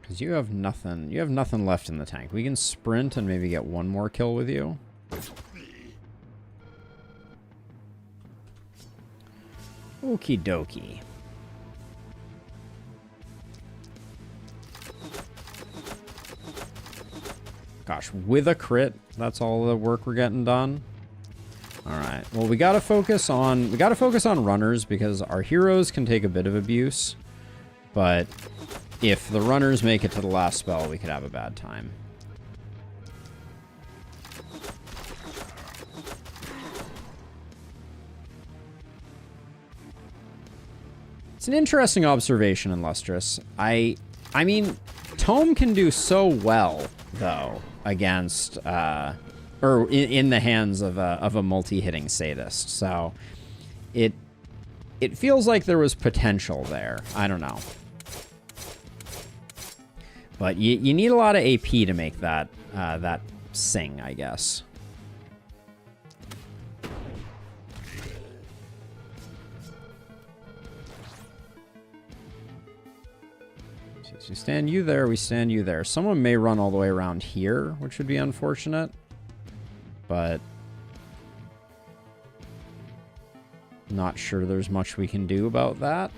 A: Because you have nothing left in the tank. We can sprint and maybe get one more kill with you. Okie dokie. Gosh, with a crit, that's all the work we're getting done. All right. Well, we gotta focus on runners because our heroes can take a bit of abuse, but if the runners make it to the last spell, we could have a bad time. It's an interesting observation in Lustrous. I mean, Tome can do so well, though, against or in the hands of a multi-hitting sadist. So it feels like there was potential there. I don't know. But you need a lot of AP to make that that sing, I guess. So we stand you there, we stand you there. Someone may run all the way around here, which would be unfortunate. But not sure there's much we can do about that.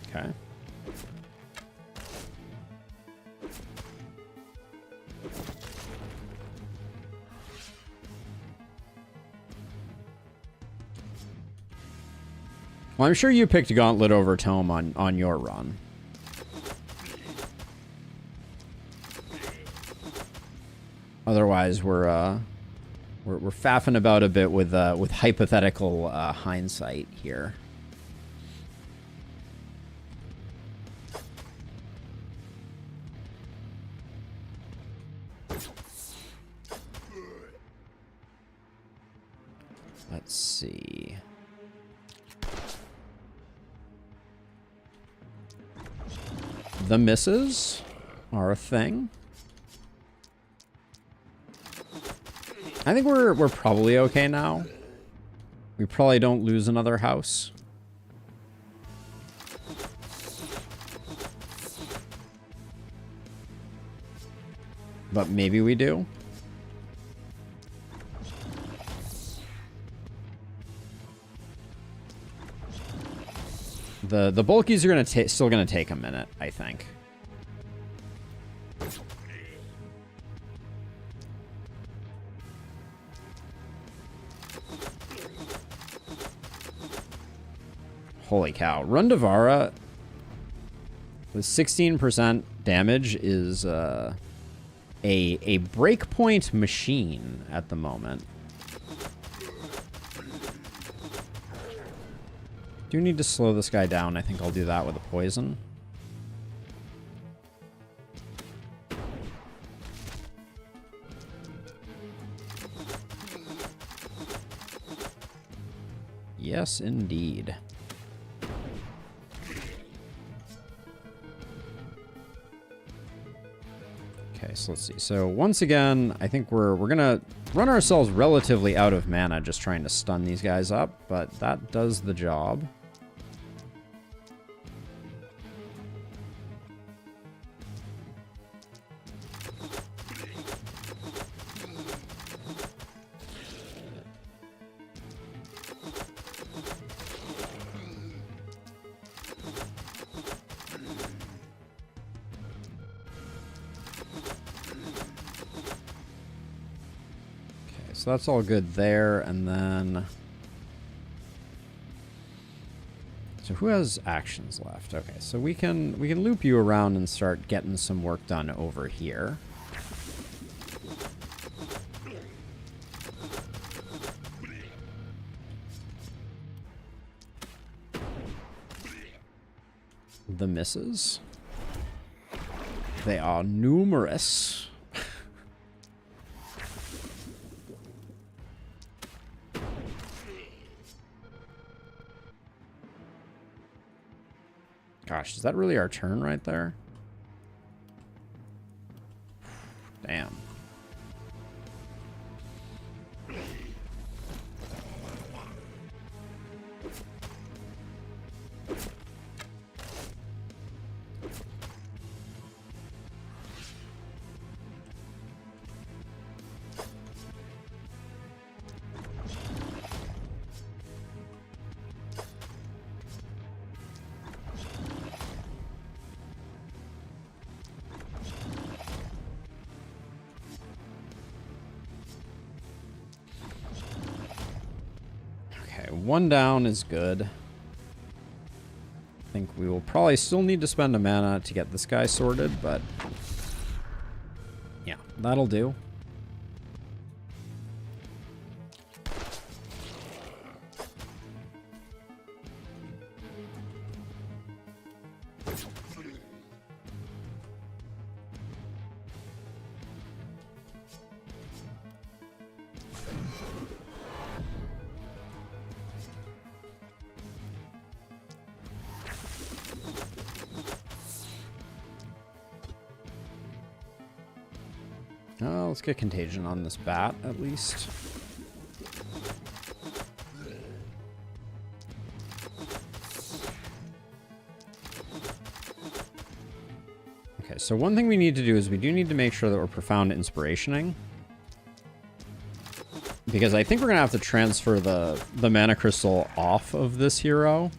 A: Okay. Well, I'm sure you picked Gauntlet over Tome on your run. Otherwise, we're faffing about a bit with hypothetical hindsight here. Let's see. The misses are a thing. I think we're probably okay now. We probably don't lose another house. But maybe we do. The bulkies are still gonna take a minute, I think. Holy cow. Rundavara with 16% damage is a breakpoint machine at the moment. Do need to slow this guy down. I think I'll do that with a poison. Yes, indeed. Okay, so let's see. So once again, I think we're gonna run ourselves relatively out of mana just trying to stun these guys up, but that does the job. So that's all good there, and then... So who has actions left? Okay, so we can loop you around and start getting some work done over here. The misses. They are numerous. Gosh, is that really our turn right there? Damn. One down is good. I think we will probably still need to spend a mana to get this guy sorted, but yeah, that'll do. Let's get Contagion on this bat, at least. Okay, so one thing we need to do is we do need to make sure that we're Profound Inspirationing. Because I think we're going to have to transfer the Mana Crystal off of this hero.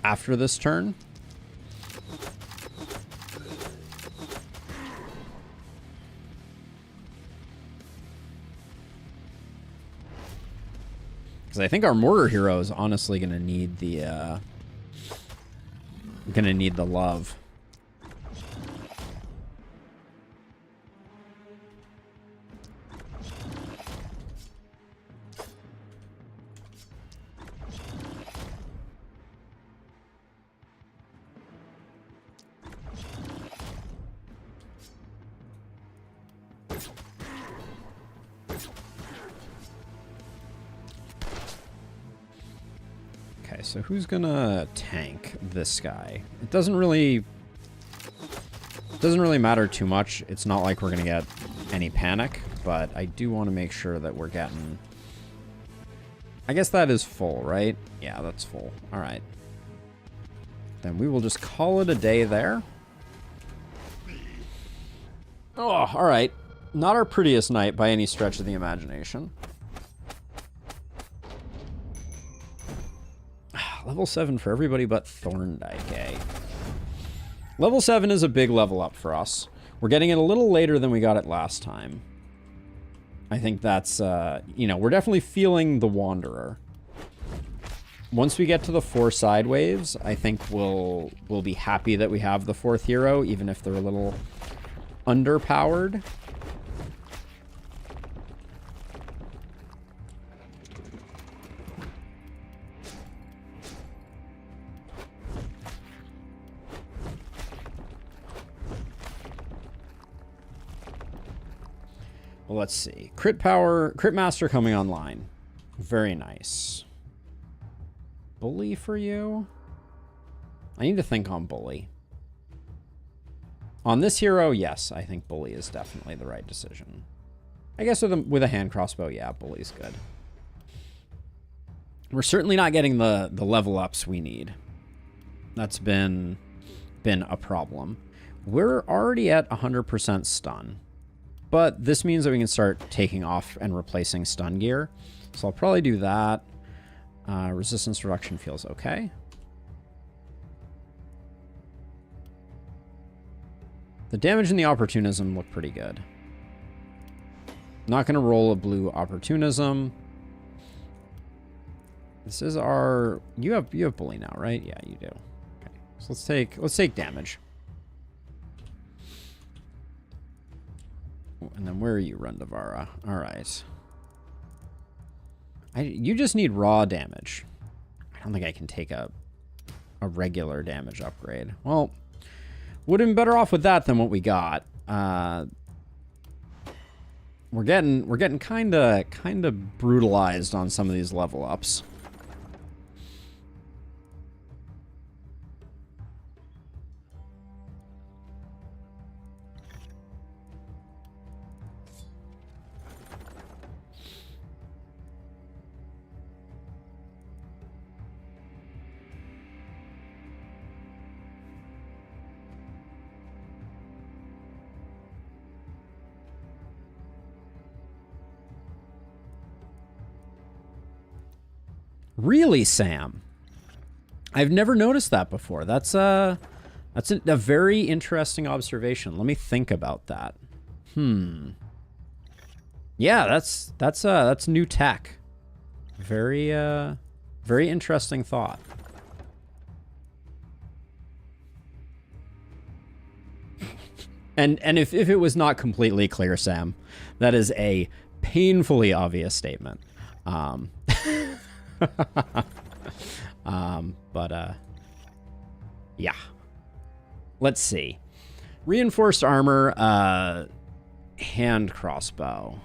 A: After this turn. Because I think our Mortar hero is honestly going to need the love. So who's gonna tank this guy? It doesn't really matter too much. It's not like we're gonna get any panic, but I do want to make sure that we're getting... I guess that is full, right? Yeah, that's full. All right. Then we will just call it a day there. Oh, all right. Not our prettiest night by any stretch of the imagination. Level 7 for everybody but Thorndike, eh? Level 7 is a big level up for us. We're getting it a little later than we got it last time. I think that's, you know, we're definitely feeling the Wanderer. Once we get to the 4 side waves, I think we'll be happy that we have the 4th hero, even if they're a little underpowered. Well, let's see. Crit power, Crit Master coming online. Very nice. Bully for you? I need to think on Bully. On this hero, yes, I think Bully is definitely the right decision. I guess with a hand crossbow, yeah, Bully's good. We're certainly not getting the level ups we need. That's been a problem. We're already at 100% stun. But this means that we can start taking off and replacing stun gear. So I'll probably do that. Resistance reduction feels okay. The damage and the opportunism look pretty good. Not going to roll a blue opportunism. This is our... You have bully now, right? Yeah, you do. Okay. So let's take damage. And then where are you, Rundavara? All right. You just need raw damage. I don't think I can take a regular damage upgrade. Well, would have been better off with that than what we got. We're getting kind of brutalized on some of these level ups. Really, Sam? I've never noticed that before. That's a very interesting observation. Let me think about that. Yeah, that's new tech. Very interesting thought. And if it was not completely clear, Sam, that is a painfully obvious statement. Yeah. Let's see. Reinforced armor, hand crossbow.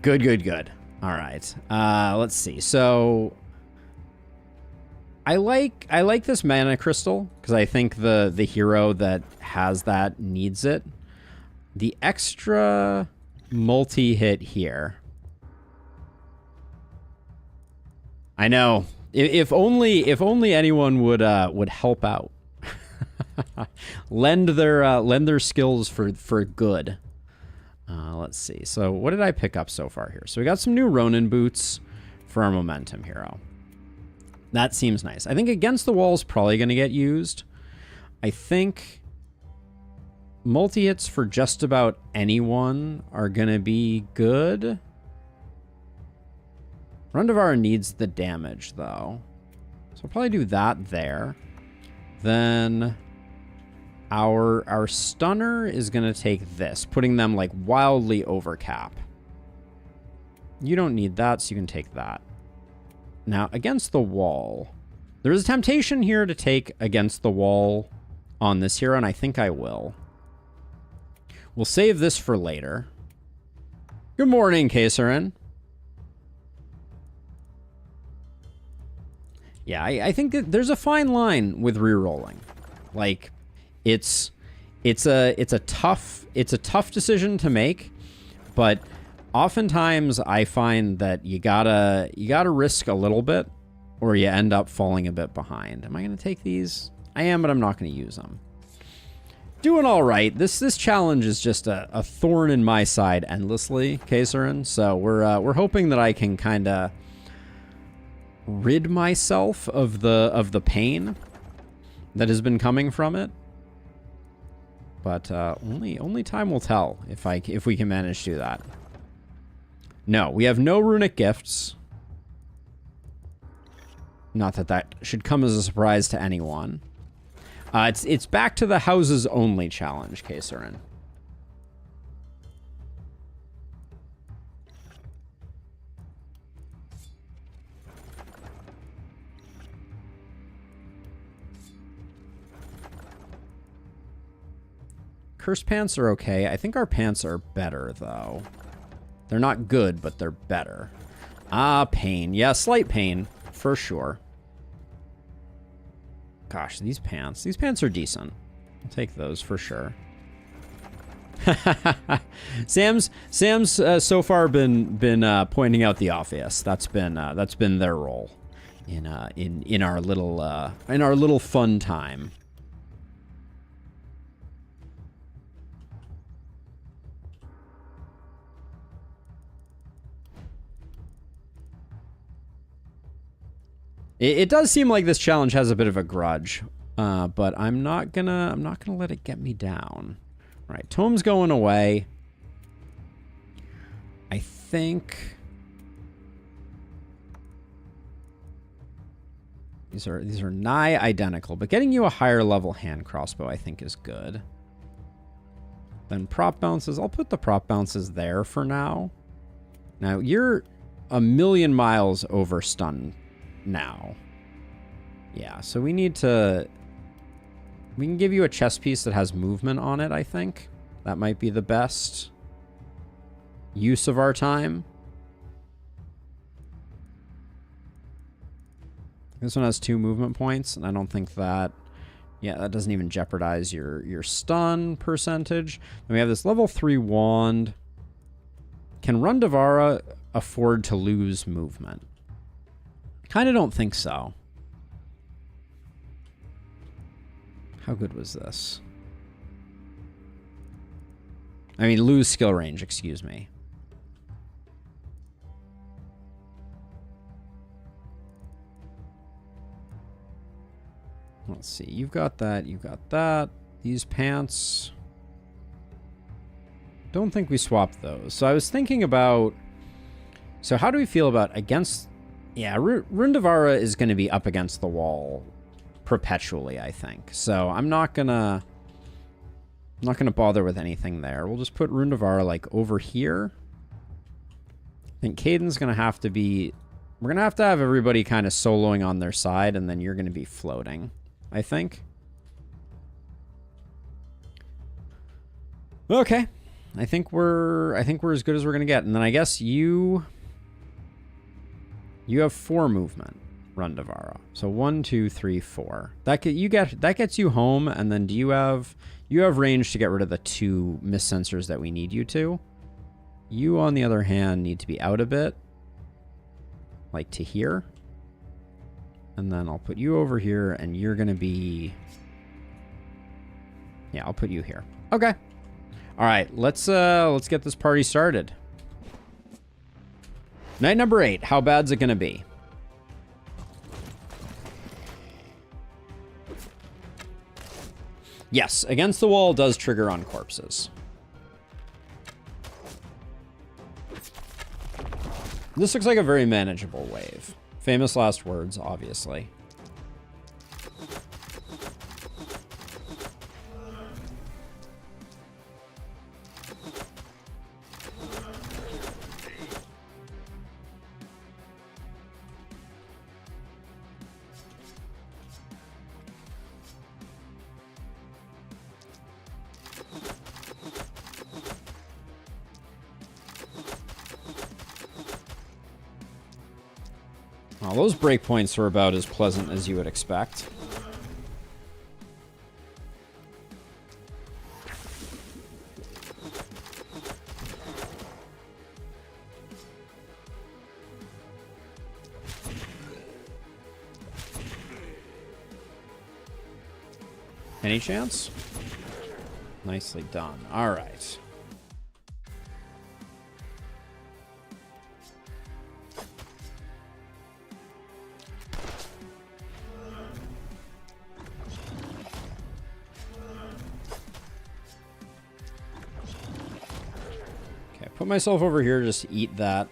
A: Good. All right. Let's see. So I like this mana crystal because I think the hero that has that needs it. The extra multi-hit here. I know. If only anyone would help out. lend their skills for good. Let's see. So what did I pick up so far here? So we got some new Ronin boots for our momentum hero. That seems nice. I think Against the Wall is probably going to get used. I think multi-hits for just about anyone are going to be good. Rundavara needs the damage, though. So I'll probably do that there. Then our stunner is going to take this, putting them like wildly over cap. You don't need that, so you can take that. Now, Against the Wall. There is a temptation here to take Against the Wall on this hero, and I think I will. We'll save this for later. Good morning, Kasarin. Yeah, I think that there's a fine line with rerolling. Like, it's a tough decision to make, but oftentimes I find that you gotta risk a little bit, or you end up falling a bit behind. Am I gonna take these? I am, but I'm not gonna use them. Doing all right. This challenge is just a thorn in my side endlessly, Kasarin. So we're hoping that I can kind of rid myself of the pain that has been coming from it. But only time will tell if we can manage to do that. No, we have no runic gifts. Not that that should come as a surprise to anyone. It's back to the houses only challenge, Kasarin. Cursed pants are okay. I think our pants are better, though. They're not good, but they're better. Ah, pain. Yeah, slight pain, for sure. Gosh, these pants are decent. I'll take those for sure. Sam's so far been pointing out the obvious. That's been their role in our little fun time. It does seem like this challenge has a bit of a grudge, but I'm not gonna let it get me down. All right, Tome's going away. I think these are nigh identical, but getting you a higher level hand crossbow I think is good. Then prop bounces. I'll put the prop bounces there for now. Now you're a million miles over stun now. Yeah, so we can give you a chess piece that has movement on it, I think. That might be the best use of our time. This one has 2 movement points, and I don't think that... Yeah, that doesn't even jeopardize your stun percentage. Then we have this level 3 wand. Can Rundavara afford to lose movement? Kind of don't think so. How good was this? I mean, lose skill range, excuse me. Let's see. You've got that. You've got that. These pants. Don't think we swapped those. So I was thinking about... So how do we feel about against... Yeah, Rundavara is going to be up against the wall perpetually, I think. So I'm not gonna bother with anything there. We'll just put Rundavara like over here. I think Caden's gonna have to be... We're gonna have to have everybody kind of soloing on their side, and then you're gonna be floating, I think. Okay. I think we're as good as we're gonna get. And then I guess you have 4 movement. Rundavara. So 1, 2, 3, 4. That gets you home, and then do you have range to get rid of the 2 mist sensors that we need you to? You, on the other hand, need to be out a bit, like to here. And then I'll put you over here, and you're gonna be. Yeah, I'll put you here. Okay. All right, let's get this party started. Night number 8. How bad's it gonna be? Yes, against the wall does trigger on corpses. This looks like a very manageable wave. Famous last words, obviously. Well, those breakpoints are about as pleasant as you would expect. Any chance? Nicely done. All right. Okay, put myself over here just to eat that.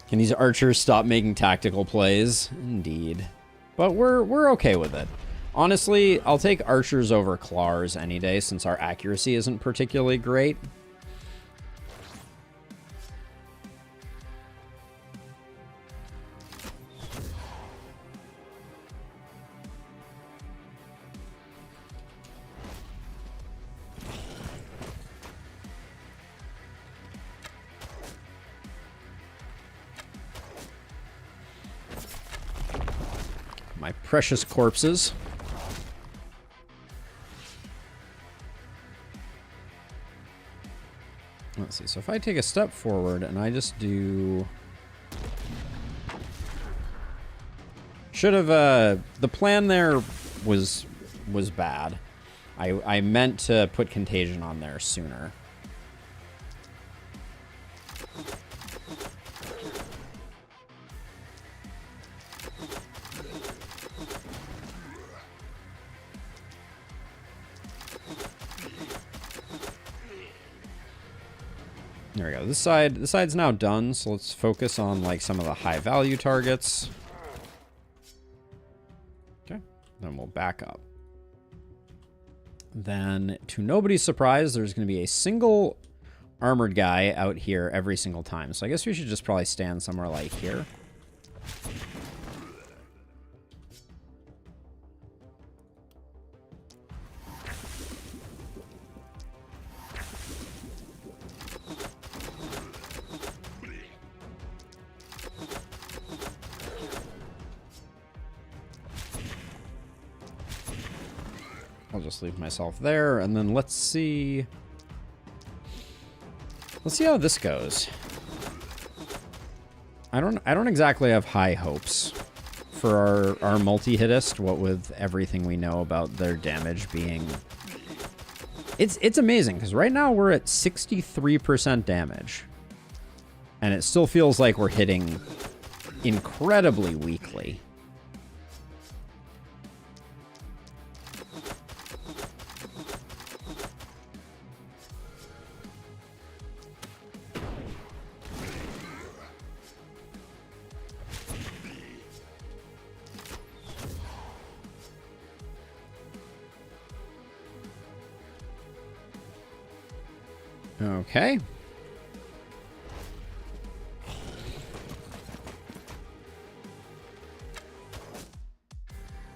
A: Can these archers stop making tactical plays? Indeed. But we're okay with it. Honestly, I'll take archers over claws any day since our accuracy isn't particularly great. My precious corpses. Let's see. So if I take a step forward and I just do... Should have... the plan there was bad. I meant to put contagion on there sooner. There we go. This side's now done, so let's focus on like some of the high value targets. Okay, then we'll back up. Then, to nobody's surprise, there's going to be a single armored guy out here every single time. So I guess we should just probably stand somewhere like here. I'll just leave myself there, and then let's see how this goes. I don't exactly have high hopes for our multi-hittist, what with everything we know about their damage being... It's amazing, because right now we're at 63% damage. And it still feels like we're hitting incredibly weakly. Okay.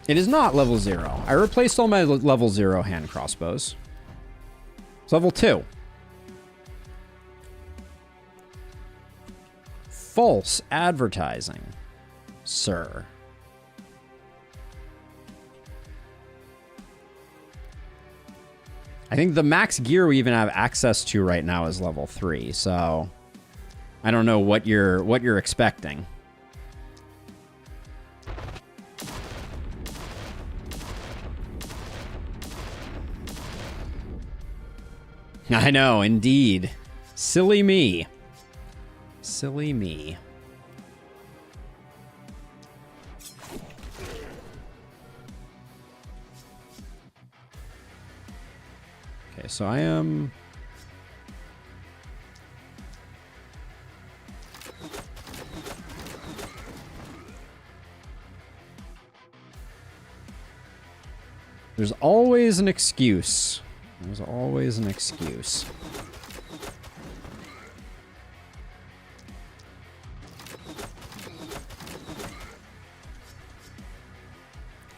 A: It is not level 0. I replaced all my level 0 hand crossbows. It's level 2. false advertising, sir. I think the max gear we even have access to right now is level 3, so I don't know what you're expecting. I know, indeed. Silly me. Silly me. Okay, so I am... There's always an excuse. There's always an excuse.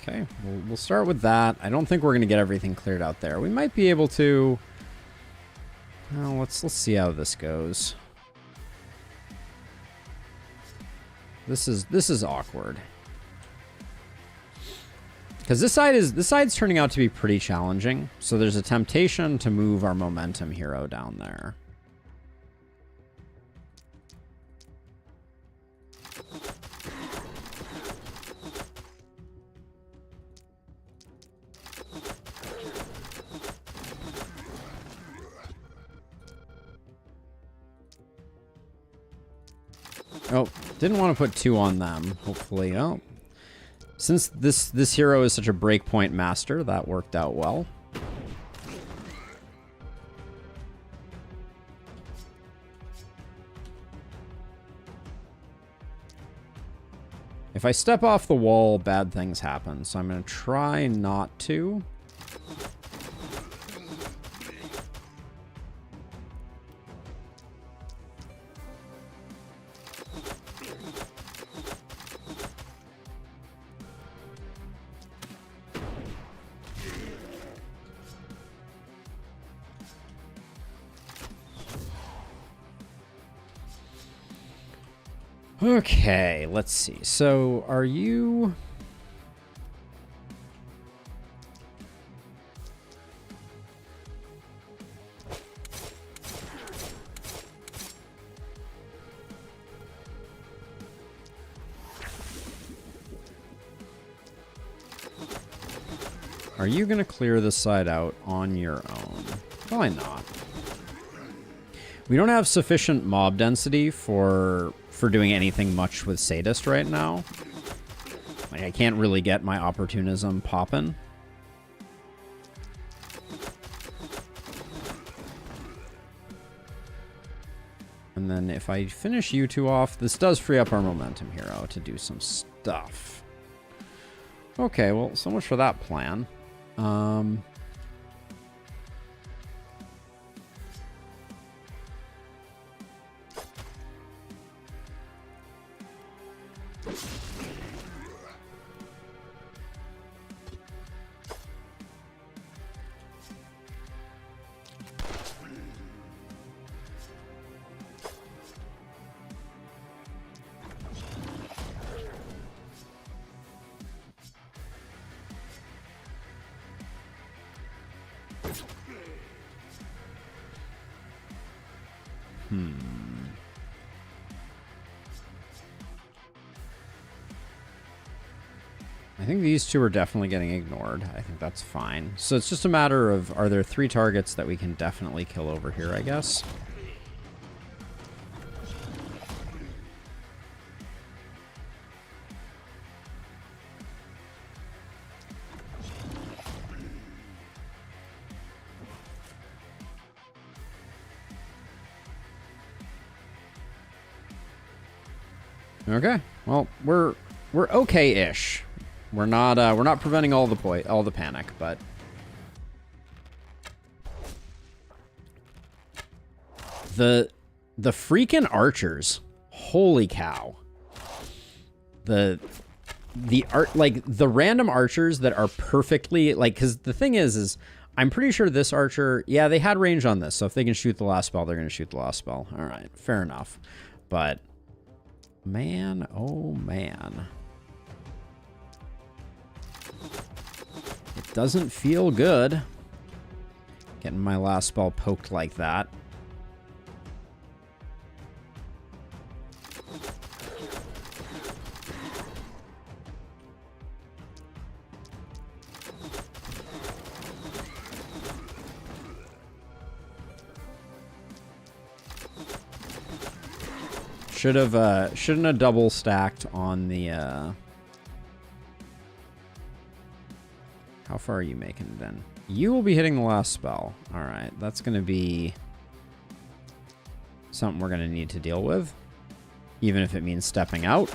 A: Okay, we'll start with that. I don't think we're going to get everything cleared out there. We might be able to... Well, let's see how this goes. This is awkward. Because this side's turning out to be pretty challenging. So there's a temptation to move our momentum hero down there. Oh, didn't want to put 2 on them. Hopefully, oh. Since this hero is such a breakpoint master, that worked out well. If I step off the wall, bad things happen, so I'm going to try not to. Okay, let's see. So, are you... Are you going to clear this side out on your own? Probably not. We don't have sufficient mob density for doing anything much with Sadist right now. Like, I can't really get my opportunism popping. And then if I finish you 2 off, this does free up our momentum hero to do some stuff. Okay, well, so much for that plan. I think these 2 are definitely getting ignored. I think that's fine. So it's just a matter of, are there 3 targets that we can definitely kill over here, I guess? Okay. Well, we're okay-ish. We're not preventing all the panic, but the freaking archers, holy cow. The random archers that are perfectly, like, because the thing is I'm pretty sure this archer, yeah, they had range on this, so if they can shoot the last spell, they're going to shoot the last spell. All right, fair enough. But Man, oh man. It doesn't feel good getting my last spell poked like that. Shouldn't have double stacked on the how far are you making it in? You will be hitting the last spell. Alright, that's gonna be something we're gonna need to deal with. Even if it means stepping out.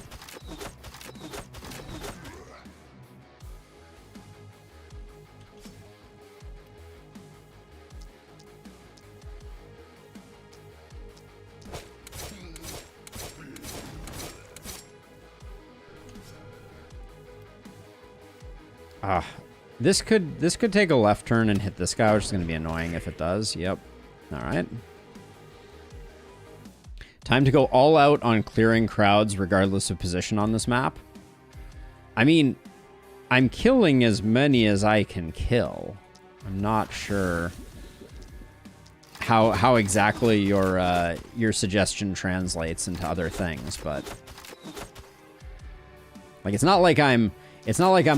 A: This could take a left turn and hit this guy, which is going to be annoying if it does. Yep. All right. Time to go all out on clearing crowds regardless of position on this map. I mean, I'm killing as many as I can kill. I'm not sure how exactly your suggestion translates into other things, but like it's not like I'm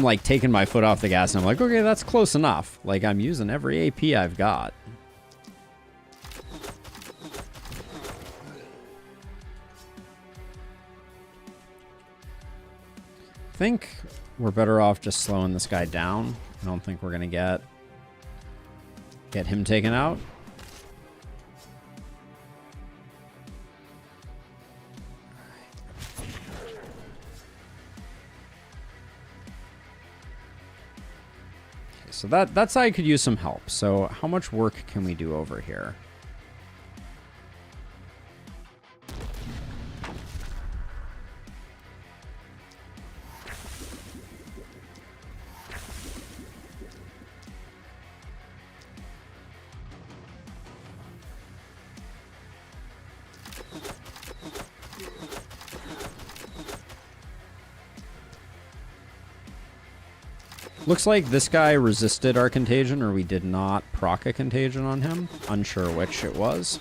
A: like taking my foot off the gas and I'm like, okay, that's close enough. Like I'm using every AP I've got. I think we're better off just slowing this guy down. I don't think we're gonna get him taken out. So that side could use some help. So how much work can we do over here? Looks like this guy resisted our contagion, or we did not proc a contagion on him. Unsure which it was.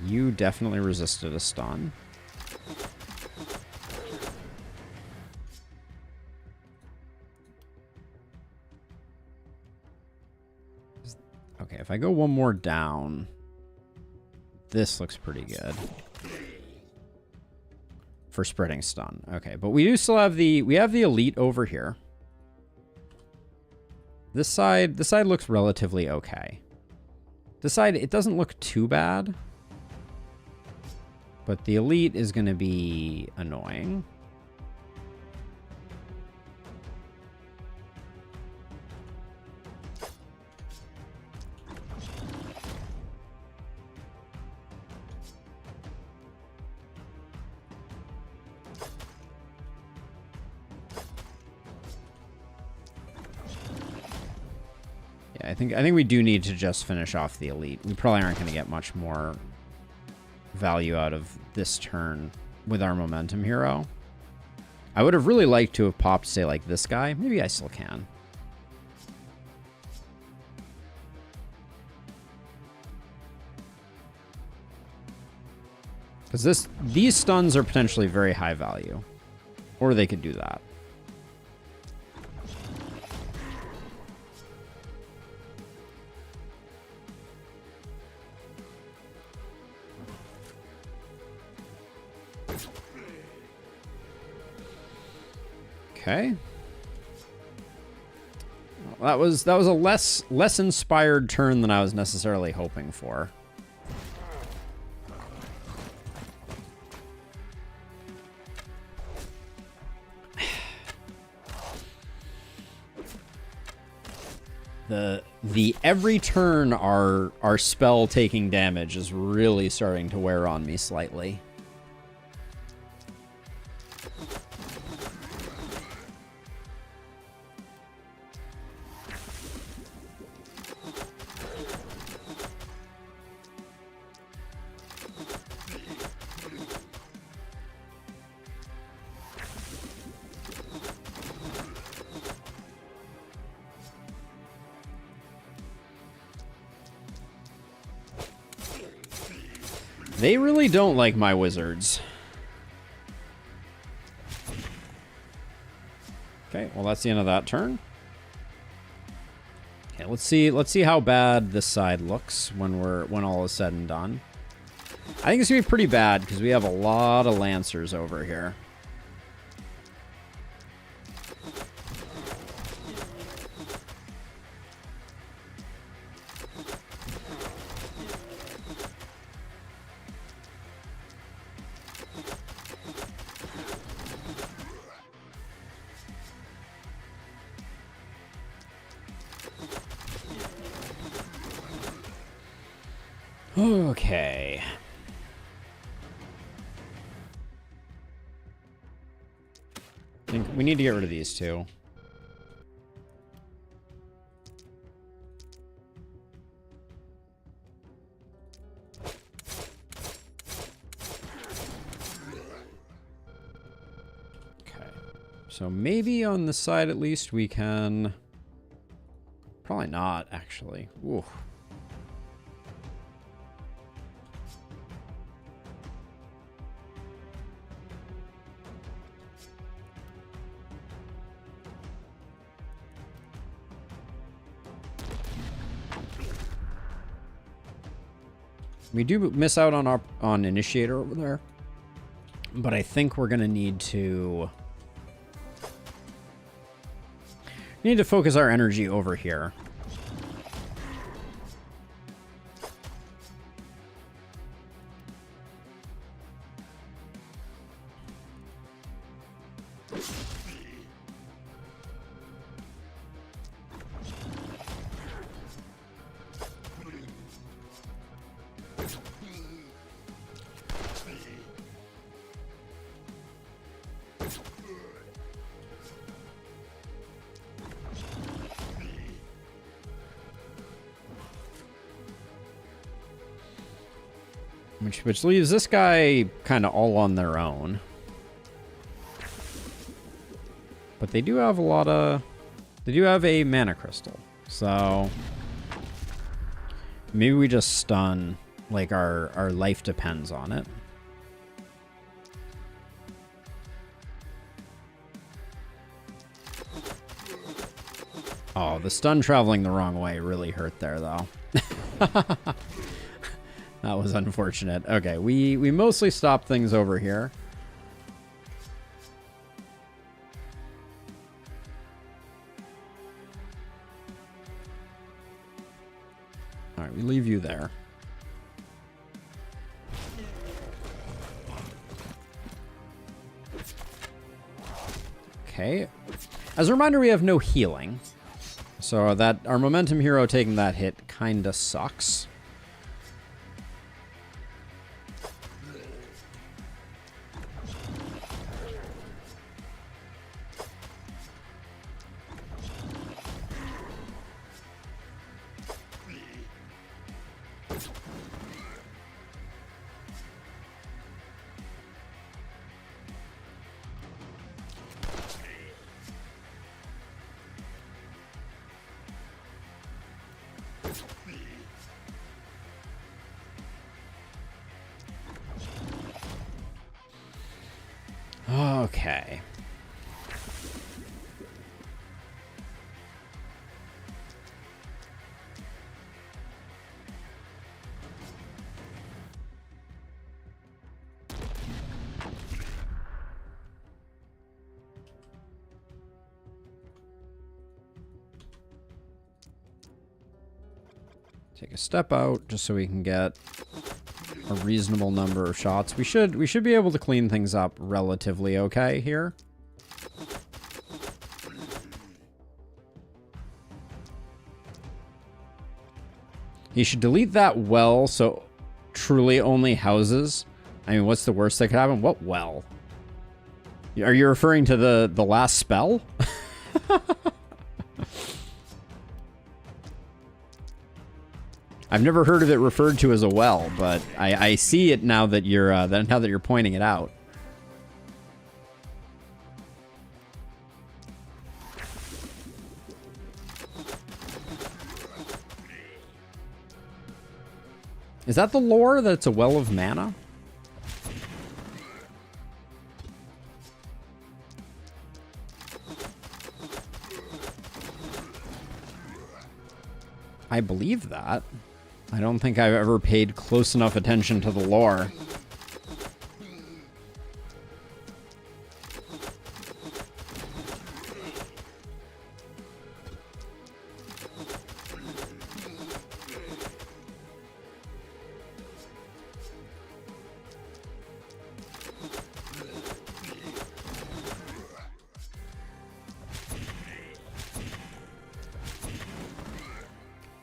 A: You definitely resisted a stun. Okay, if I go one more down, this looks pretty good. For spreading stun. Okay, but we do still have the elite over here. This side looks relatively okay. This side, it doesn't look too bad. But the elite is going to be annoying. I think we do need to just finish off the elite. We probably aren't going to get much more value out of this turn with our momentum hero. I would have really liked to have popped, say, like this guy. Maybe I still can. Because these stuns are potentially very high value. Or they could do that. Okay. Well, that was a less inspired turn than I was necessarily hoping for. The every turn our spell taking damage is really starting to wear on me slightly. They really don't like my wizards. Okay, well that's the end of that turn. Okay, let's see how bad this side looks when all is said and done. I think it's gonna be pretty bad because we have a lot of lancers over here. Okay. I think we need to get rid of these two. Okay. So maybe on the side at least we can... Probably not, actually. Ooh. We do miss out on Initiator over there, but I think we're gonna need to focus our energy over here. Which leaves this guy kind of all on their own. But they do have a lot of... They do have a mana crystal. So... Maybe we just stun. Like, our life depends on it. Oh, the stun traveling the wrong way really hurt there, though. That was unfortunate. Okay, we mostly stop things over here. All right, we leave you there. Okay. As a reminder, we have no healing. So that our momentum hero taking that hit kinda sucks. Okay. Take a step out just so we can get a reasonable number of shots. We should be able to clean things up relatively okay here. He should delete that well so truly only houses. I mean, what's the worst that could happen? What well? Are you referring to the last spell? I've never heard of it referred to as a well, but I see it now that you're pointing it out. Is that the lore that it's a well of mana? I believe that. I don't think I've ever paid close enough attention to the lore.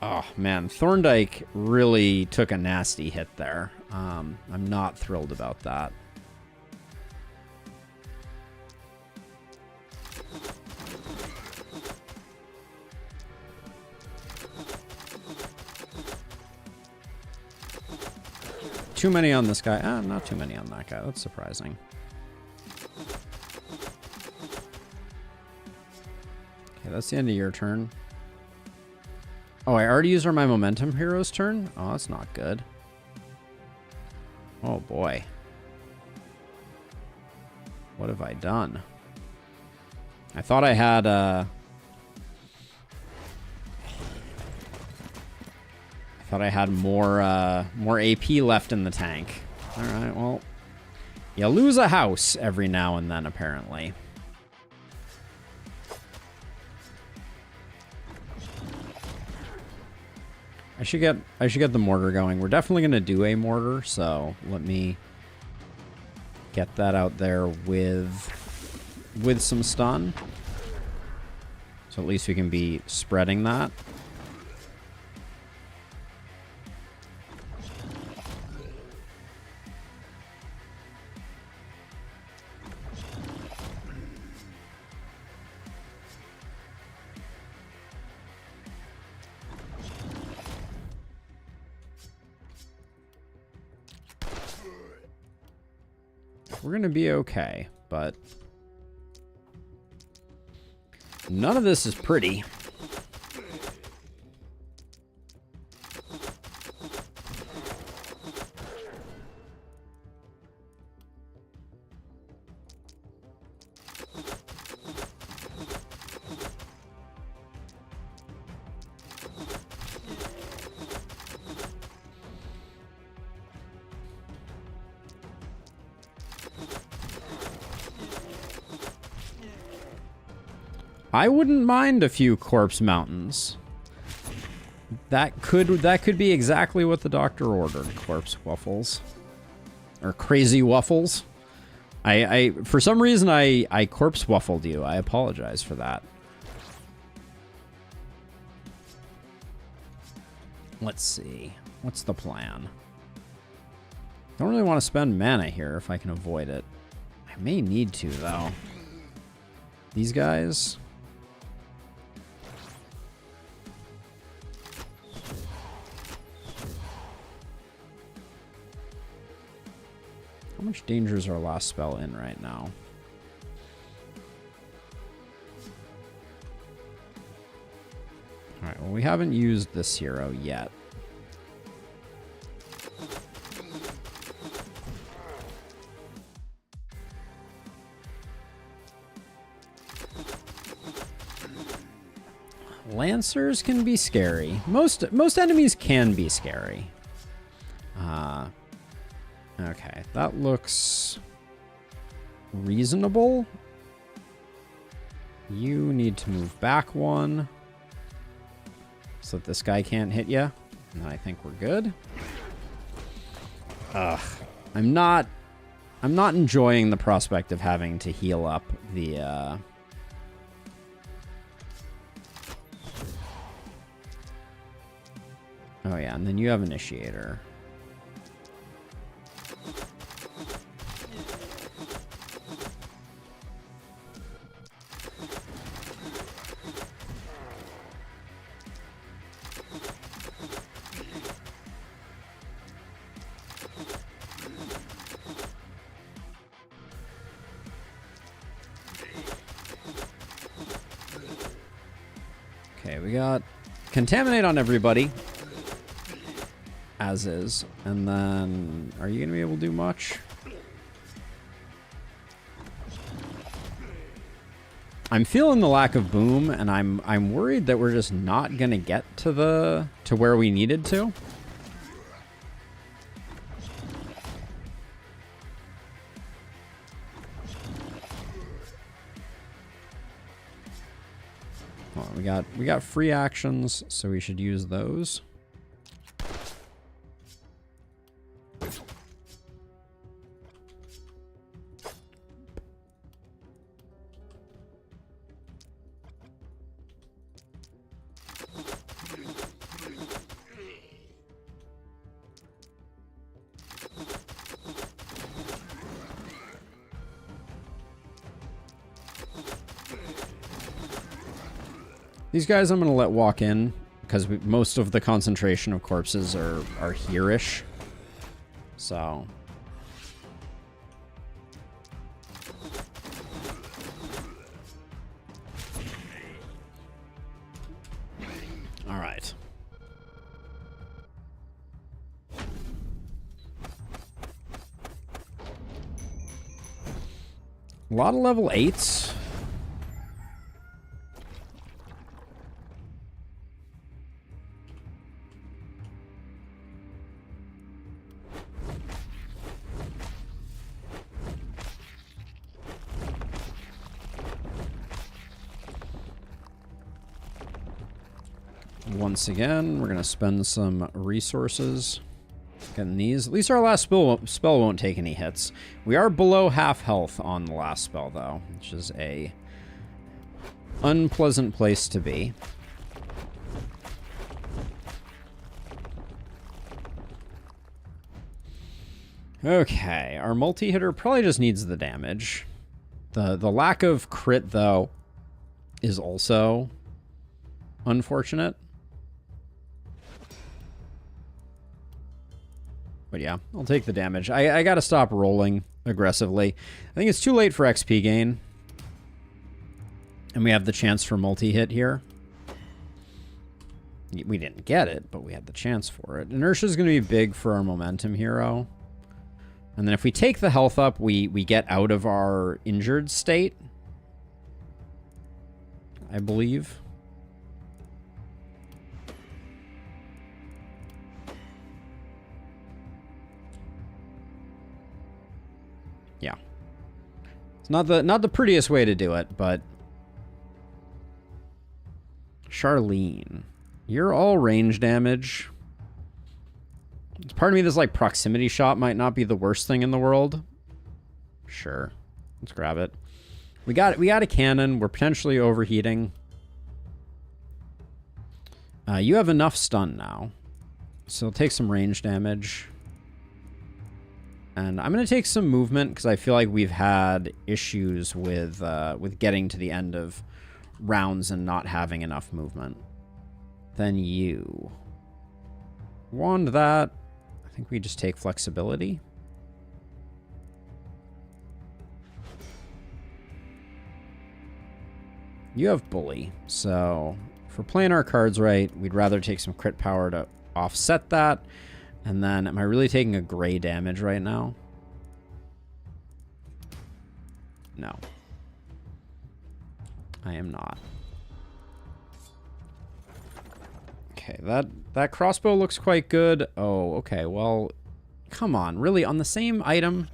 A: Oh, man. Thorndyke really took a nasty hit there. I'm not thrilled about that. Too many on this guy. Not too many on that guy. That's surprising. Okay, that's the end of your turn. Oh, I already used my momentum hero's turn? Oh, that's not good. Oh, boy. What have I done? I thought I had, I thought I had more AP left in the tank. All right, well, you lose a house every now and then, apparently. I should get the mortar going. We're definitely gonna do a mortar, so let me get that out there with some stun. So at least we can be spreading that. We're gonna be okay, but none of this is pretty. I wouldn't mind a few corpse mountains. That could be exactly what the doctor ordered. Corpse waffles. Or crazy waffles. I for some reason I corpse waffled you. I apologize for that. Let's see. What's the plan? Don't really want to spend mana here if I can avoid it. I may need to though. These guys. How much danger is our last spell in right now? Alright, well, we haven't used this hero yet. Lancers can be scary. Most enemies can be scary. Okay, that looks reasonable. You need to move back one so that this guy can't hit you. And I think we're good. Ugh. I'm not enjoying the prospect of having to heal up the Oh yeah, and then you have initiator. Okay, we got contaminate on everybody. as is. And then, are you going to be able to do much? I'm feeling the lack of boom, and I'm worried that we're just not going to get to where we needed to. Well, we got free actions, so we should use those. These guys I'm going to let walk in, because most of the concentration of corpses are here-ish. So... Alright. A lot of level 8s. Once again, we're going to spend some resources getting these. At least our last spell won't take any hits. We are below half health on the last spell, though, which is a unpleasant place to be. Okay, our multi-hitter probably just needs the damage. The lack of crit, though, is also unfortunate. But yeah, I'll take the damage. I gotta stop rolling aggressively. I think it's too late for XP gain. And we have the chance for multi-hit here. We didn't get it, but we had the chance for it. Inertia is going to be big for our momentum hero. And then if we take the health up, we get out of our injured state, I believe. Yeah. It's not the prettiest way to do it, but Charlene, you're all range damage. Part of me that's like proximity shot might not be the worst thing in the world. Sure. Let's grab it. We got a cannon. We're potentially overheating. You have enough stun now. So take some range damage. And I'm going to take some movement because I feel like we've had issues with getting to the end of rounds and not having enough movement. Then you wand that. I think we just take flexibility. You have bully, so if we're playing our cards right, we'd rather take some crit power to offset that. And then, am I really taking a gray damage right now? No. I am not. Okay, that crossbow looks quite good. Oh, okay, well, come on. Really, on the same item?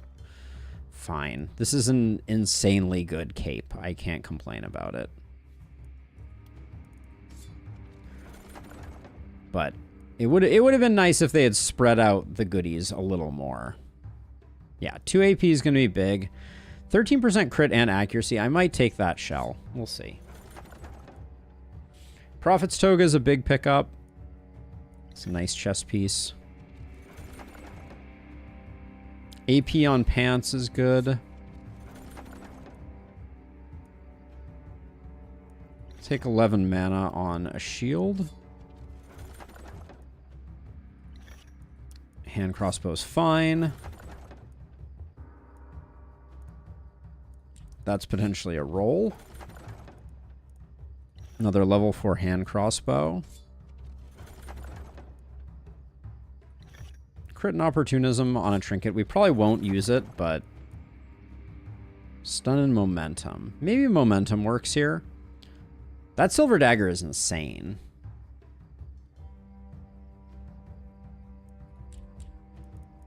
A: Fine. This is an insanely good cape. I can't complain about it. But it would have been nice if they had spread out the goodies a little more. Yeah, 2 AP is going to be big. 13% crit and accuracy. I might take that shell. We'll see. Prophet's Toga is a big pickup. It's a nice chest piece. AP on pants is good. Take 11 mana on a shield. Hand crossbow's fine. That's potentially a roll. Another level 4 hand crossbow. crit and opportunism on a trinket. We probably won't use it, but stun and momentum. Maybe momentum works here. That silver dagger is insane.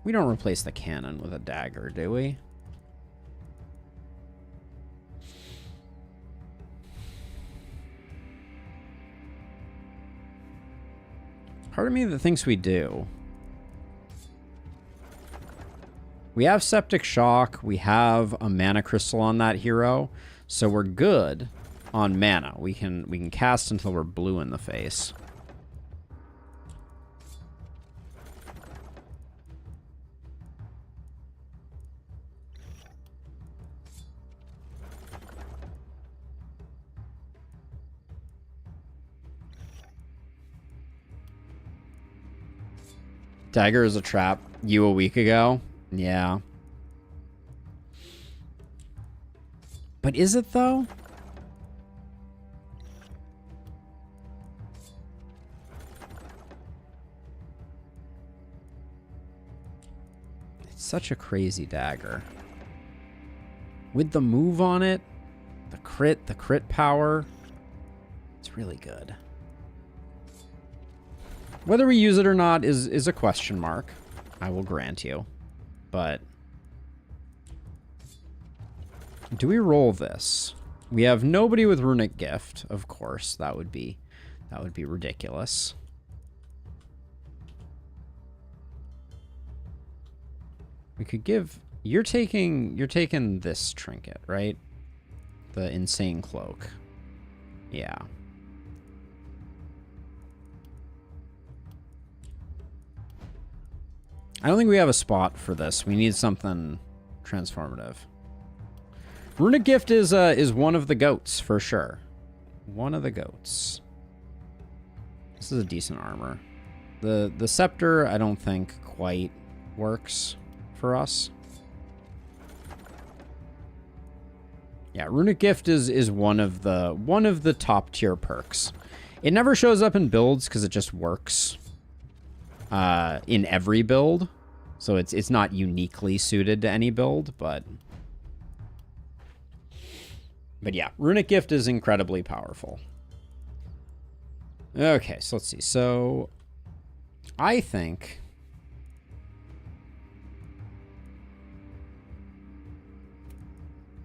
A: We don't replace the cannon with a dagger, do we? Part of me that thinks we do. We have Septic Shock. We have a mana crystal on that hero, so we're good on mana. We can cast until we're blue in the face. Dagger is a trap. You a week ago? Yeah. But is it, though? It's such a crazy dagger. With the move on it, the crit power, it's really good. Whether we use it or not is a question mark, I will grant you. But do we roll this? We have nobody with Runic Gift, of course. That would be ridiculous. We could give you're taking this trinket, right? The insane cloak. Yeah. I don't think we have a spot for this. We need something transformative. Runic Gift is one of the goats for sure. One of the goats. This is a decent armor. The scepter I don't think quite works for us. Yeah, Runic Gift is one of the top tier perks. It never shows up in builds because it just works in every build, so it's not uniquely suited to any build, but yeah, Runic Gift is incredibly powerful. Okay, so let's see. So I think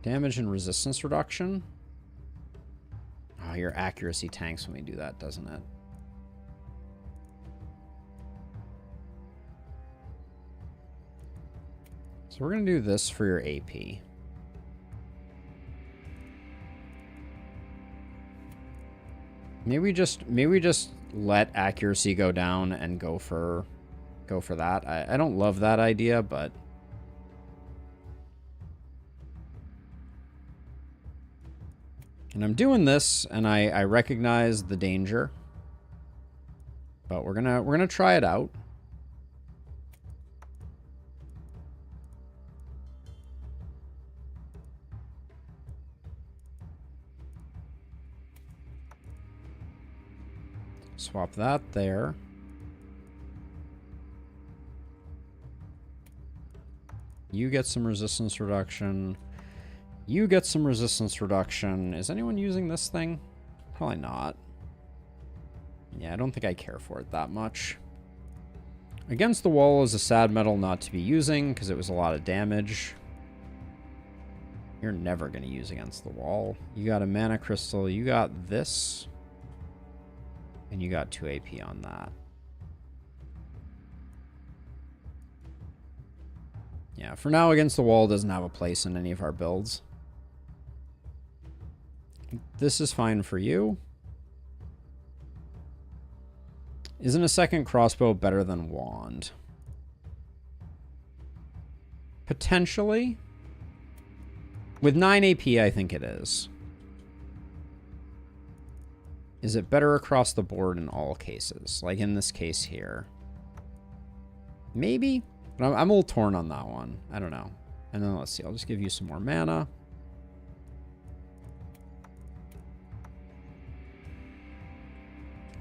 A: damage and resistance reduction. Oh, your accuracy tanks when we do that, doesn't it? So we're going to do this for your AP. Maybe we just let accuracy go down and go for that. I don't love that idea, but and I'm doing this and I recognize the danger. But we're gonna try it out. Swap that there. You get some resistance reduction. You get some resistance reduction. Is anyone using this thing? Probably not. Yeah, I don't think I care for it that much. Against the Wall is a sad metal not to be using because it was a lot of damage. You're never going to use Against the Wall. You got a mana crystal. You got this. And you got 2 AP on that. Yeah, for now, Against the Wall doesn't have a place in any of our builds. This is fine for you. Isn't a second crossbow better than wand? Potentially. With 9 AP, I think it is. Is it better across the board in all cases? Like in this case here. Maybe? But I'm a little torn on that one. I don't know. And then let's see. I'll just give you some more mana.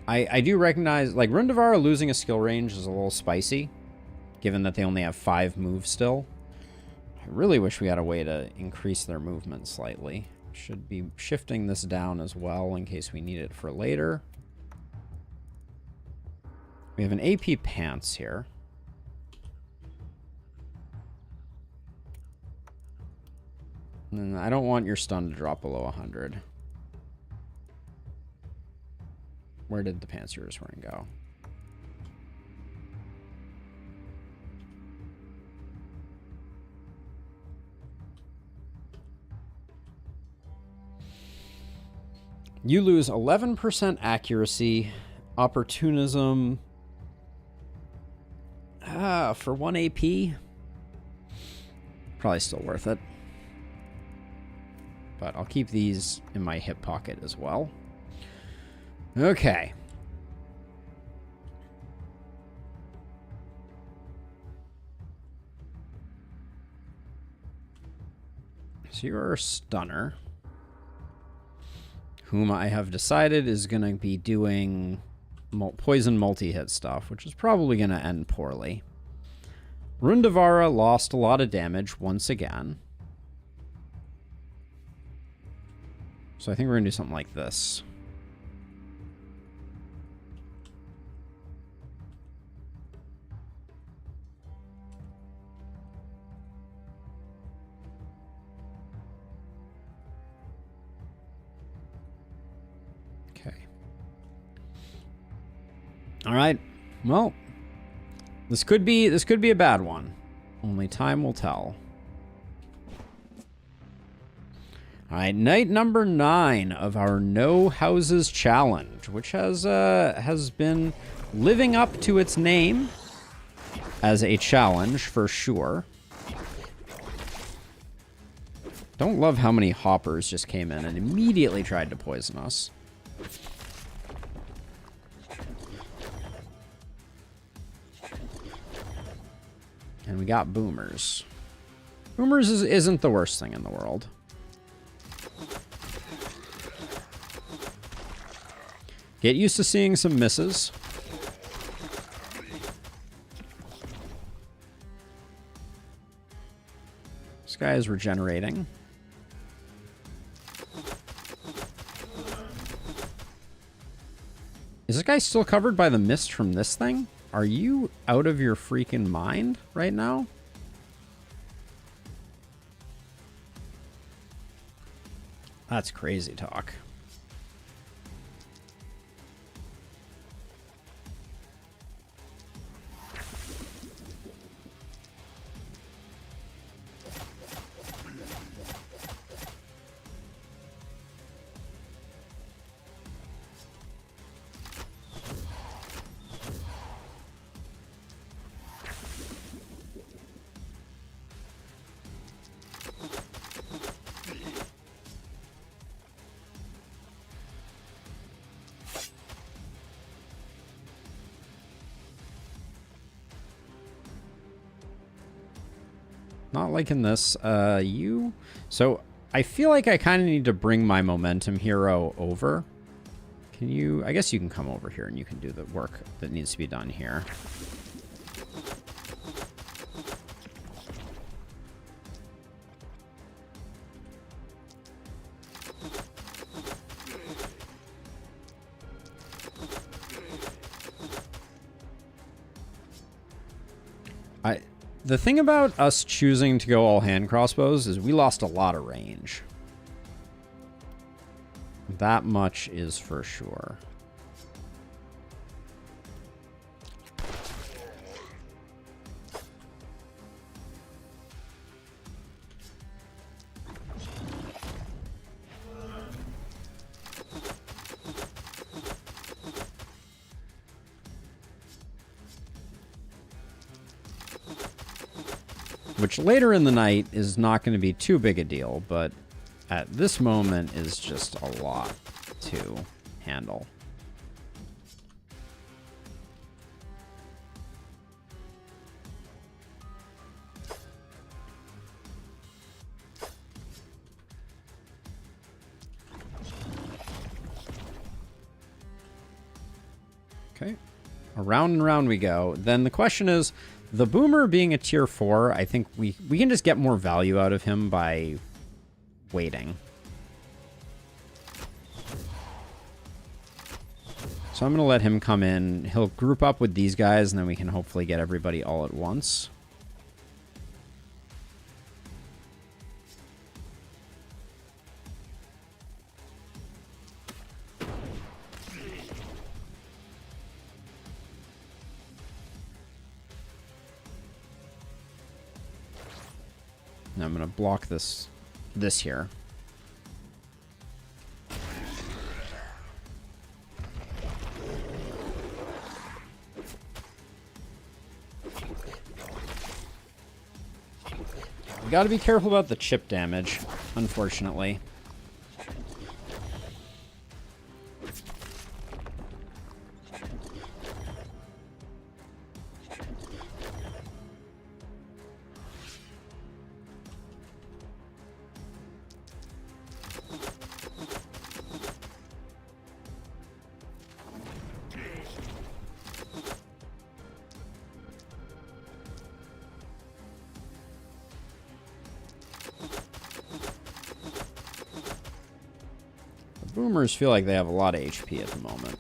A: I do recognize, like, Rundavara losing a skill range is a little spicy. given that they only have 5 moves still. I really wish we had a way to increase their movement slightly. Should be shifting this down as well in case we need it for later. We have an AP Pants here. And I don't want your stun to drop below 100. Where did the Pantsier's ring go? You lose 11% accuracy, opportunism. For 1 AP? Probably still worth it. But I'll keep these in my hip pocket as well. Okay. So you're a stunner, whom I have decided is going to be doing poison multi-hit stuff, which is probably going to end poorly. Rundavara lost a lot of damage once again. So I think we're going to do something like this. Okay. All right. Well, this could be a bad one. Only time will tell. All right, night number 9 of our No Houses Challenge, which has been living up to its name as a challenge for sure. Don't love how many hoppers just came in and immediately tried to poison us. And we got boomers. Boomers isn't the worst thing in the world. Get used to seeing some misses. This guy is regenerating. Is this guy still covered by the mist from this thing? Are you out of your freaking mind right now? That's crazy talk. Not liking this. So I feel like I kind of need to bring my momentum hero over. Can you... I guess you can come over here and you can do the work that needs to be done here. The thing about us choosing to go all hand crossbows is we lost a lot of range. That much is for sure. Which later in the night is not going to be too big a deal, but at this moment is just a lot to handle. Okay. Around and around we go. Then the question is, the Boomer being a tier 4, I think we can just get more value out of him by waiting. So I'm going to let him come in. He'll group up with these guys, and then we can hopefully get everybody all at once. Now I'm going to block this here. We got to be careful about the chip damage, unfortunately. 'Boomers feel like they have a lot of HP at the moment.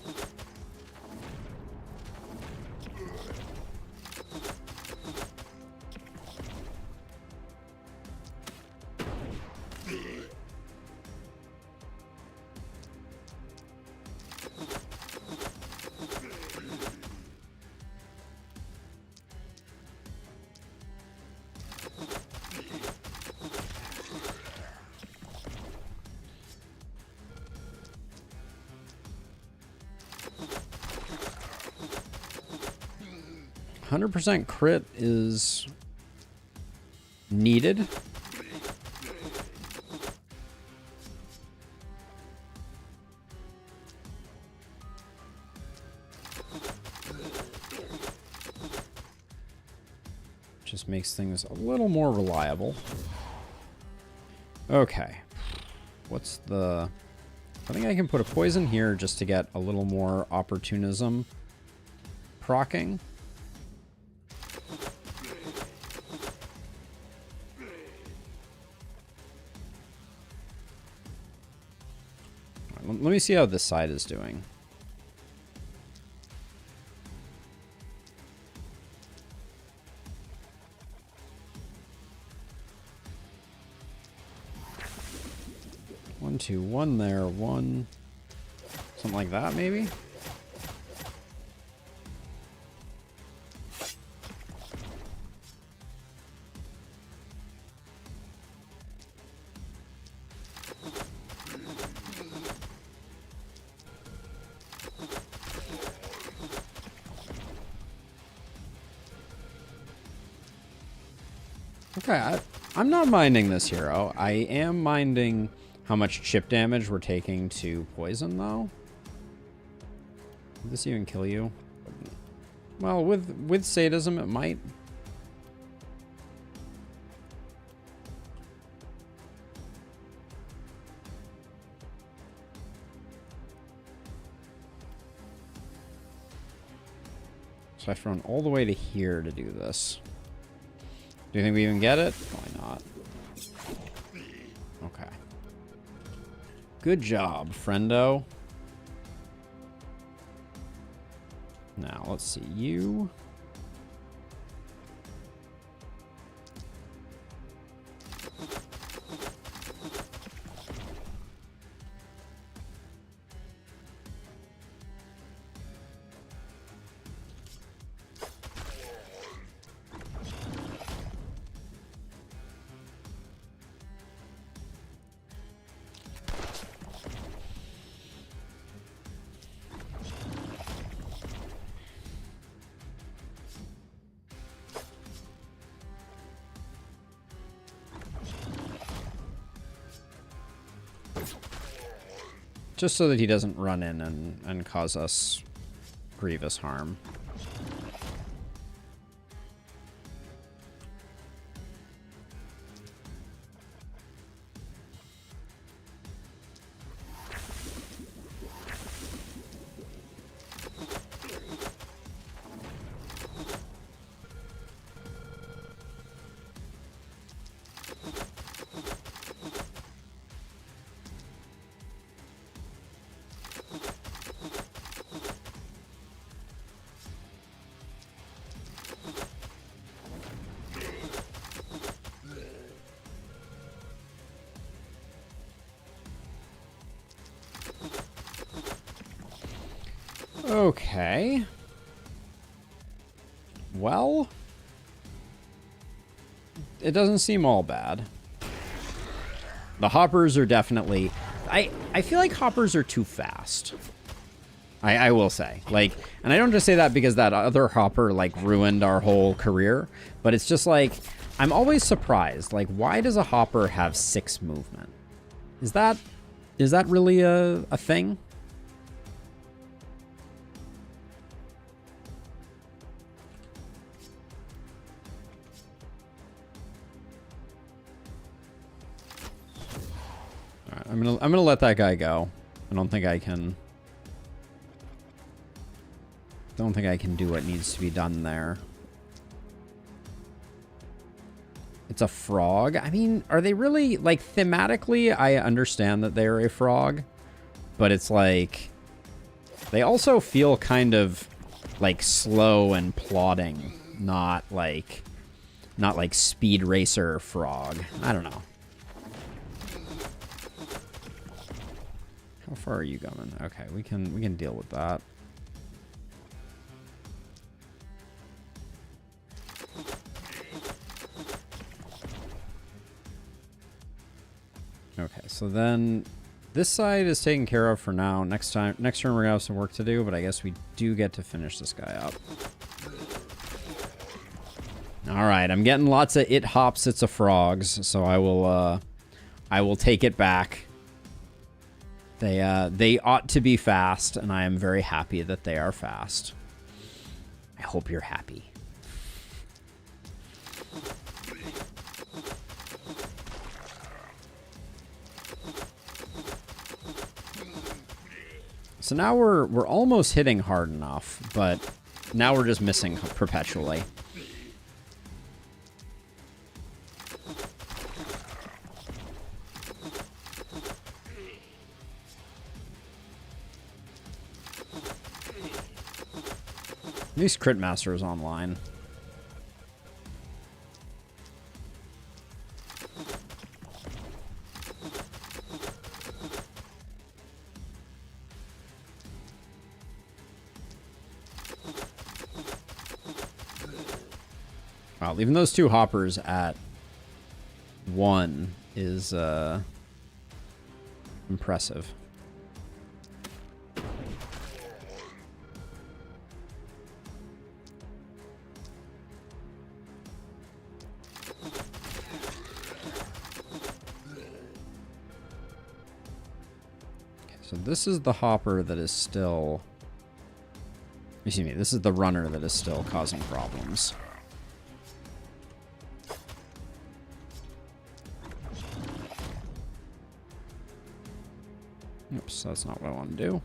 A: %, crit is needed. Just makes things a little more reliable. Okay. What's the... I think I can put a poison here just to get a little more opportunism proccing. Let me see how this side is doing. One, two, one there, one. Something like that, maybe? Okay, I'm not minding this hero. I am minding how much chip damage we're taking to poison, though. Would this even kill you? Well, with sadism, it might. So I've thrown all the way to here to do this. Do you think we even get it? Probably not. Okay. Good job, friendo. Now, let's see. You... just so that he doesn't run in and cause us grievous harm. Okay. Well, it doesn't seem all bad. The hoppers are definitely... I feel like hoppers are too fast. I will say. Like, and I don't just say that because that other hopper, like, ruined our whole career. But it's just like, I'm always surprised. Like, why does a hopper have 6 movement? Is that really a thing? Alright, I'm gonna let that guy go. I don't think I can do what needs to be done there. It's a frog. I mean, are they really, like, thematically, I understand that they're a frog, but it's like, they also feel kind of, like, slow and plodding, not like Speed Racer frog. I don't know. How far are you going? Okay, we can deal with that. Okay, so then this side is taken care of for now. Next turn we're gonna have some work to do, but I guess we do get to finish this guy up. All right, I'm getting lots of it hops, it's a frogs, so I will take it back. They ought to be fast, and I am very happy that they are fast. I hope you're happy. So now we're almost hitting hard enough, but now we're just missing perpetually. At least Crit Master is online. Wow, leaving those 2 hoppers at 1 is impressive. So this is the hopper that is still... Excuse me, this is the runner that is still causing problems. Oops, that's not what I want to do.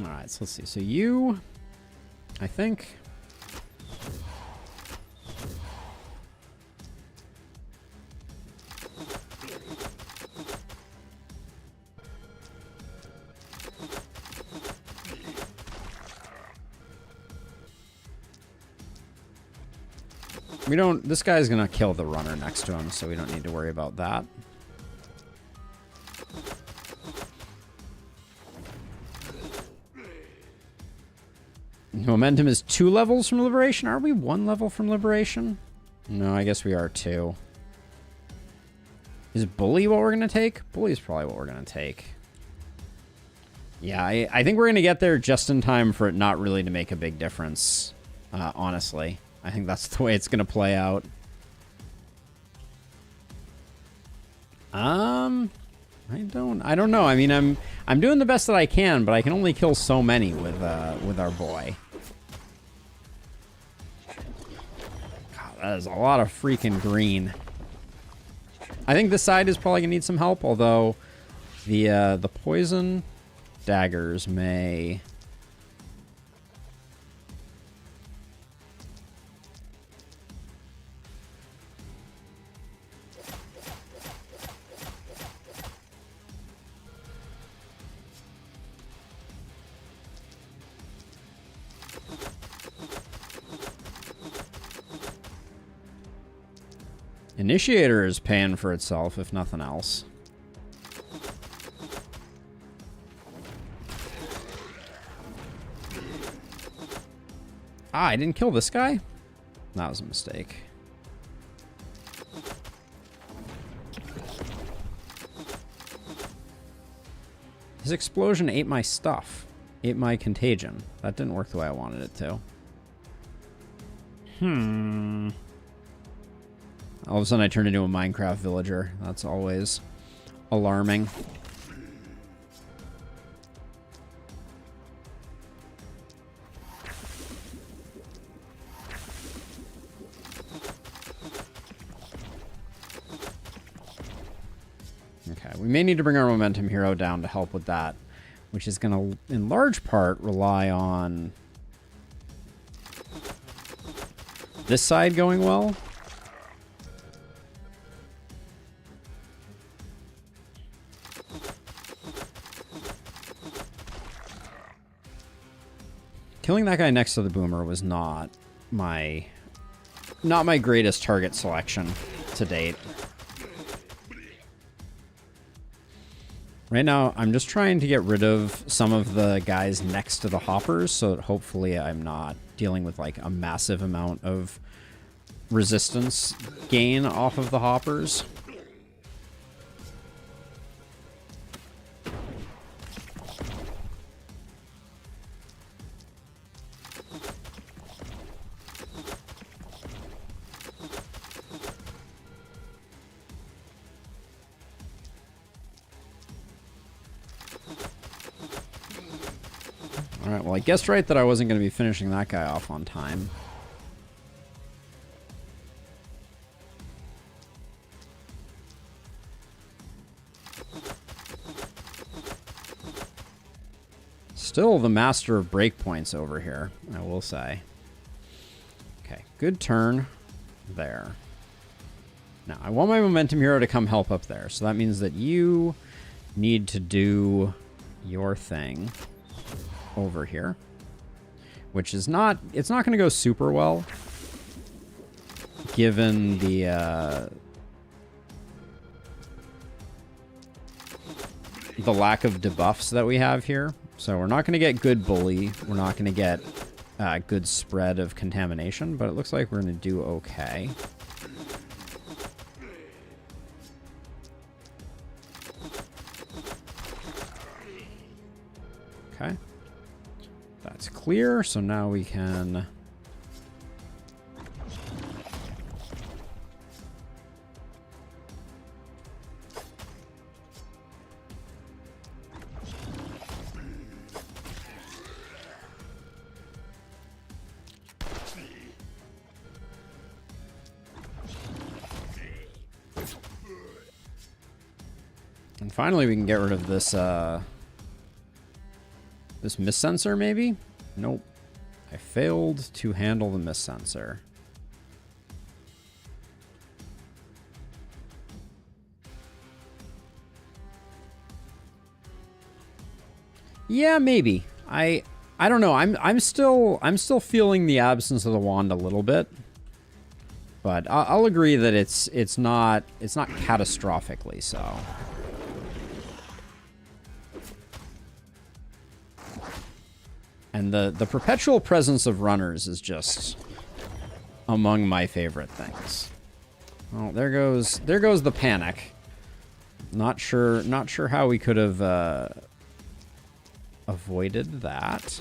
A: Alright, so let's see. So you, I think... We don't... This guy's gonna kill the runner next to him, so we don't need to worry about that. Momentum is 2 levels from Liberation. Are we 1 level from Liberation? No, I guess we are 2. Is Bully what we're gonna take? Bully is probably what we're gonna take. Yeah, I think we're gonna get there just in time for it not really to make a big difference. Honestly. I think that's the way it's gonna play out. I don't know. I mean, I'm doing the best that I can, but I can only kill so many with our boy. God, that is a lot of freaking green. I think this side is probably gonna need some help, although the poison daggers may... Initiator is paying for itself, if nothing else. Ah, I didn't kill this guy? That was a mistake. His explosion ate my stuff. Ate my contagion. That didn't work the way I wanted it to. All of a sudden I turned into a Minecraft villager. That's always alarming. Okay, we may need to bring our momentum hero down to help with that, which is going to, in large part, rely on this side going well. Killing that guy next to the boomer was not my greatest target selection to date. Right now, I'm just trying to get rid of some of the guys next to the hoppers so that hopefully I'm not dealing with like a massive amount of resistance gain off of the hoppers. Alright, well I guessed right that I wasn't going to be finishing that guy off on time. Still the master of breakpoints over here, I will say. Okay, good turn there. Now, I want my momentum hero to come help up there, so that means that you need to do your thing over here, which is not, it's not going to go super well given the lack of debuffs that we have here. So we're not going to get good bully, we're not going to get good spread of contamination, but it looks like we're going to do okay. Okay. That's clear, so now we can... And finally we can get rid of this, this mist sensor, maybe? Nope. I failed to handle the mist sensor. Yeah, maybe. I don't know. I'm still feeling the absence of the wand a little bit. But I'll agree that it's not catastrophically so. And the perpetual presence of runners is just among my favorite things. Well, there goes the panic. Not sure how we could have avoided that.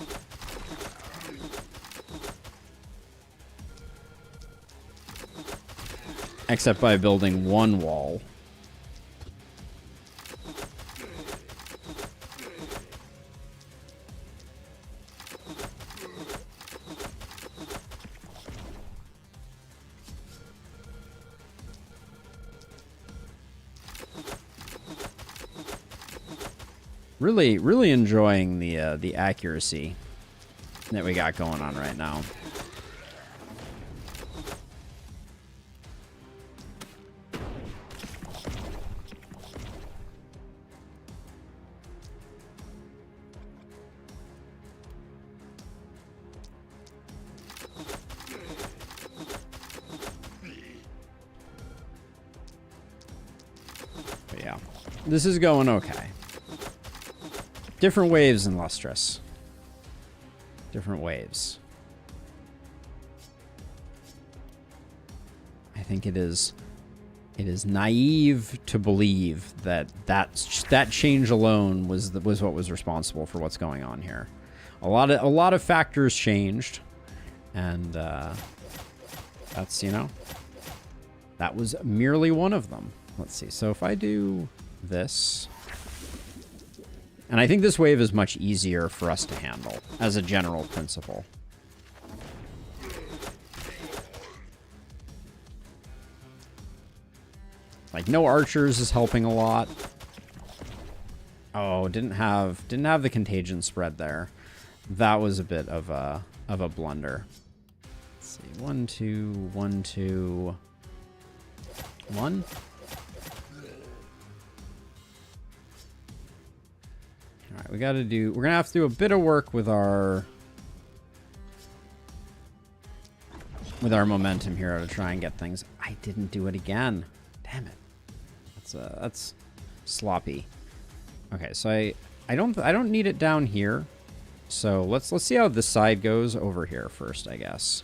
A: Except by building one wall. Really enjoying the accuracy that we got going on right now. This is going okay. Different waves in Lustrous. Different waves. I think it is naive to believe that that change alone was what was responsible for what's going on here. A lot of factors changed, and that's, you know, that was merely one of them. Let's see. So if I do this, and I think this wave is much easier for us to handle as a general principle. Like, no archers is helping a lot. Oh, didn't have the contagion spread there. That was a bit of a blunder. Let's see. 1, 2, 1, 2, 1. All right, we're gonna have to do a bit of work with our momentum here to try and get things. I didn't do it again. Damn it. That's sloppy. Okay, so I don't need it down here. So let's see how this side goes over here first, I guess.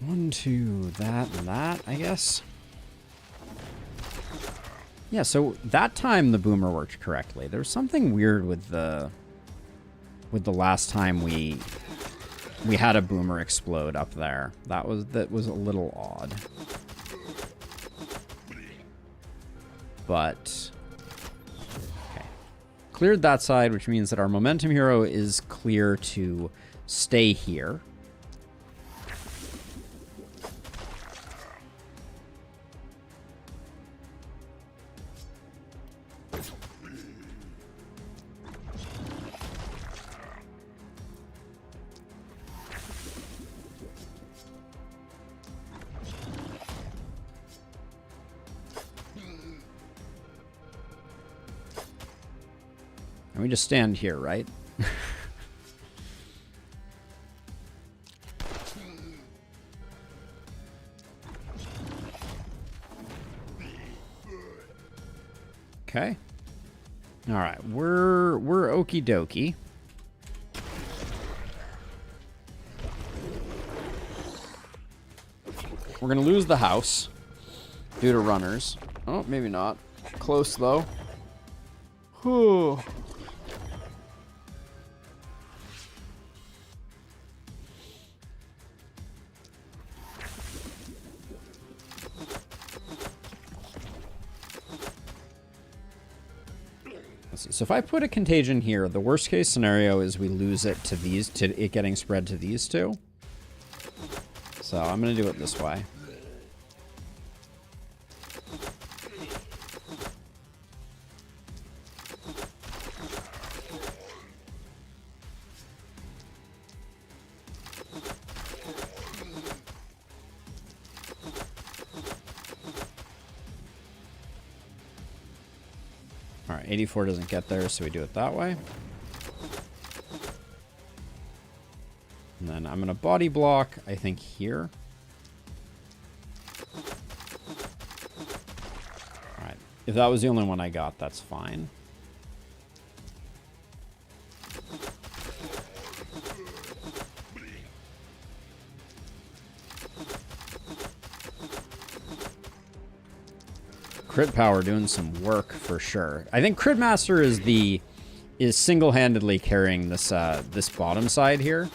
A: One, two, that, and that, I guess. Yeah, so that time the boomer worked correctly. There was something weird with the last time we had a boomer explode up there. That was a little odd. But okay. Cleared that side, which means that our momentum hero is clear to stay here. And we just stand here, right? Okay. All right, we're okie dokie. We're gonna lose the house due to runners. Oh, maybe not. Close though. Whew. So if I put a contagion here, the worst case scenario is we lose it to it getting spread to these two. So I'm going to do it this way. All right, 84 doesn't get there, so we do it that way. And then I'm going to body block, I think, here. All right, if that was the only one I got, that's fine. Crit power doing some work for sure. I think Crit Master is single-handedly carrying this this bottom side here.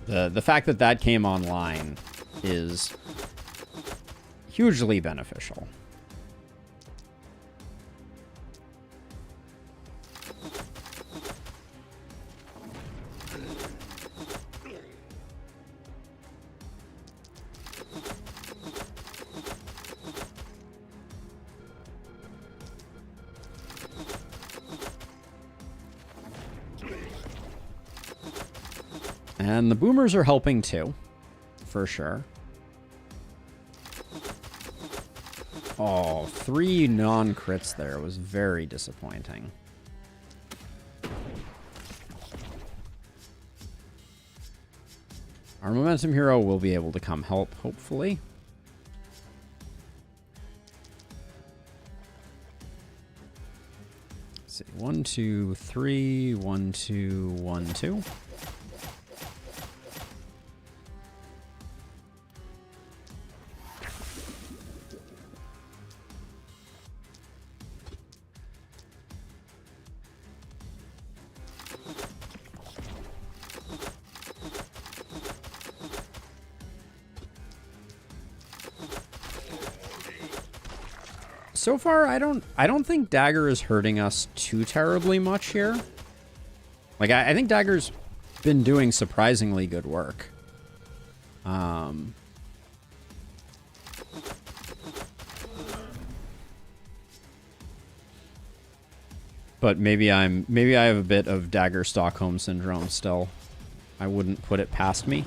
A: The fact that that came online is hugely beneficial. And the boomers are helping too, for sure. Oh, 3 non-crits there was very disappointing. Our momentum hero will be able to come help, hopefully. Let's see. 1, 2, 3. 1, 2, 1, 2. So far, I don't think Dagger is hurting us too terribly much here. Like, I think Dagger's been doing surprisingly good work. But maybe I have a bit of Dagger Stockholm syndrome still. I wouldn't put it past me.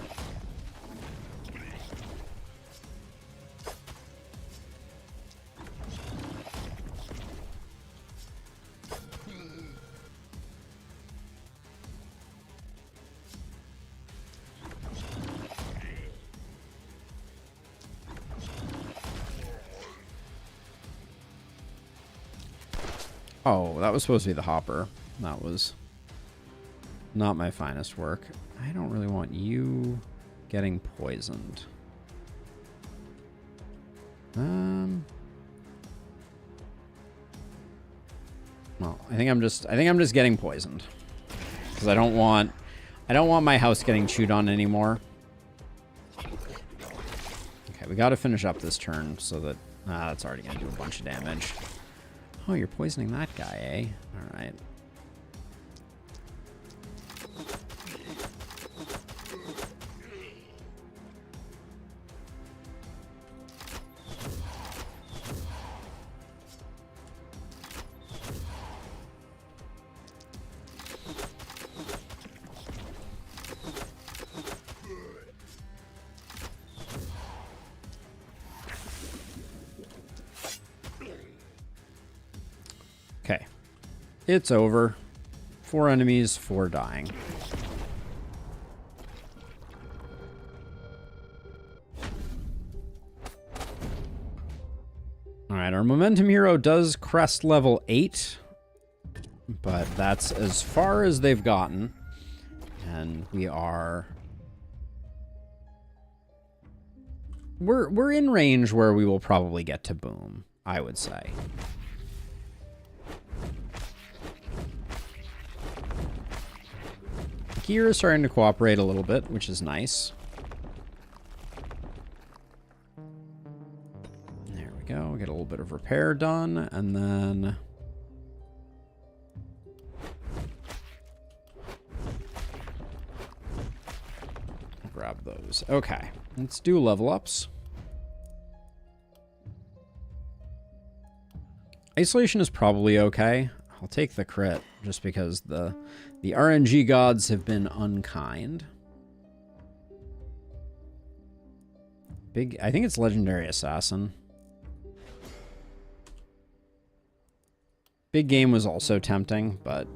A: Oh, that was supposed to be the hopper. That was not my finest work. I don't really want you getting poisoned. Well, I think I'm just getting poisoned. Because I don't want my house getting chewed on anymore. Okay, we gotta finish up this turn so that that's already gonna do a bunch of damage. Oh, you're poisoning that guy, eh? Alright. Okay. It's over. 4 enemies, 4 dying. Alright, our momentum hero does crest level 8. But that's as far as they've gotten. And we are... We're in range where we will probably get to boom, I would say. Gear is starting to cooperate a little bit, which is nice. There we go. Get a little bit of repair done, and then... grab those. Okay, let's do level ups. Isolation is probably okay. I'll take the crit, just because the RNG gods have been unkind. I think it's Legendary Assassin. Big Game was also tempting, but...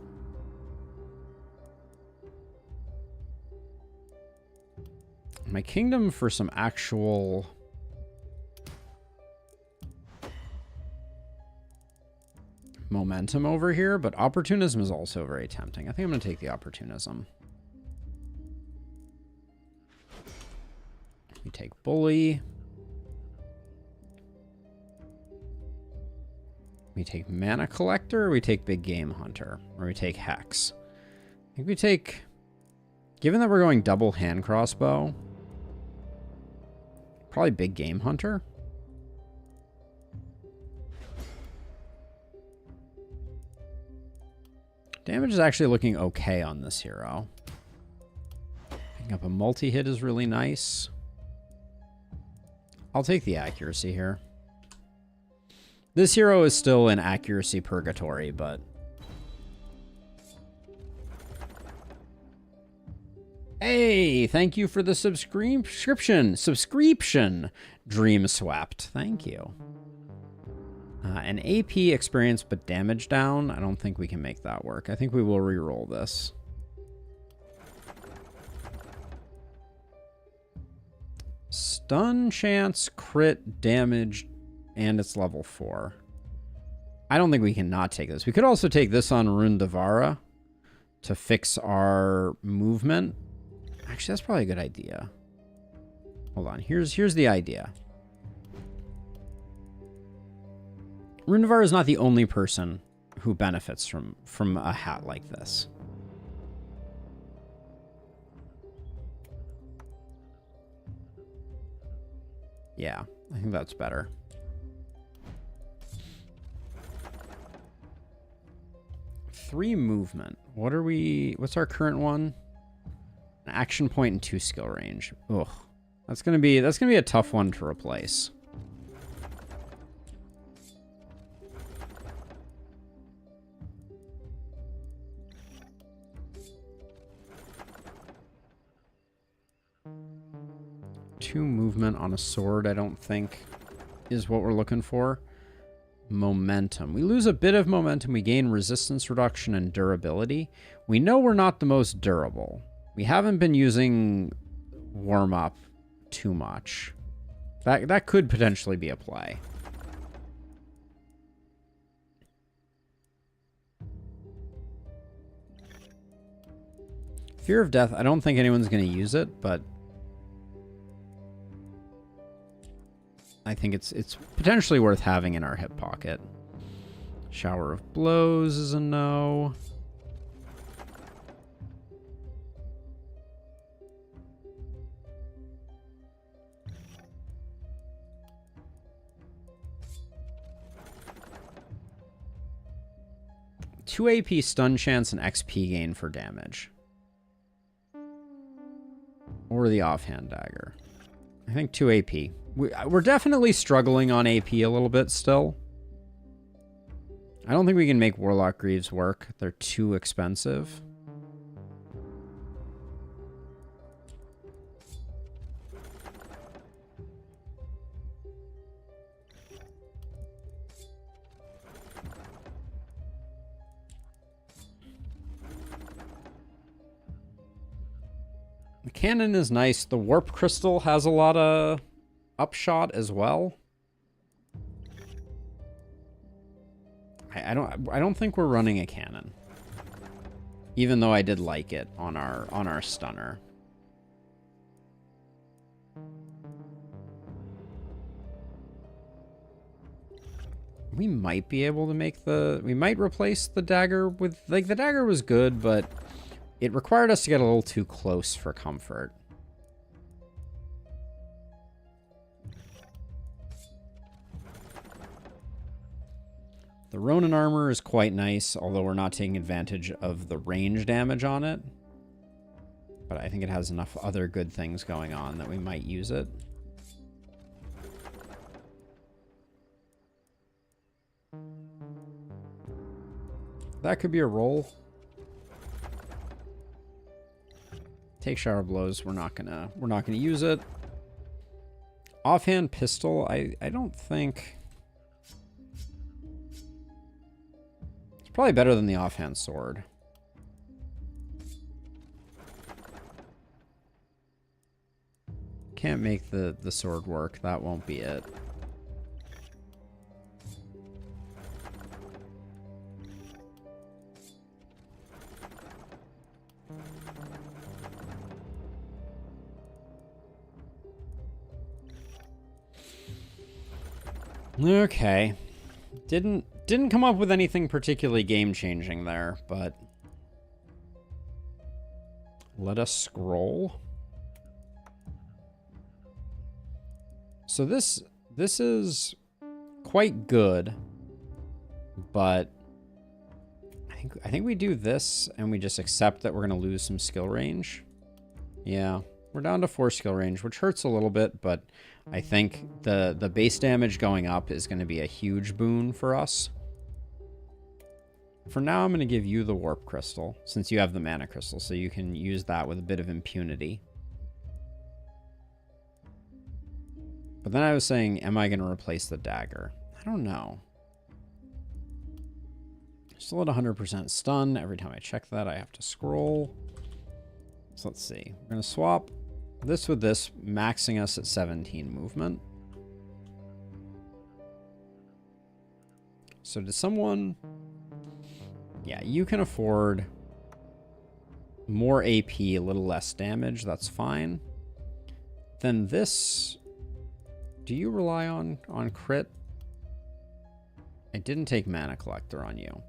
A: my kingdom for some actual... momentum over here, but opportunism is also very tempting. I think I'm going to take the opportunism. We take bully. We take mana collector, or we take big game hunter, or we take hex. I think we take, given that we're going double hand crossbow, probably big game hunter. Damage is actually looking okay on this hero. Picking up a multi-hit is really nice. I'll take the accuracy here. This hero is still in accuracy purgatory, but... Hey, thank you for the subscription. Dream swept. Thank you. An AP experience, but damage down. I don't think we can make that work. I think we will re-roll this. Stun chance, crit, damage, and it's level 4. I don't think we can not take this. We could also take this on Rune Devara to fix our movement. Actually, that's probably a good idea. Hold on. Here's the idea. Rune Devara is not the only person who benefits from a hat like this. Yeah, I think that's better. Three movement. What's our current one? An action point and 2 skill range. Ugh. That's gonna be a tough one to replace. Two movement on a sword, I don't think, is what we're looking for. Momentum. We lose a bit of momentum. We gain resistance reduction and durability. We know we're not the most durable. We haven't been using warm-up too much. That could potentially be a play. Fear of Death, I don't think anyone's going to use it, but I think it's potentially worth having in our hip pocket. Shower of Blows is a no. Two AP stun chance and XP gain for damage. Or the offhand dagger. I think 2 AP. We're definitely struggling on AP a little bit still. I don't think we can make Warlock Greaves work. They're too expensive. The cannon is nice. The Warp Crystal has a lot of upshot as well. I don't think we're running a cannon, even though I did like it on our stunner. We might be able to make we might replace the dagger with, like, the dagger was good, but it required us to get a little too close for comfort. The Ronin armor is quite nice, although we're not taking advantage of the range damage on it. But I think it has enough other good things going on that we might use it. That could be a roll. Take Shower Blows. We're not gonna use it. Offhand pistol. I don't think. Probably better than the offhand sword. Can't make the sword work. That won't be it. Okay. Didn't come up with anything particularly game-changing there, but let us scroll. So this is quite good, but I think we do this and we just accept that we're going to lose some skill range. Yeah, we're down to 4 skill range, which hurts a little bit, but I think the base damage going up is going to be a huge boon for us. For now, I'm going to give you the warp crystal, since you have the mana crystal, so you can use that with a bit of impunity. But then I was saying, am I going to replace the dagger? I don't know. Still at 100% stun. Every time I check that, I have to scroll. So let's see. We're going to swap this with this, maxing us at 17 movement. So does someone... Yeah, you can afford more AP, a little less damage. That's fine. Then this... Do you rely on crit? I didn't take Mana Collector on you.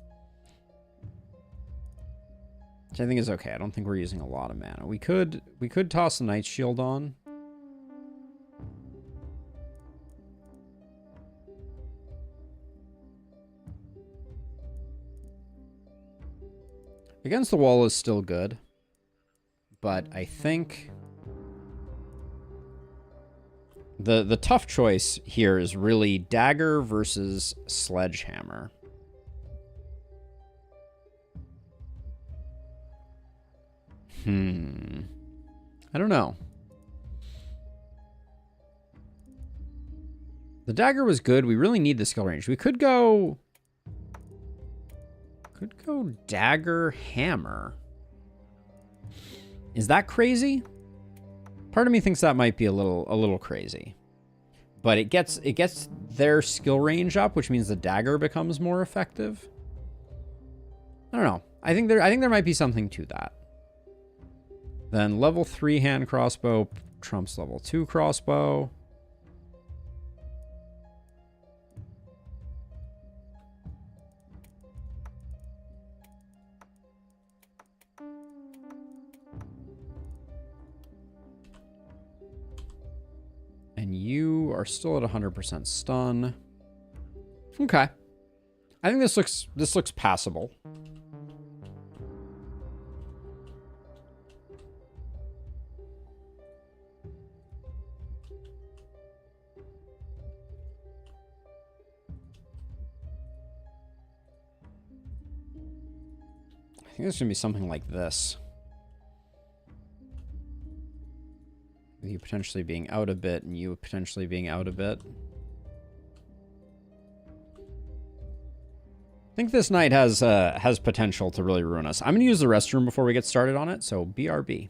A: Which I think is okay. I don't think we're using a lot of mana. We could toss a Night Shield on. Against the Wall is still good. But I think the tough choice here is really Dagger versus Sledgehammer. I don't know. The dagger was good. We really need the skill range. We could go... dagger hammer. Is that crazy? Part of me thinks that might be a little crazy. But it gets their skill range up, which means the dagger becomes more effective. I don't know. I think there might be something to that. Then level 3 hand crossbow trumps level 2 crossbow. And you are still at 100% stun. Okay. I think this looks passable. I think it's going to be something like this. With you potentially being out a bit and you potentially being out a bit. I think this knight has potential to really ruin us. I'm going to use the restroom before we get started on it, so BRB.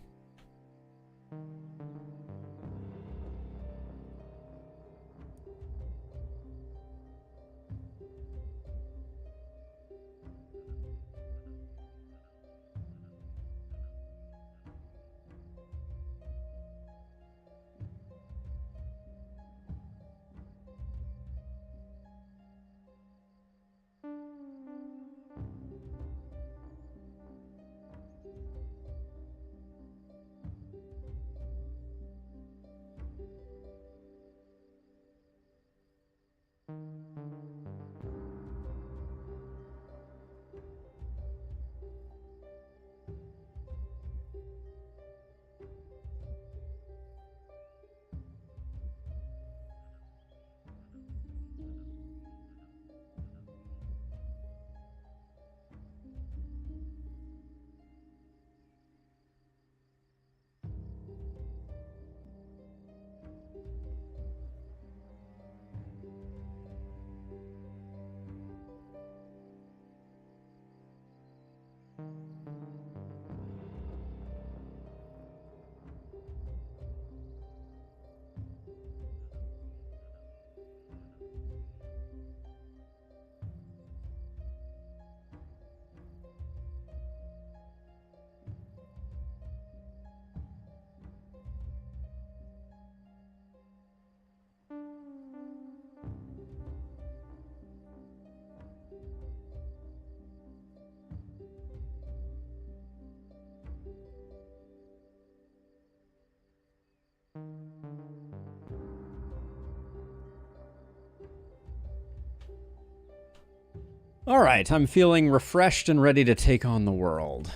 A: All right, I'm feeling refreshed and ready to take on the world.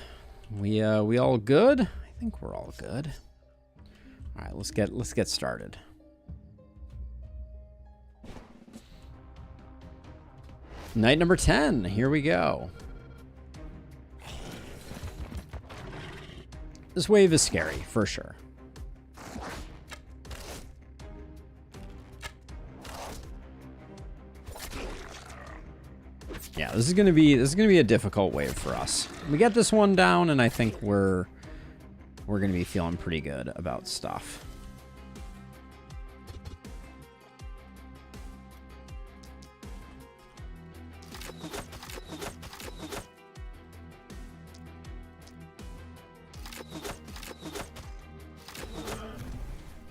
A: We all good? I think we're all good. All right, let's get started. Night number 10. Here we go. This wave is scary, for sure. Yeah, this is gonna be a difficult wave for us. We get this one down, and I think we're gonna be feeling pretty good about stuff.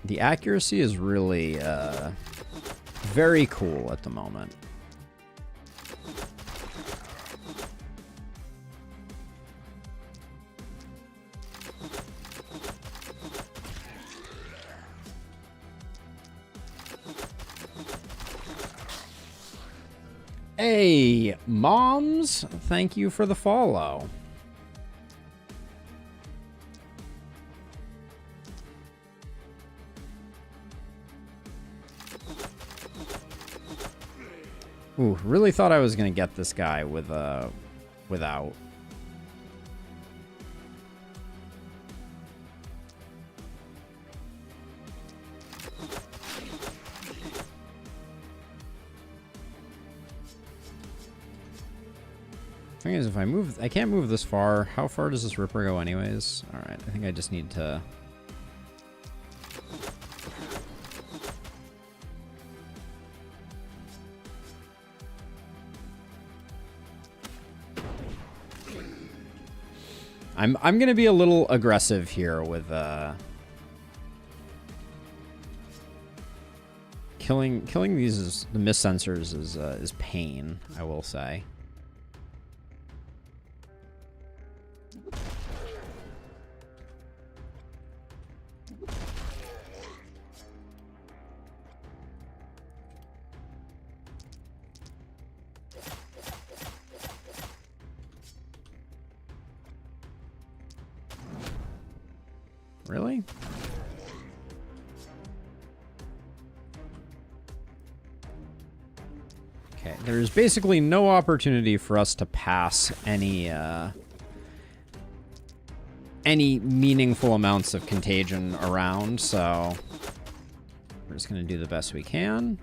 A: The accuracy is really very cool at the moment. Hey, Moms, thank you for the follow. Ooh, really thought I was gonna get this guy with without. Thing is, if I move, I can't move this far. How far does this Ripper go anyways? All right, I think I just need to. I'm gonna be a little aggressive here with killing these the mist sensors is pain, I will say. Really? Okay, there's basically no opportunity for us to pass any meaningful amounts of contagion around, so we're just gonna do the best we can.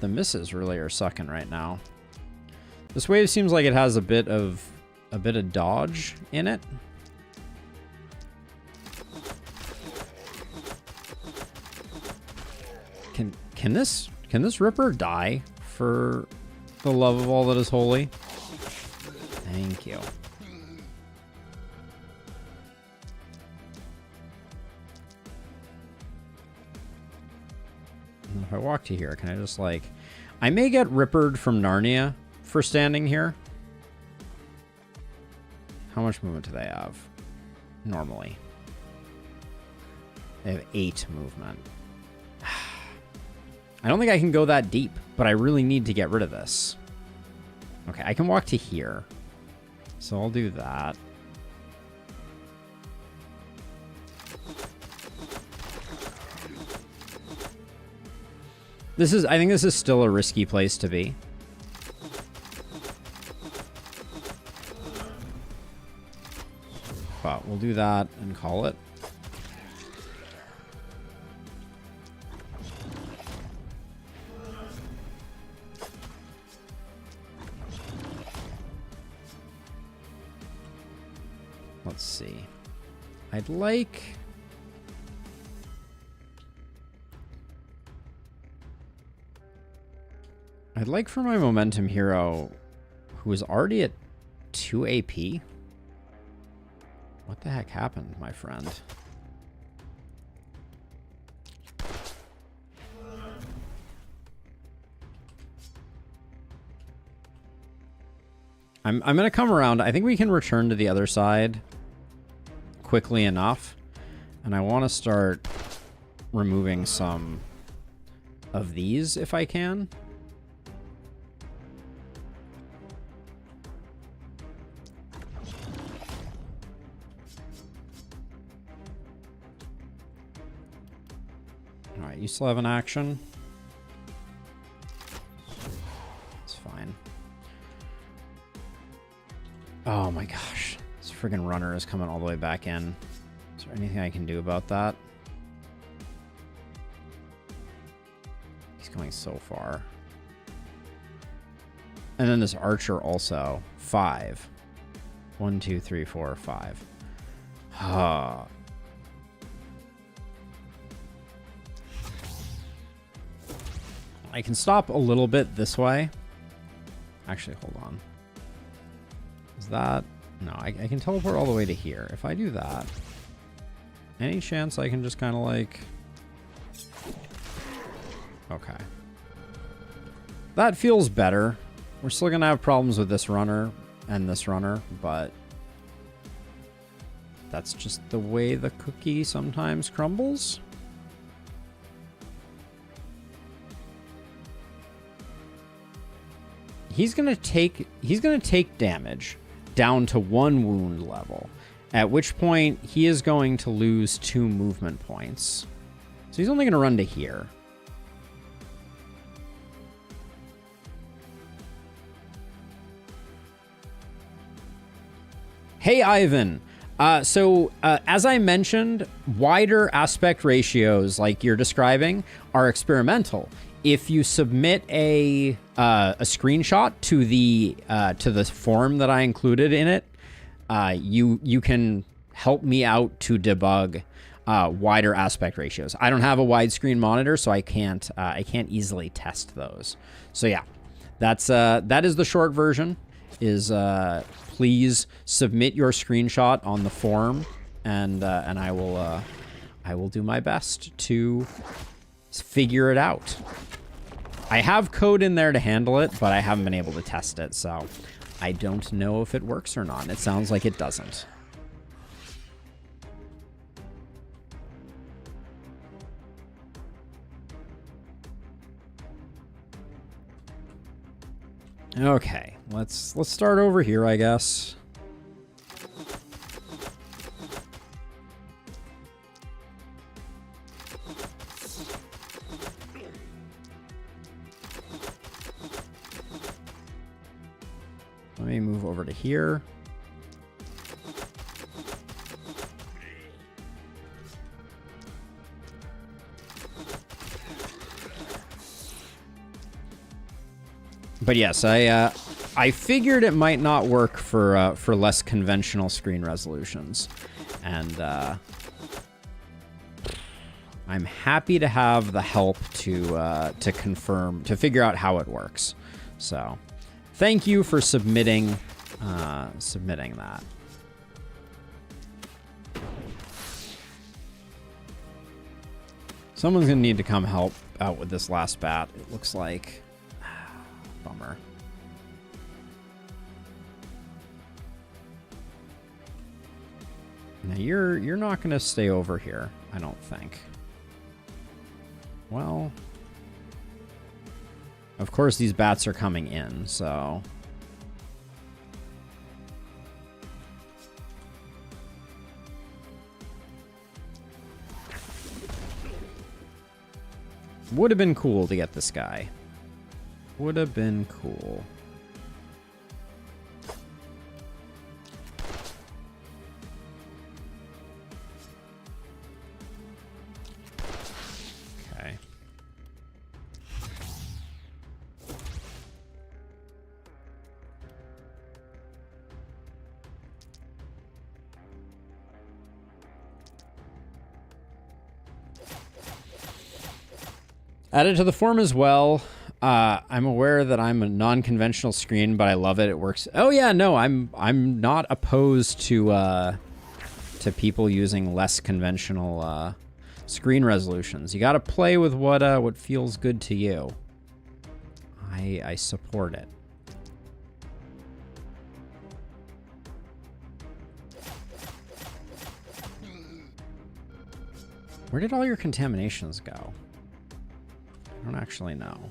A: The misses really are sucking right now. This wave seems like it has a bit of dodge in it. Can this Ripper die for the love of all that is holy? Thank you. If I walk to here, can I just like... I may get Rippered from Narnia for standing here. How much movement do they have? Normally. They have 8 movement. I don't think I can go that deep, but I really need to get rid of this. Okay, I can walk to here. So I'll do that. I think this is still a risky place to be. But we'll do that and call it. Let's see. I'd like for my momentum hero, who is already at 2 AP. What the heck happened, my friend? I'm gonna come around. I think we can return to the other side quickly enough, and I want to start removing some of these if I can. All right, you still have an action. It's fine. Oh my gosh. This friggin' runner is coming all the way back in. Is there anything I can do about that? He's going so far. And then this archer also. 5. 1, 2, 3, 4, 5. Ah. I can stop a little bit this way. Actually, hold on. Is that... No, I can teleport all the way to here. If I do that, any chance I can just kind of like... Okay. That feels better. We're still going to have problems with this runner and this runner, but that's just the way the cookie sometimes crumbles. He's gonna take damage down to 1 wound level, at which point he is going to lose 2 movement points. So he's only gonna run to here. Hey, Ivan. As I mentioned, wider aspect ratios like you're describing are experimental. If you submit a screenshot to the form that I included in it, you can help me out to debug wider aspect ratios. I don't have a widescreen monitor, so I can't easily test those. So yeah, that is the short version. Please submit your screenshot on the form, and I will do my best to figure it out. I have code in there to handle it, but I haven't been able to test it, so I don't know if it works or not. It sounds like it doesn't. Okay, let's start over here, I guess. Let me move over to here. But yes, I figured it might not work for less conventional screen resolutions, and I'm happy to have the help to confirm, to figure out how it works. So, thank you for submitting that. Someone's gonna need to come help out with this last bat, it looks like. Bummer. Now you're not gonna stay over here, I don't think. Well, of course these bats are coming in, so would have been cool to get this guy. Would have been cool. Okay. Added to the form as well. I'm aware that I'm a non-conventional screen, but I love it. It works. Oh yeah, no, I'm not opposed to people using less conventional screen resolutions. You got to play with what feels good to you. I support it. Where did all your contaminations go? I don't actually know.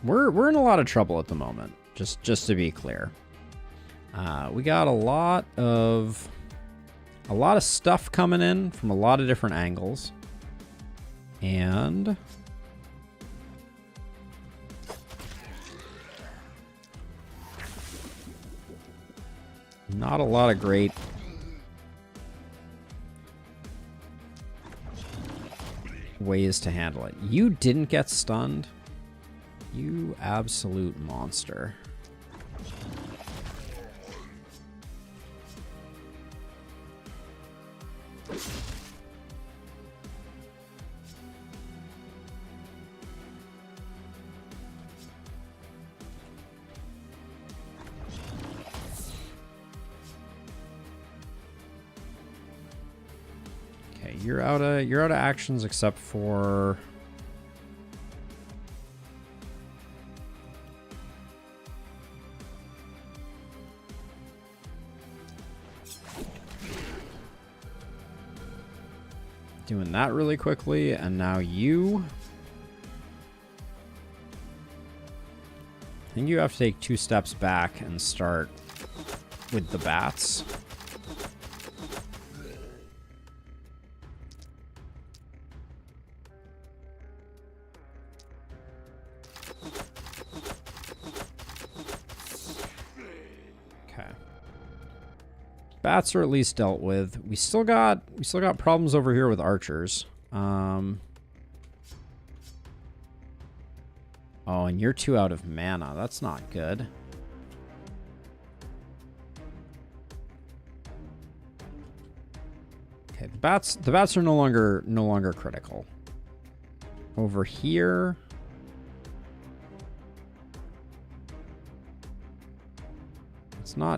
A: We're in a lot of trouble at the moment. Just to be clear, we got a lot of stuff coming in from a lot of different angles, and not a lot of great ways to handle it. You didn't get stunned. You absolute monster. Okay, you're out of actions except for doing that really quickly, and now you... I think you have to take 2 steps back and start with the bats. Bats are at least dealt with. We still got problems over here with archers. Oh, and you're 2 out of mana. That's not good. Okay, the bats are no longer critical. Over here,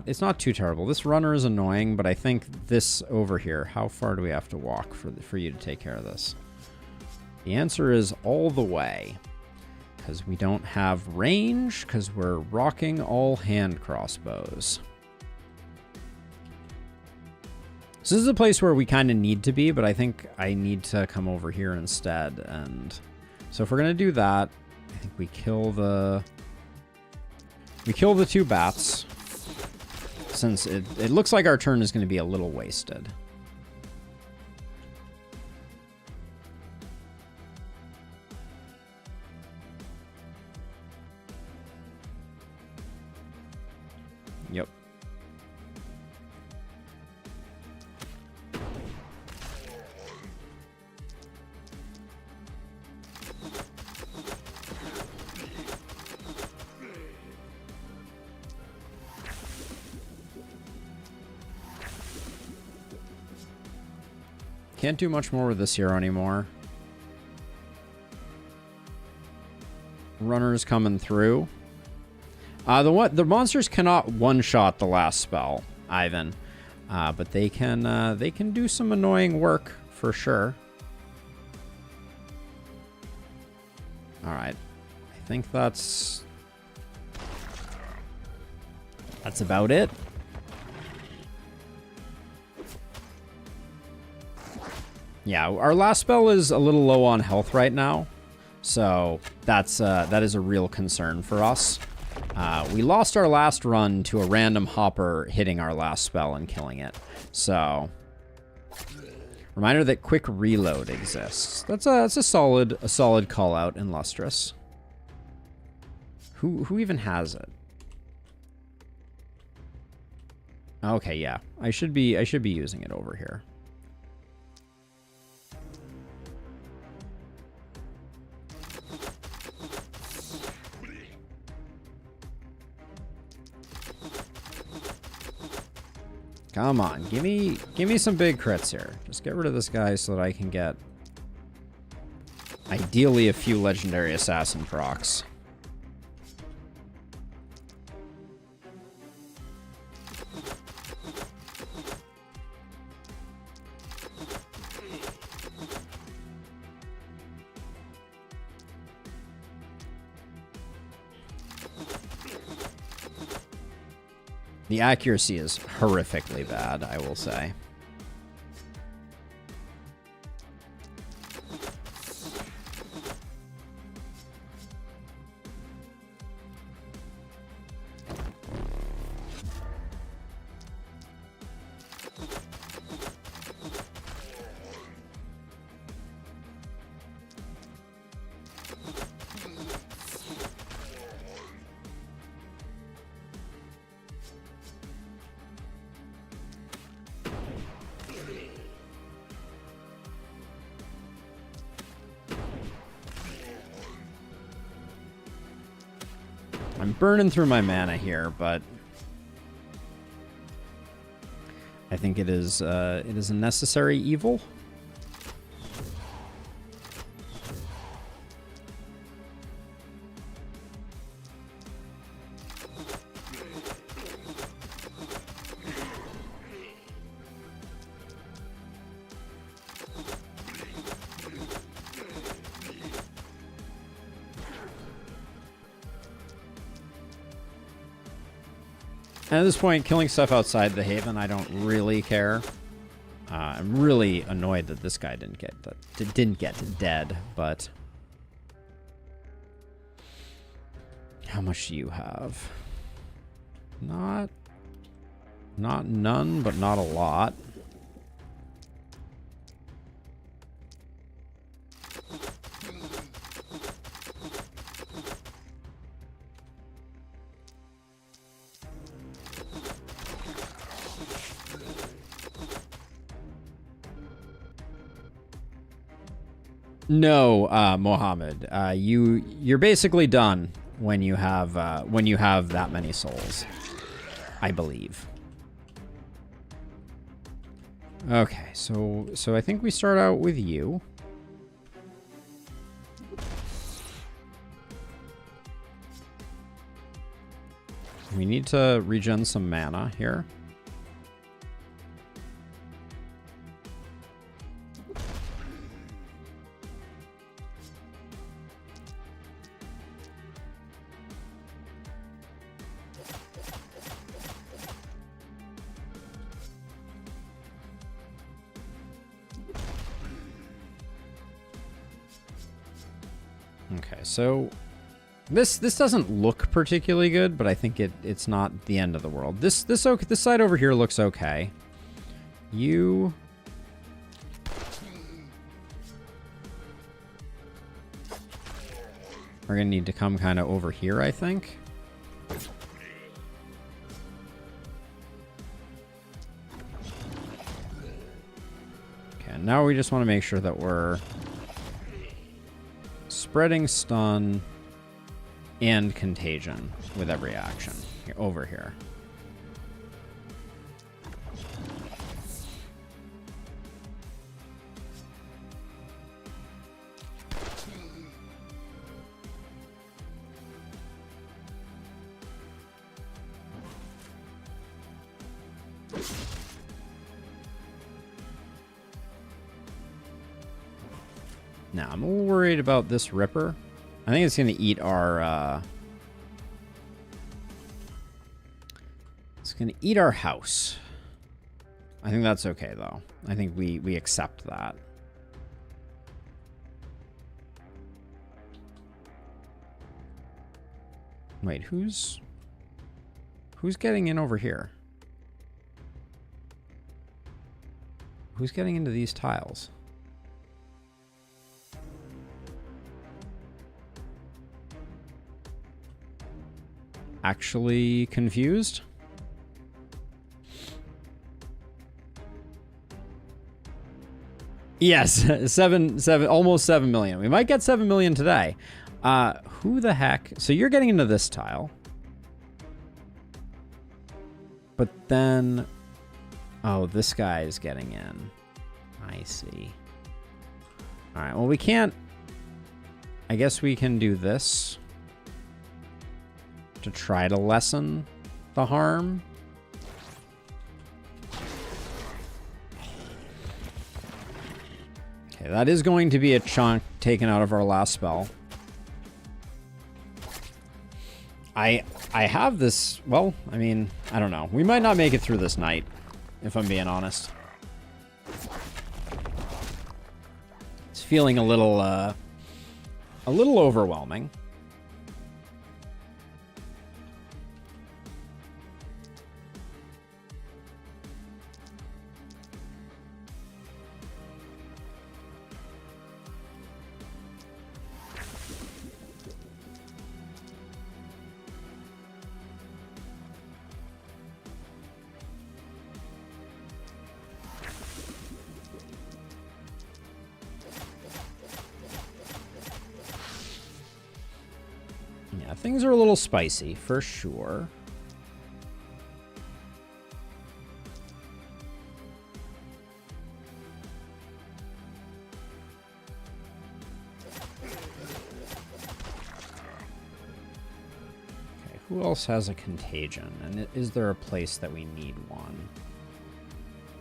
A: it's not too terrible. This runner is annoying, but I think this over here, how far do we have to walk for you to take care of this? The answer is all the way, because we don't have range, because we're rocking all hand crossbows. So this is a place where we kind of need to be, but I think I need to come over here instead. And so if we're gonna do that, I think we kill the 2 bats. Since it looks like our turn is going to be a little wasted. Yep. Can't do much more with this hero anymore. Runners coming through. The monsters cannot one-shot the last spell, Ivan, but they can do some annoying work for sure. All right, I think that's about it. Yeah, our last spell is a little low on health right now, so that is a real concern for us. We lost our last run to a random hopper hitting our last spell and killing it. So, reminder that quick reload exists. That's a solid call out in Lustrous. Who even has it? Okay, yeah, I should be using it over here. Come on, give me some big crits here. Just get rid of this guy so that I can get ideally a few legendary assassin procs. The accuracy is horrifically bad, I will say. I'm burning through my mana here, but I think it is a necessary evil. And at this point, killing stuff outside the Haven, I don't really care. I'm really annoyed that this guy didn't get dead, but how much do you have? Not none, but not a lot. No, Mohammed. You're basically done when you have that many souls, I believe. Okay, so I think we start out with you. We need to regen some mana here. Okay, so this doesn't look particularly good, but I think it's not the end of the world. This side over here looks okay. You are gonna need to come kind of over here, I think. Okay, now we just want to make sure that we're spreading stun and contagion with every action here, over here. Now, I'm a little worried about this Ripper. I think it's going to eat our... it's going to eat our house. I think that's okay, though. I think we accept that. Wait, who's getting in over here? Who's getting into these tiles? Actually confused? Yes, almost 7 million. We might get 7 million today. Who the heck? So you're getting into this tile. But then, oh, this guy is getting in. I see. All right, well, we can't, I guess we can do this to try to lessen the harm. Okay, that is going to be a chunk taken out of our last spell. I have this, well, I mean, I don't know. We might not make it through this night, if I'm being honest. It's feeling a little overwhelming. Yeah, things are a little spicy, for sure. Okay, who else has a contagion? And is there a place that we need one?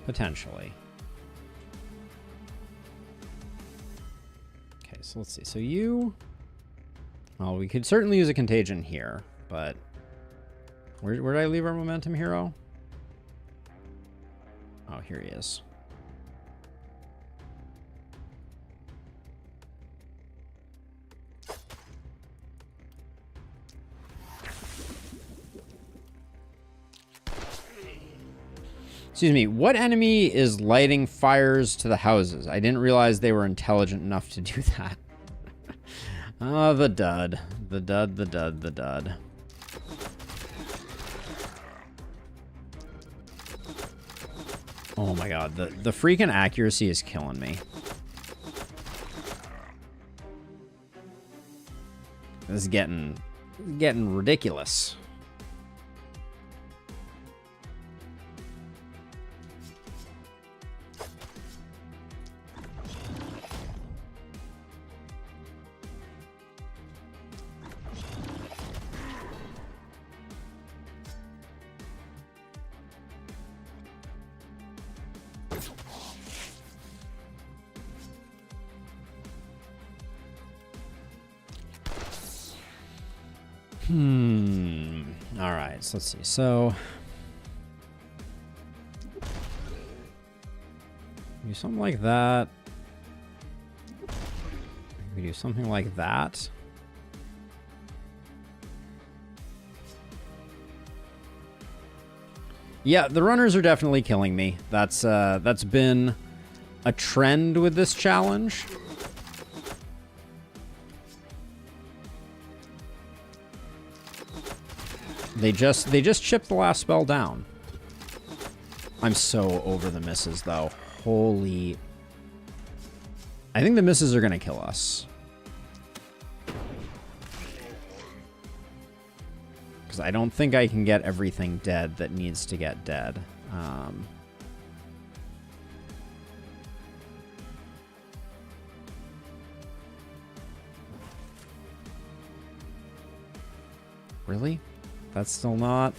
A: Potentially. Okay, so let's see. So you... Well, we could certainly use a contagion here, but... Where did I leave our momentum hero? Oh, here he is. Excuse me, what enemy is lighting fires to the houses? I didn't realize they were intelligent enough to do that. Ah, the dud. The dud, the dud, the dud. Oh my god, the freaking accuracy is killing me. This is getting ridiculous. All right, so let's see. So do something like that. We do something like that. Yeah, the runners are definitely killing me. That's been a trend with this challenge. They just chipped the last spell down. I'm so over the misses, though. Holy... I think the misses are going to kill us. Because I don't think I can get everything dead that needs to get dead. Really? That's still not...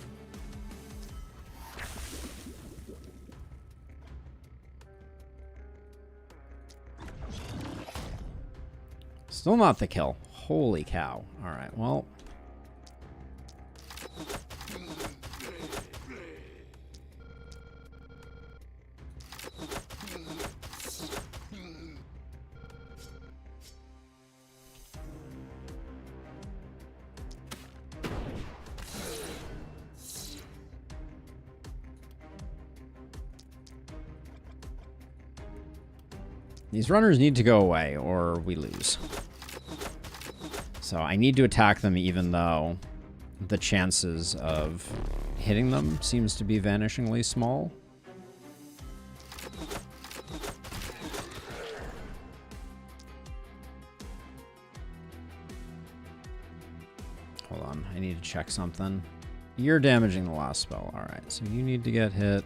A: Still not the kill. Holy cow. Alright, well... These runners need to go away, or we lose. So I need to attack them even though the chances of hitting them seems to be vanishingly small. Hold on, I need to check something. You're damaging the last spell. Alright, so you need to get hit.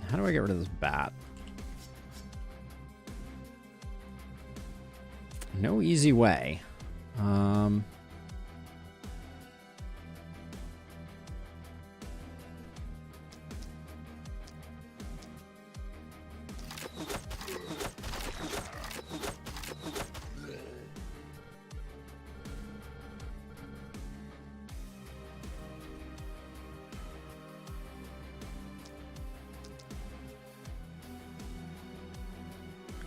A: How do I get rid of this bat? No easy way.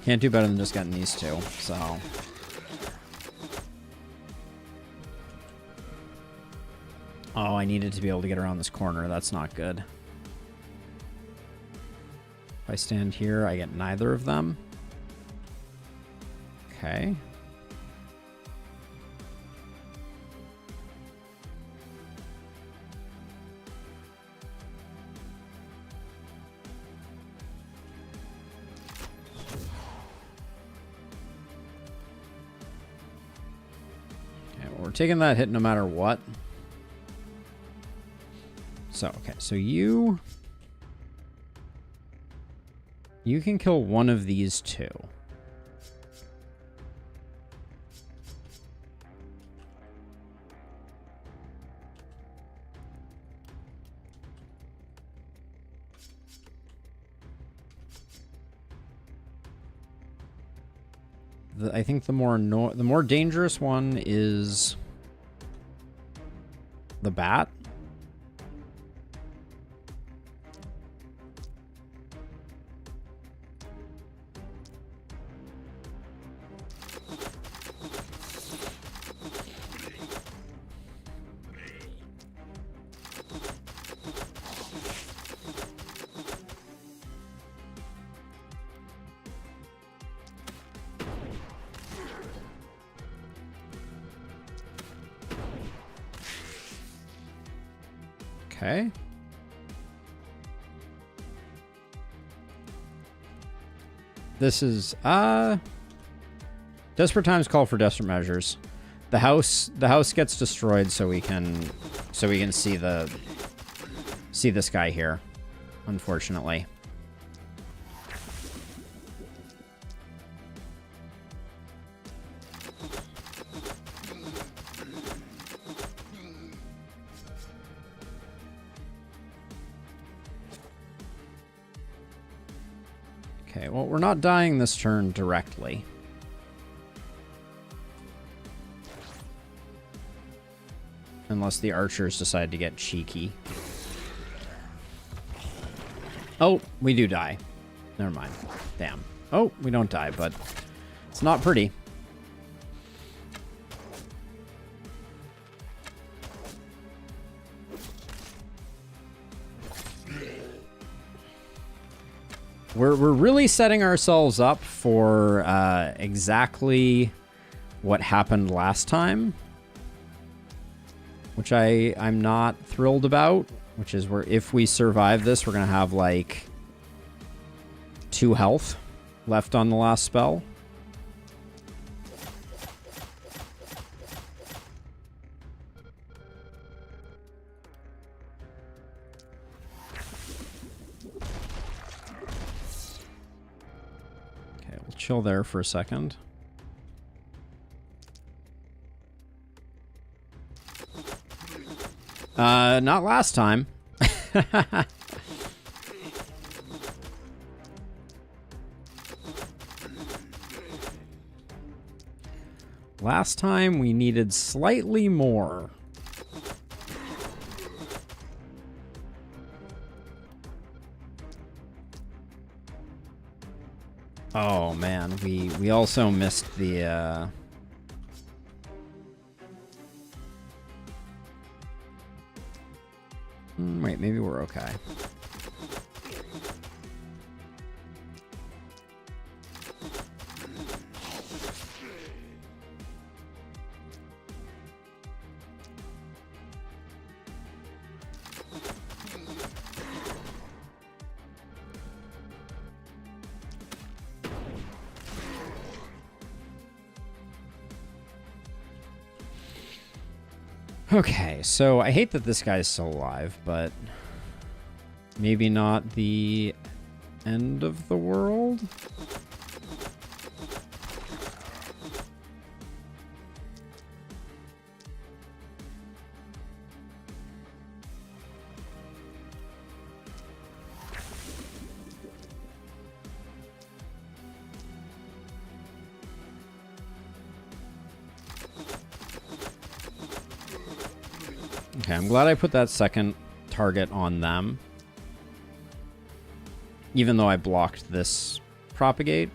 A: Can't do better than just getting these two, so... Oh, I needed to be able to get around this corner. That's not good. If I stand here, I get neither of them. Okay. taking that hit no matter what. So, okay, so you can kill one of these two. I think the more dangerous one is the bat. Okay. This is desperate times call for desperate measures. The house gets destroyed so we can see this guy here, unfortunately. Okay, well, we're not dying this turn directly. Unless the archers decide to get cheeky. Oh, we do die. Never mind. Damn. Oh, we don't die, but it's not pretty. We're really setting ourselves up for exactly what happened last time, which I'm not thrilled about, which is where if we survive this, we're going to have like 2 health left on the last spell. Chill there for a second. Not last time. Last time we needed slightly more. Oh man, we also missed the wait, maybe we're okay. Okay, so I hate that this guy's still alive, but maybe not the end of the world? Okay, I'm glad I put that second target on them. Even though I blocked this propagate.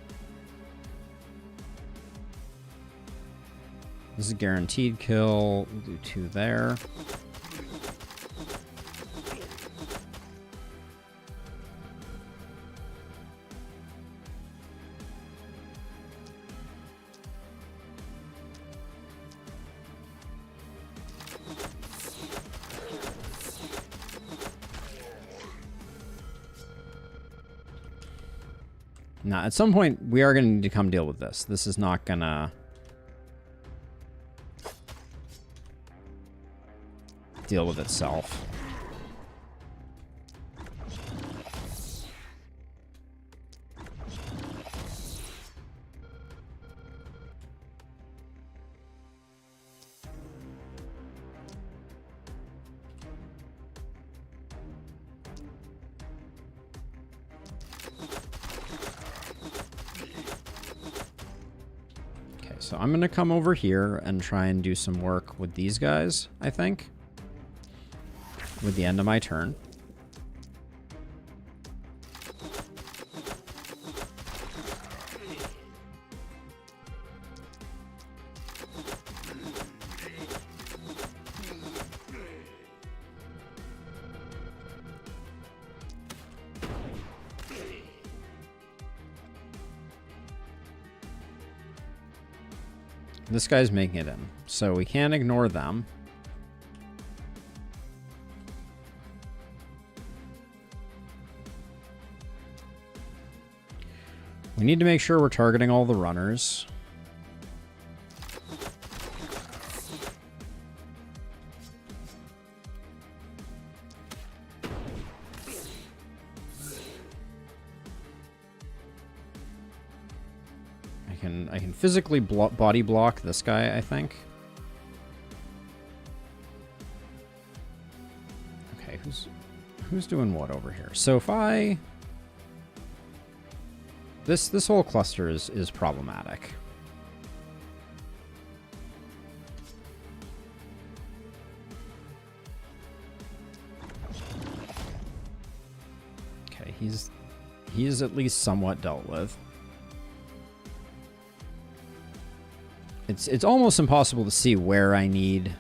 A: This is a guaranteed kill. We'll do 2 there. Now, at some point, we are going to need to come deal with this. This is not going to... deal with itself. So I'm going to come over here and try and do some work with these guys, I think, with the end of my turn. This guy's making it in, so we can't ignore them. We need to make sure we're targeting all the runners. I can physically body block this guy, I think. Okay, who's doing what over here? So if I... This whole cluster is problematic. Okay, he's at least somewhat dealt with. It's almost impossible to see where I need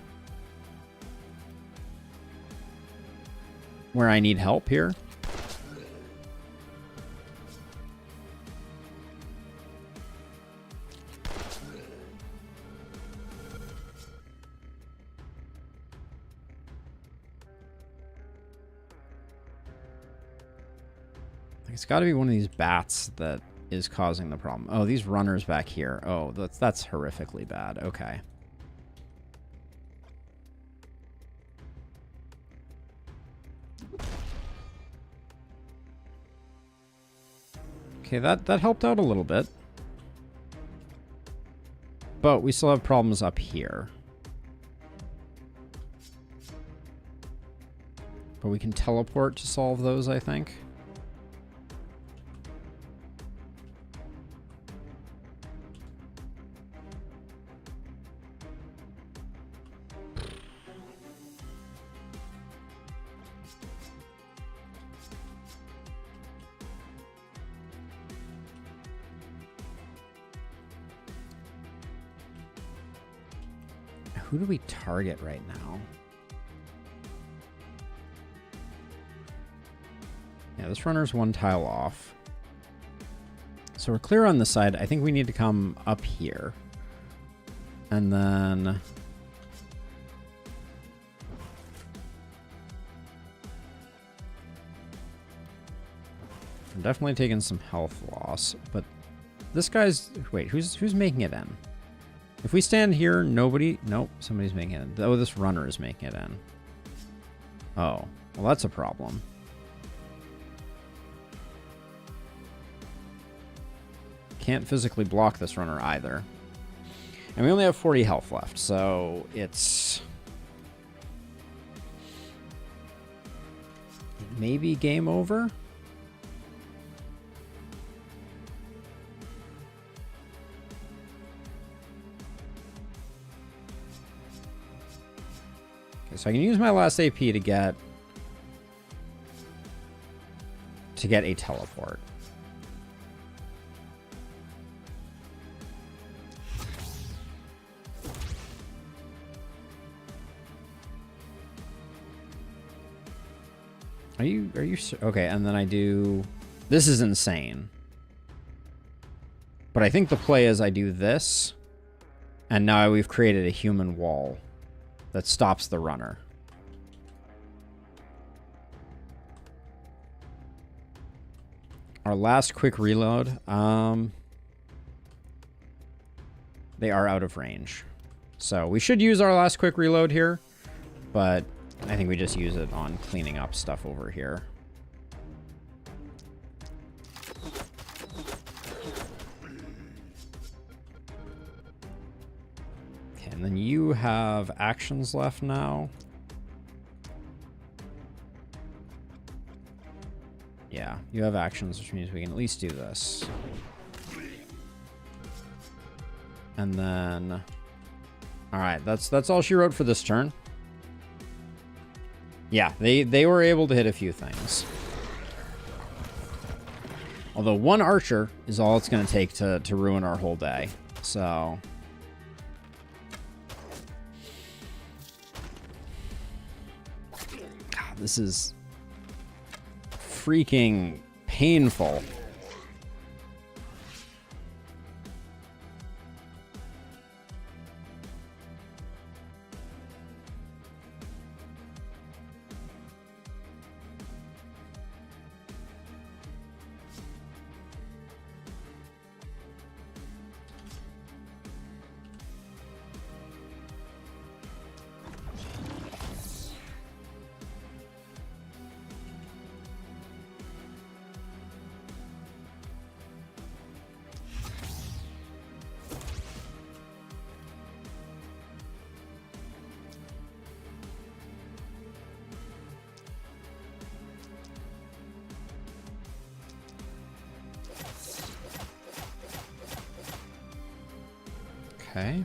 A: help here. It's got to be one of these bats that is causing the problem. Oh, these runners back here. Oh, that's horrifically bad. Okay. Okay, that helped out a little bit. But we still have problems up here. But we can teleport to solve those, I think. Who do we target right now? Yeah, this runner's one tile off. So we're clear on this side. I think we need to come up here. And then... I'm definitely taking some health loss, but this guy's... Wait, who's making it in? If we stand here, nobody... Nope, somebody's making it in. Oh, this runner is making it in. Oh, well, that's a problem. Can't physically block this runner either. And we only have 40 health left, so it's... maybe game over? So I can use my last AP to get a teleport. Are you okay? And then I do. This is insane. But I think the play is I do this, and now we've created a human wall that stops the runner. Our last quick reload. They are out of range. So we should use our last quick reload here, but I think we just use it on cleaning up stuff over here. Okay, and then you have actions left now. Yeah, you have actions, which means we can at least do this. And then... Alright, that's all she wrote for this turn. Yeah, they were able to hit a few things. Although one archer is all it's going to take to ruin our whole day. So... God, this is freaking painful. Okay.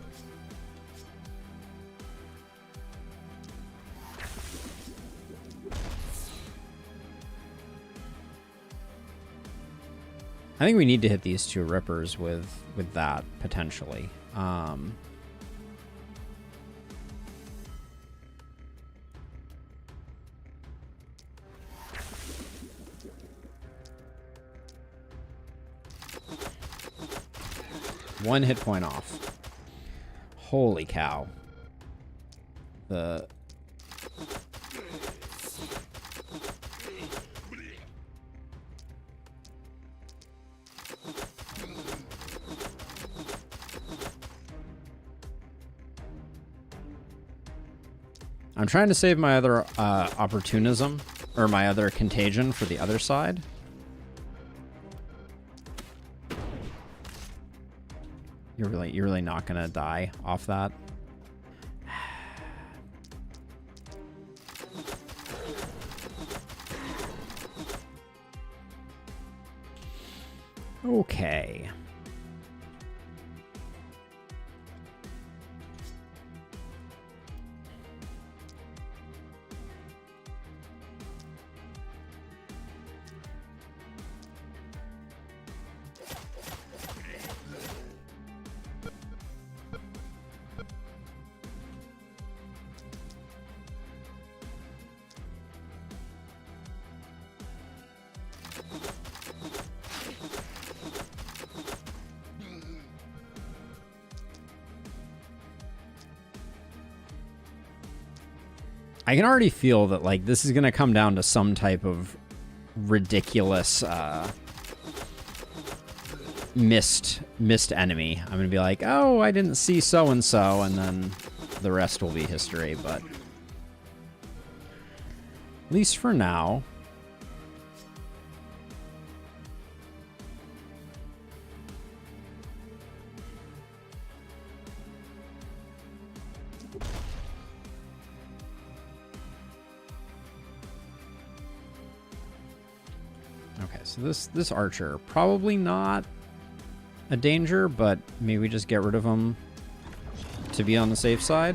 A: I think we need to hit these two rippers with that, potentially. One hit point off. Holy cow. I'm trying to save my other opportunism, or my other contagion for the other side. You're really not gonna die off that. Okay. I can already feel that, like, this is going to come down to some type of ridiculous missed enemy. I'm going to be like, oh, I didn't see so-and-so, and then the rest will be history, but at least for now. So this archer, probably not a danger, but maybe we just get rid of him to be on the safe side.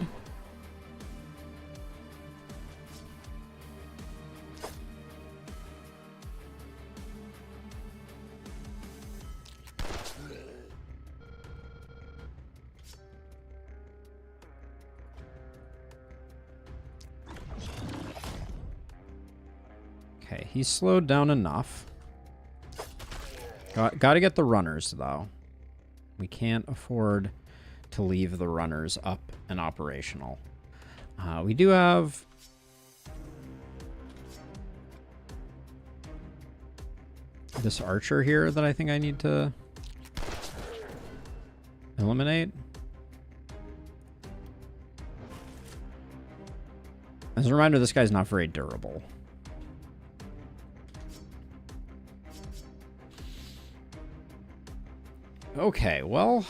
A: Okay, he's slowed down enough. Got to get the runners, though. We can't afford to leave the runners up and operational. We do have... this archer here that I think I need to eliminate. As As a reminder, this guy's not very durable. Okay, well...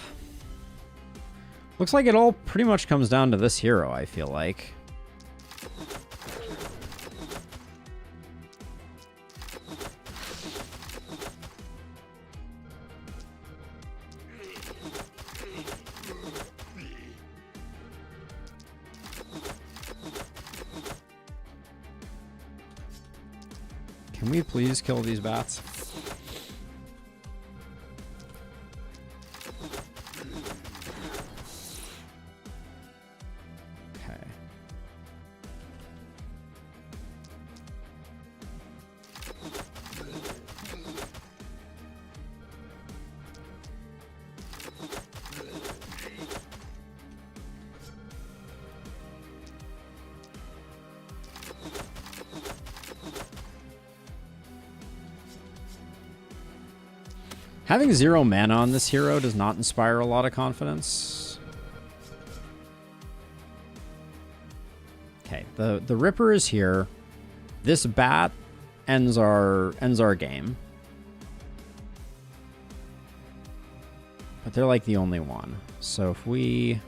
A: looks like it all pretty much comes down to this hero, I feel like. Can we please kill these bats? Okay. Having 0 mana on this hero does not inspire a lot of confidence. Okay, the Ripper is here. This bat ends our game. But they're like the only one. So if we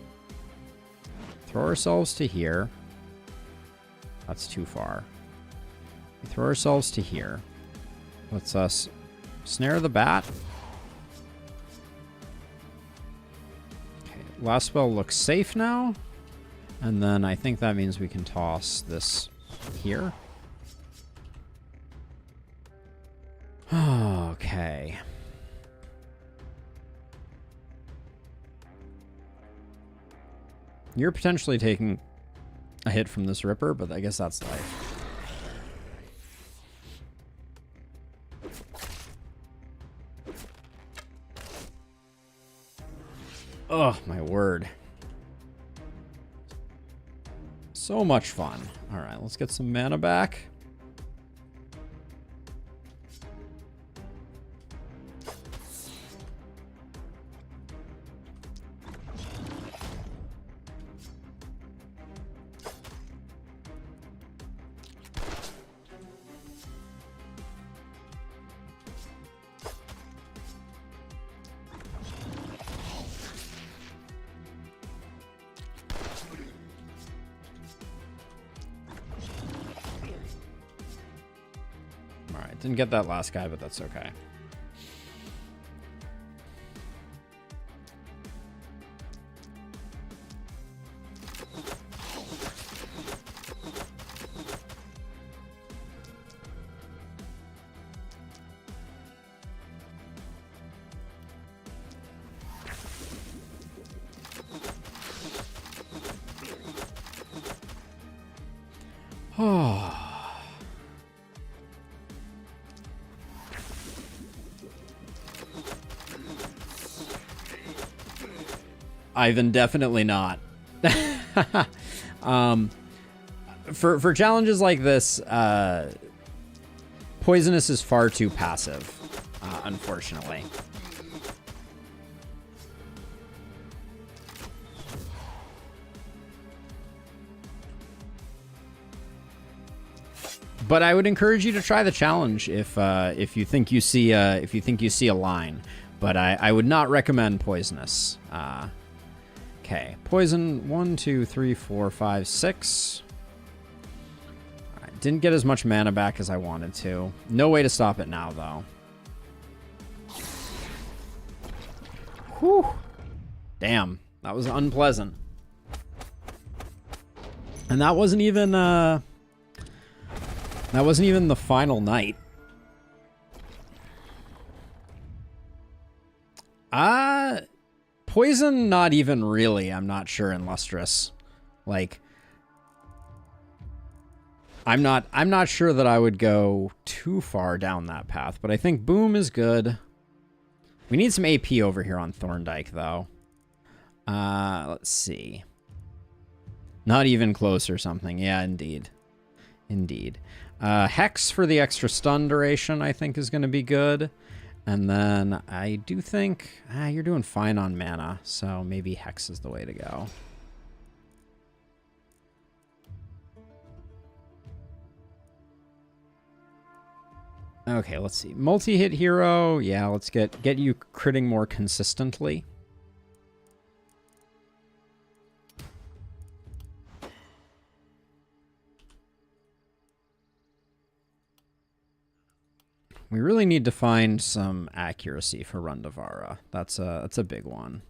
A: throw ourselves to here, that's too far. We throw ourselves to here. Let's us snare the bat. Last spell looks safe now. And then I think that means we can toss this here. Okay. You're potentially taking a hit from this Ripper, but I guess that's life. Oh, my word. So much fun. All right, let's get some mana back. Didn't get that last guy, but that's okay. Oh. Ivan, definitely not. For challenges like this, Poisonous is far too passive, unfortunately. But I would encourage you to try the challenge if you think you see a line. But I would not recommend Poisonous. Okay, poison 1, 2, 3, 4, 5, 6. All right, didn't get as much mana back as I wanted to. No way to stop it now, though. Whew. Damn, that was unpleasant. And that wasn't even the final night. Poison, not even really, I'm not sure, in Lustrous. Like, I'm not sure that I would go too far down that path, but I think Boom is good. We need some AP over here on Thorndyke, though. Let's see. Not even close or something. Yeah, indeed. Indeed. Hex for the extra stun duration, I think, is going to be good. And then I do think you're doing fine on mana, so maybe Hex is the way to go. Okay, let's see. Multi-hit hero. Yeah, let's get you critting more consistently. We really need to find some accuracy for Rundavara. That's a big one.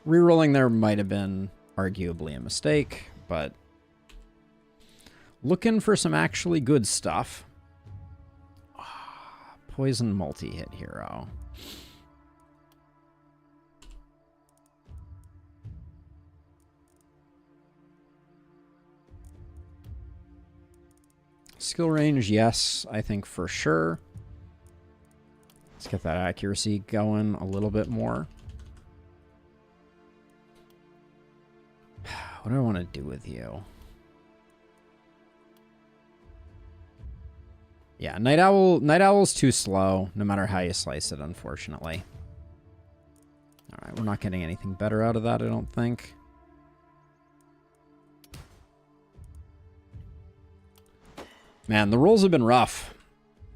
A: Rerolling there might have been arguably a mistake, but looking for some actually good stuff. Poison multi-hit hero. Skill range, yes, I think for sure. Let's get that accuracy going a little bit more. What do I want to do with you? Yeah, Night Owl's too slow, no matter how you slice it, unfortunately. Alright, we're not getting anything better out of that, I don't think. Man, the rolls have been rough.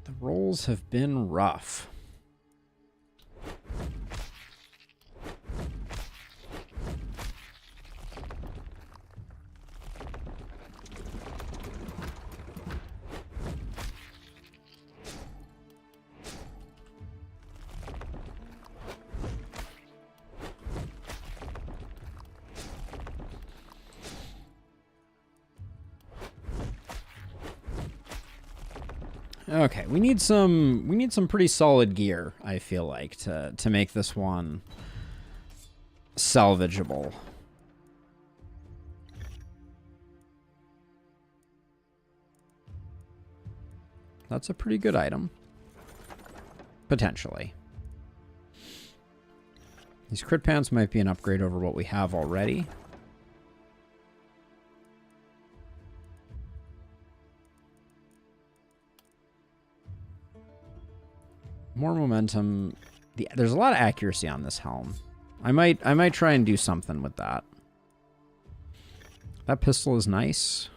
A: The rolls have been rough. Okay, we need some pretty solid gear, I feel like, to make this one salvageable. That's a pretty good item. Potentially. These crit pants might be an upgrade over what we have already. More momentum. There's a lot of accuracy on this helm. I might try and do something with that. That pistol is nice.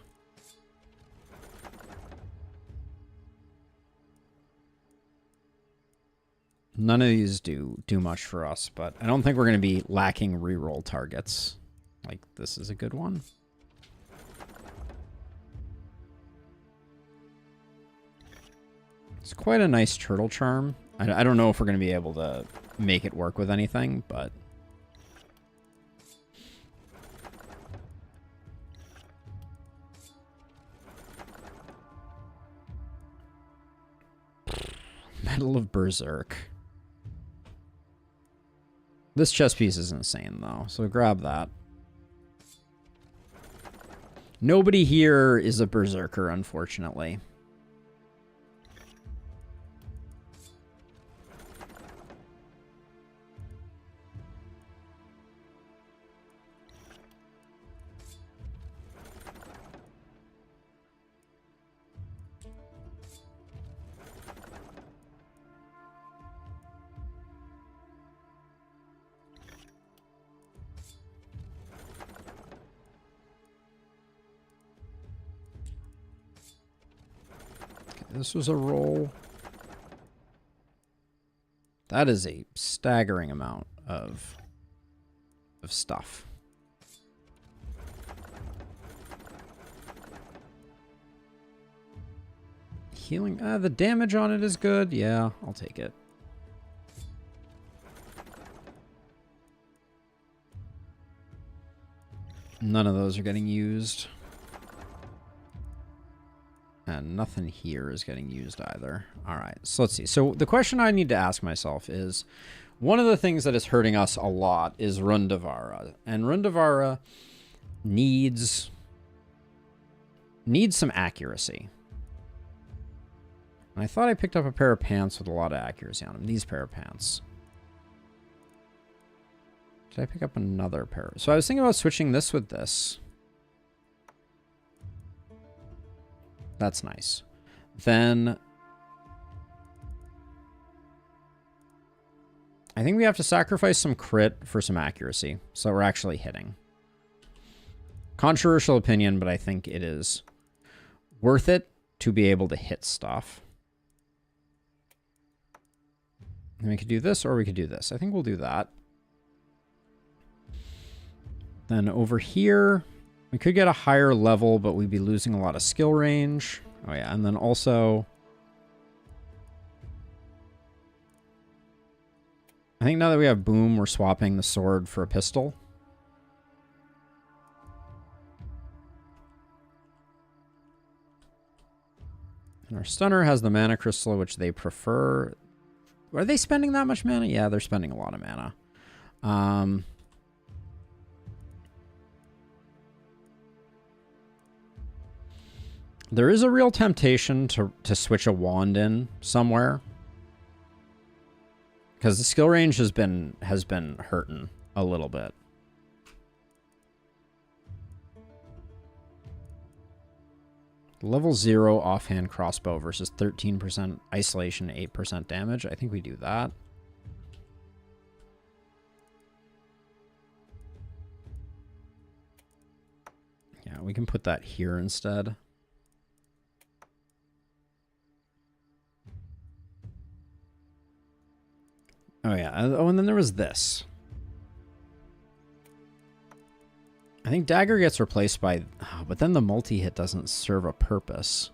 A: None of these do much for us, but I don't think we're going to be lacking reroll targets. Like, this is a good one. It's quite a nice turtle charm. I don't know if we're going to be able to make it work with anything, but... Medal of Berserk. This chess piece is insane, though, so grab that. Nobody here is a berserker, unfortunately. This was a roll. That is a staggering amount of stuff. Healing. The damage on it is good. Yeah, I'll take it. None of those are getting used. And nothing here is getting used either. All right, so let's see. So the question I need to ask myself is, one of the things that is hurting us a lot is Rundavara. And Rundavara needs some accuracy. And I thought I picked up a pair of pants with a lot of accuracy on them. These pair of pants. Did I pick up another pair? So I was thinking about switching this with this. That's nice. Then I think we have to sacrifice some crit for some accuracy, so we're actually hitting. Controversial opinion, but I think it is worth it to be able to hit stuff. And we could do this or we could do this. I think we'll do that. Then over here, we could get a higher level, but we'd be losing a lot of skill range. Oh yeah, and then also, I think now that we have boom, we're swapping the sword for a pistol. And our stunner has the mana crystal, which they prefer. Are they spending that much mana? Yeah, they're spending a lot of mana. There is a real temptation to switch a wand in somewhere, because the skill range has been hurting a little bit. Level 0 offhand crossbow versus 13% isolation, 8% damage. I think we do that. Yeah, we can put that here instead. Oh, yeah. Oh, and then there was this. I think dagger gets replaced by... Oh, but then the multi-hit doesn't serve a purpose.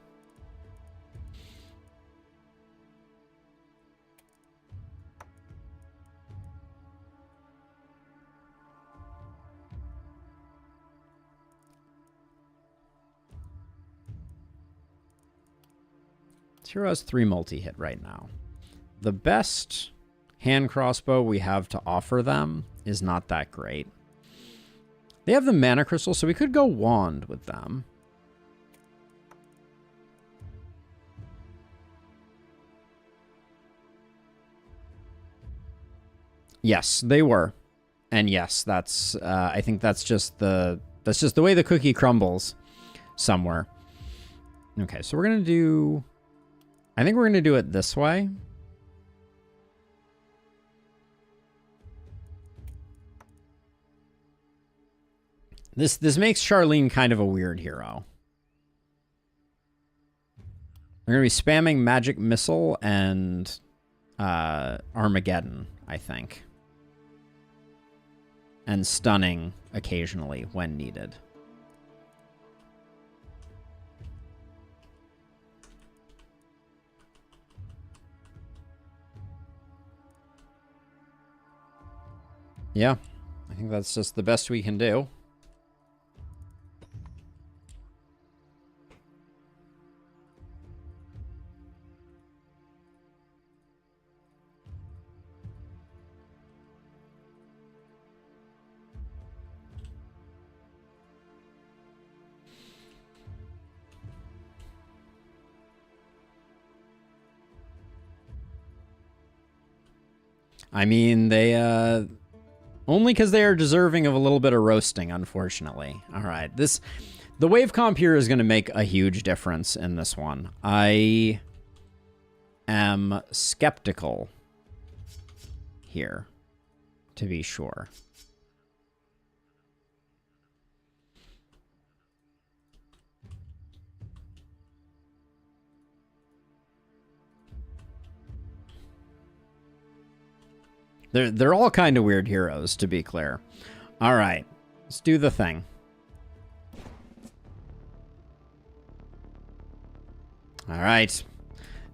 A: This hero has 3 multi-hit right now. The best hand crossbow we have to offer them is not that great. They have the mana crystal, so we could go wand with them. Yes, they were. And yes, that's I think that's just the way the cookie crumbles somewhere. Okay, so we're going to do... I think we're going to do it this way. This makes Charlene kind of a weird hero. We're going to be spamming Magic Missile and Armageddon, I think. And stunning occasionally when needed. Yeah, I think that's just the best we can do. I mean, they, only because they are deserving of a little bit of roasting, unfortunately. All right, the wave comp here is going to make a huge difference in this one. I am skeptical here, to be sure. They're all kind of weird heroes, to be clear. All right, let's do the thing. All right.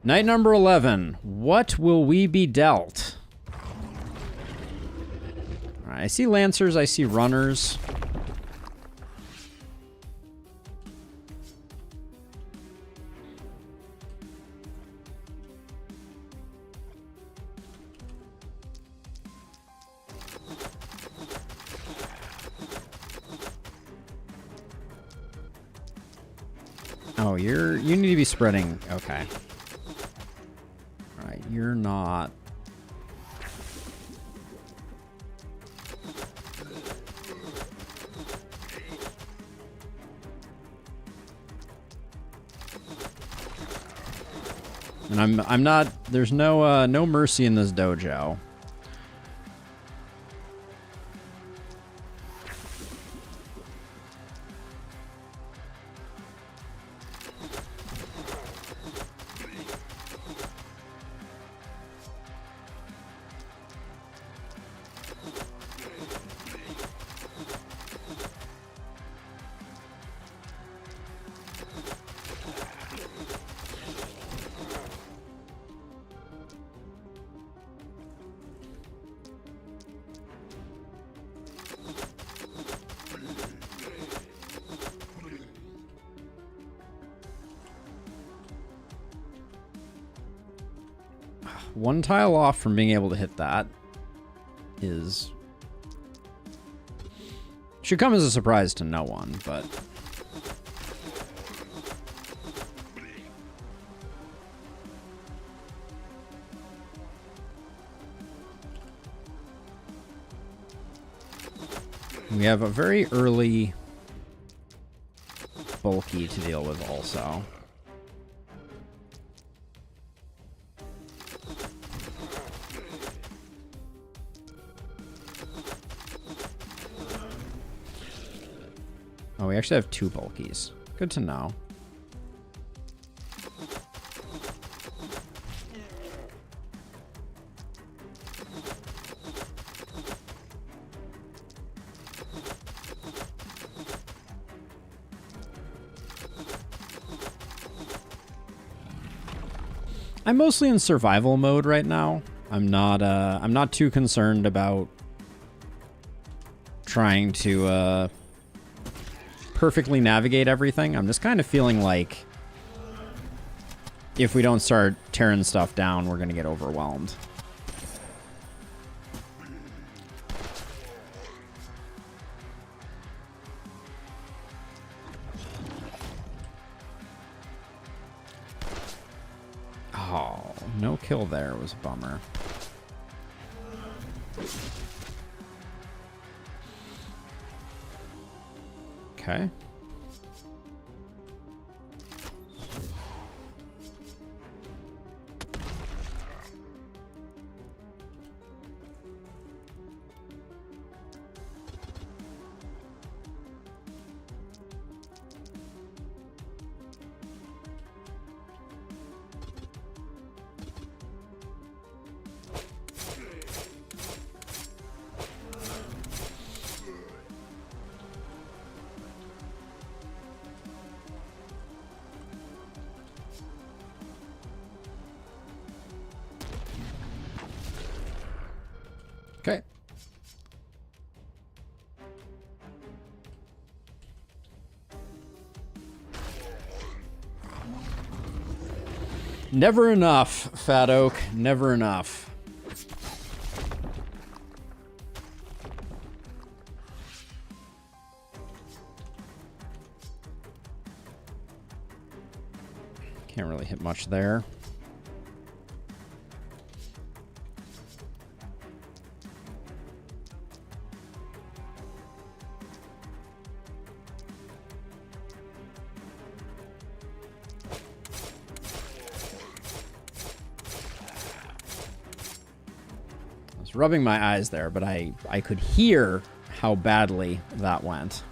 A: Night number 11. What will we be dealt? All right, I see Lancers, I see Runners. Oh, you need to be spreading. Okay. All right, you're not. And I'm not. There's no mercy in this dojo. one tile off from being able to hit that is... should come as a surprise to no one, but... we have a very early bulky to deal with also. Oh, we actually have 2 bulkies. Good to know. I'm mostly in survival mode right now. I'm not too concerned about trying to perfectly navigate everything. I'm just kind of feeling like if we don't start tearing stuff down, we're gonna get overwhelmed. Oh, no kill there was a bummer. Okay. Okay. Never enough, Fat Oak. Never enough. Can't really hit much there. Rubbing my eyes there, but I could hear how badly that went.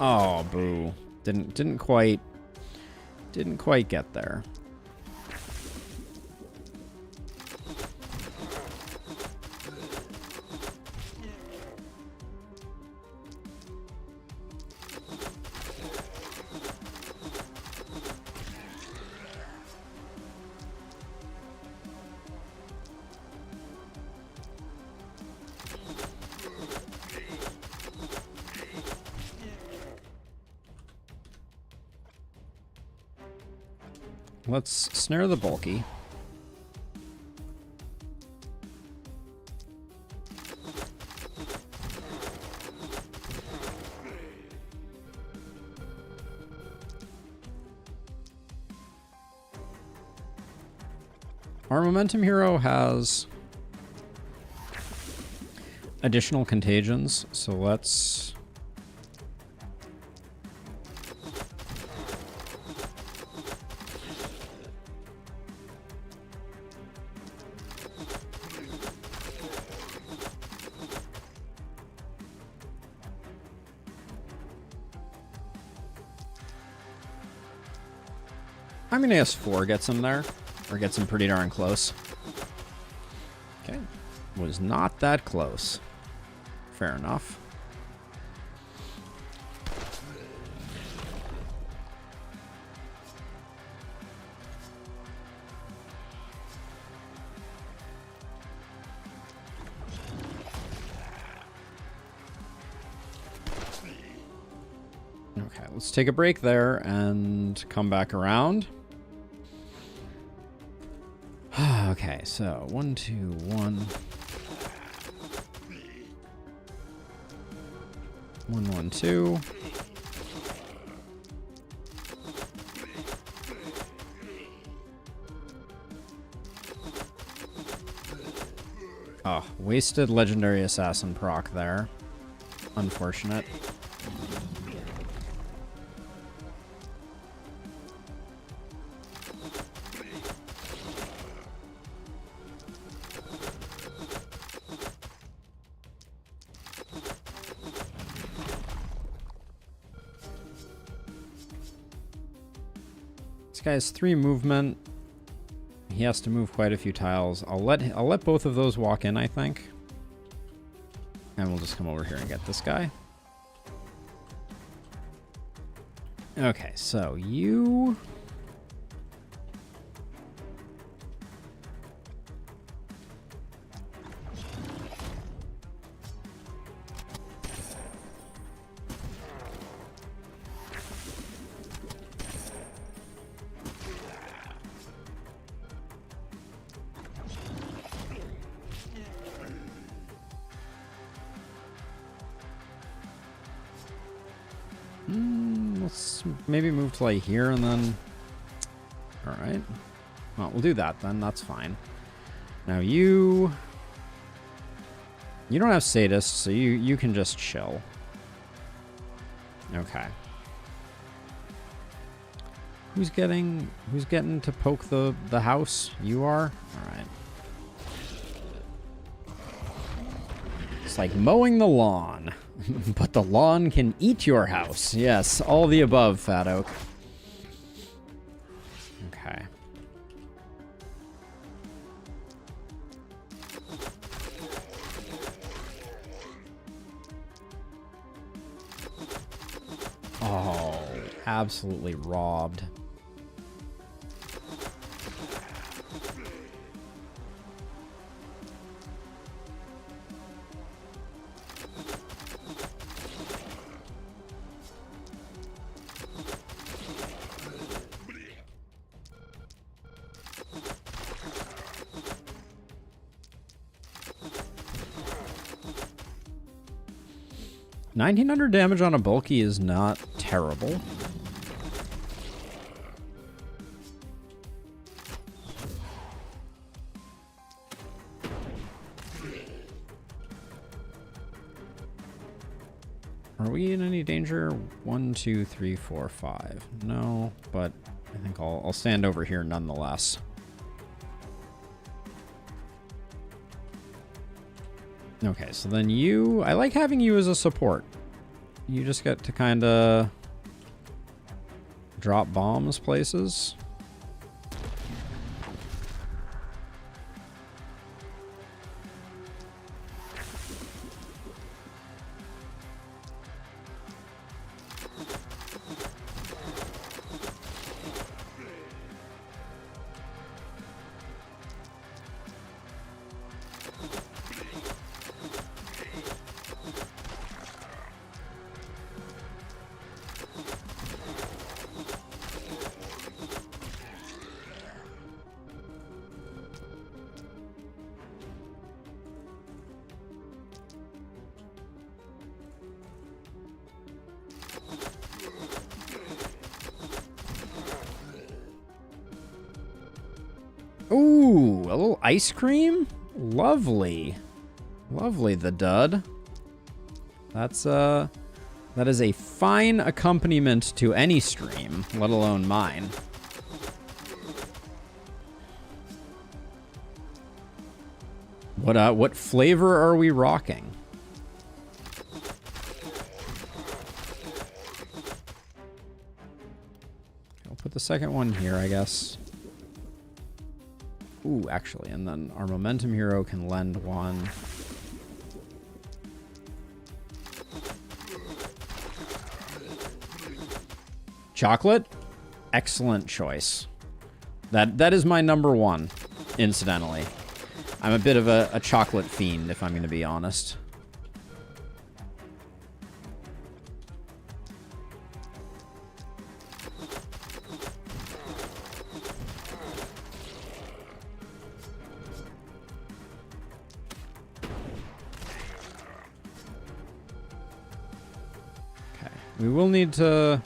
A: Oh, boo. Didn't quite get there. Let's snare the bulky. Our momentum hero has additional contagions, so let's... I mean, AS4 gets him there, or gets him pretty darn close. Okay, was not that close. Fair enough. Okay, let's take a break there and come back around. Okay, so 1, 2, 1. 1, 1, 2. Oh, wasted legendary assassin proc there. Unfortunate. This guy has 3 movement. He has to move quite a few tiles. I'll let both of those walk in, I think. And we'll just come over here and get this guy. Okay, so you... let's maybe move to like here and then... Alright. Well, we'll do that then. That's fine. Now you... You don't have sadists, so you can just chill. Okay. Who's getting to poke the house? You are? Alright. It's like mowing the lawn. But the lawn can eat your house. Yes, all the above, Fat Oak. Okay. Oh, absolutely robbed. $1,900 damage on a bulky is not terrible. Are we in any danger? 1, 2, 3, 4, 5. No, but I think I'll stand over here nonetheless. Okay, so then you... I like having you as a support. You just get to kind of drop bombs places. Ooh, a little ice cream? Lovely. Lovely, the dud. That is a fine accompaniment to any stream, let alone mine. What flavor are we rocking? I'll put the second one here, I guess. Ooh, actually, and then our momentum hero can lend one. Chocolate? Excellent choice. That is my number one, incidentally. I'm a bit of a chocolate fiend, if I'm going to be honest. Okay, we'll need to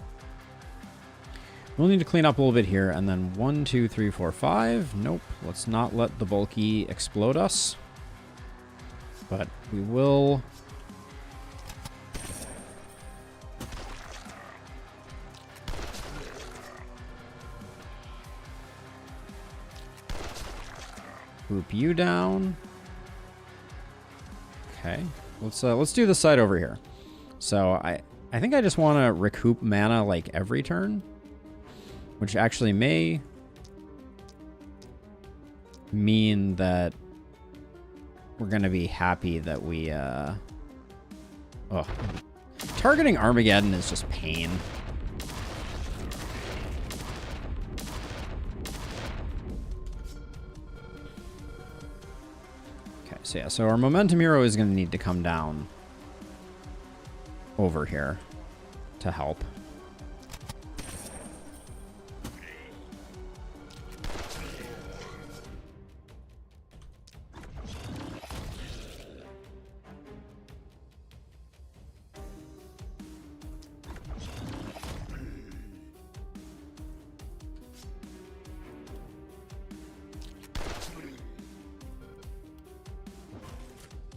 A: clean up a little bit here, and then 1, 2, 3, 4, 5. Nope, let's not let the bulky explode us. But we will... Group you down. Okay, let's do the side over here. So I think I just want to recoup mana like every turn. Which actually may mean that we're going to be happy that we, oh. Targeting Armageddon is just pain. Okay, so yeah, so our momentum hero is going to need to come down over here to help.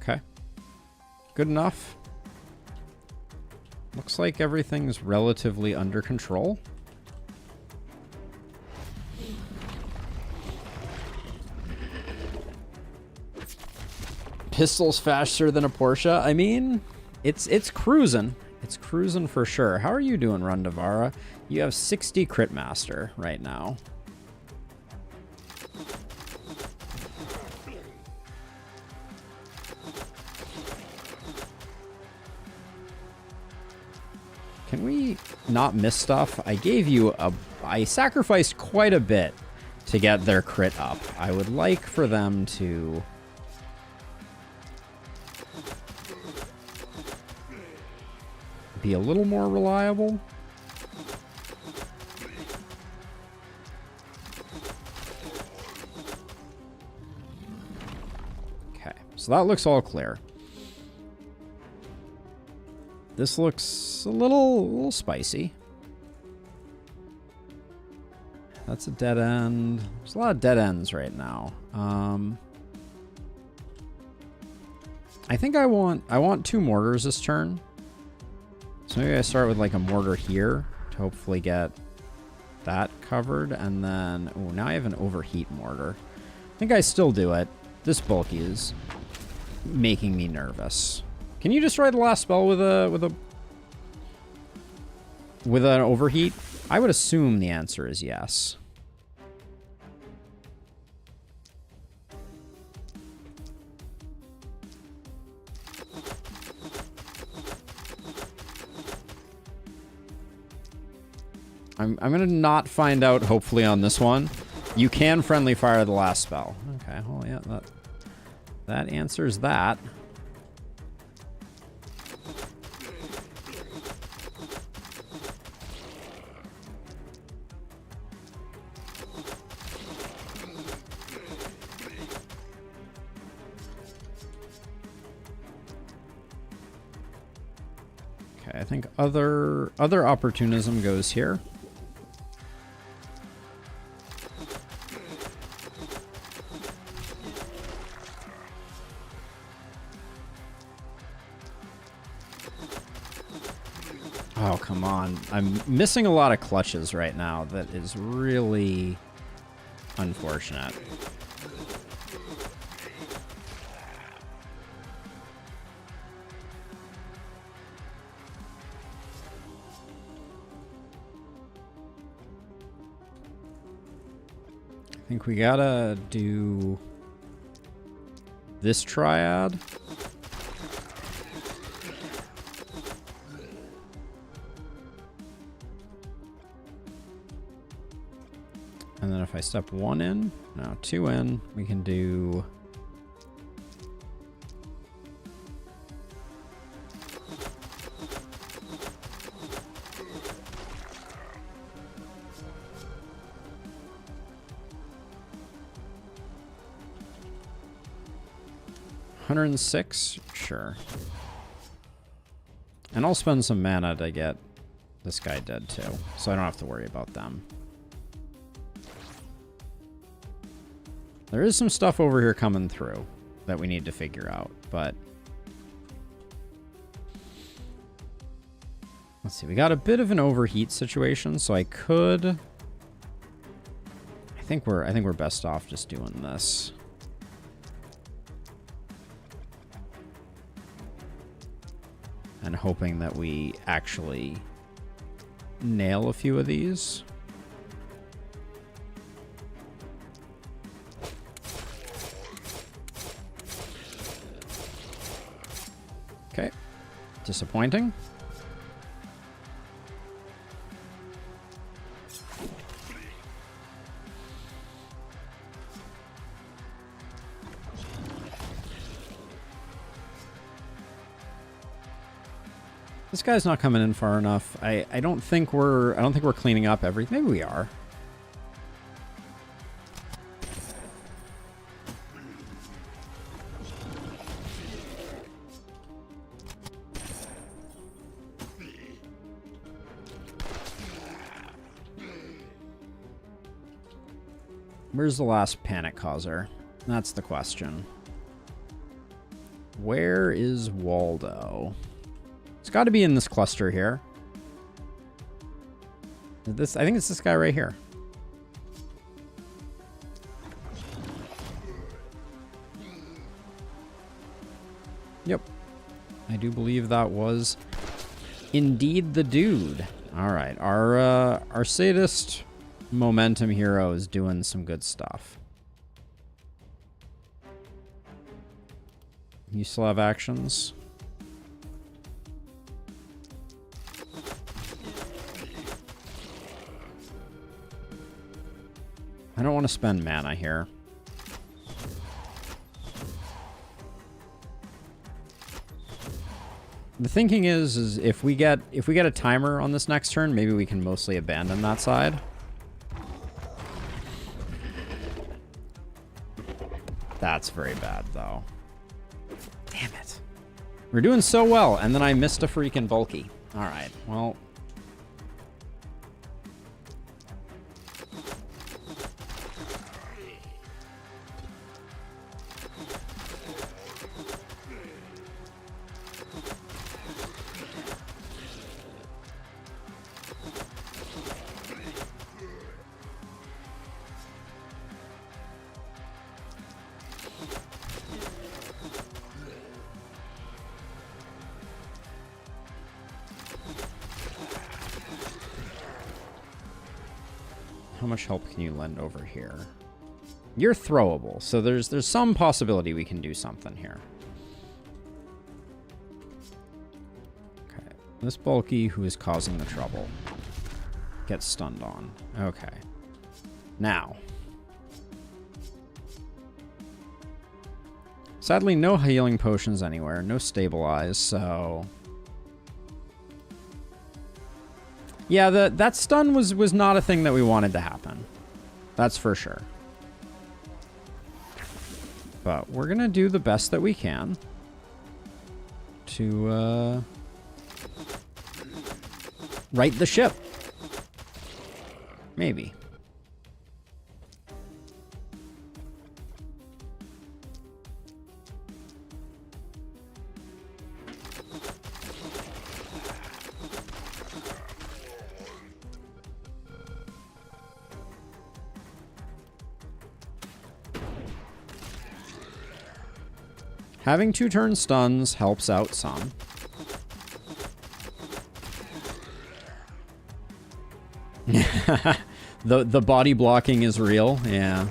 A: Okay. Good enough. Looks like everything's relatively under control. Pistol's faster than a Porsche. I mean, it's cruising. It's cruising for sure. How are you doing, Rundavara? You have 60 crit master right now. Can we not miss stuff? I gave you a... I sacrificed quite a bit to get their crit up. I would like for them to... be a little more reliable. Okay, so that looks all clear. This looks a little spicy. That's a dead end. There's a lot of dead ends right now. I think I want 2 mortars this turn. So maybe I start with like a mortar here to hopefully get that covered. And then, oh, now I have an overheat mortar. I think I still do it. This bulky is making me nervous. Can you destroy the last spell with an overheat? I would assume the answer is yes. I'm gonna not find out, hopefully, on this one. You can friendly fire the last spell. Okay, well, yeah, that answers that. Okay, I think other opportunism goes here. Oh, come on. I'm missing a lot of clutches right now. That is really unfortunate. think we gotta do this triad. And then if I step 1 in, no, 2 in, we can do... $106? Sure. And I'll spend some mana to get this guy dead too, so I don't have to worry about them. There is some stuff over here coming through that we need to figure out, but... Let's see, we got a bit of an overheat situation, so I could... I think we're best off just doing this. And hoping that we actually nail a few of these. Okay. Disappointing. This guy's not coming in far enough. I don't think we're cleaning up everything. Maybe we are. Where's the last panic causer? That's the question. Where is Waldo? It's got to be in this cluster here. I think it's this guy right here. Yep. I do believe that was indeed the dude. All right. Our sadist momentum hero is doing some good stuff. You still have actions? I don't want to spend mana here. The thinking is if we get a timer on this next turn, maybe we can mostly abandon that side. That's very bad, though. Damn it. We're doing so well, and then I missed a freaking bulky. All right, well... How much help can you lend over here? You're throwable, so there's some possibility we can do something here. Okay, this bulky who is causing the trouble gets stunned on. Okay, now. Sadly, no healing potions anywhere, no stabilize, so... Yeah, that stun was not a thing that we wanted to happen. That's for sure. But we're going to do the best that we can to right the ship. Maybe. Having 2-turn stuns helps out some. The body blocking is real, yeah.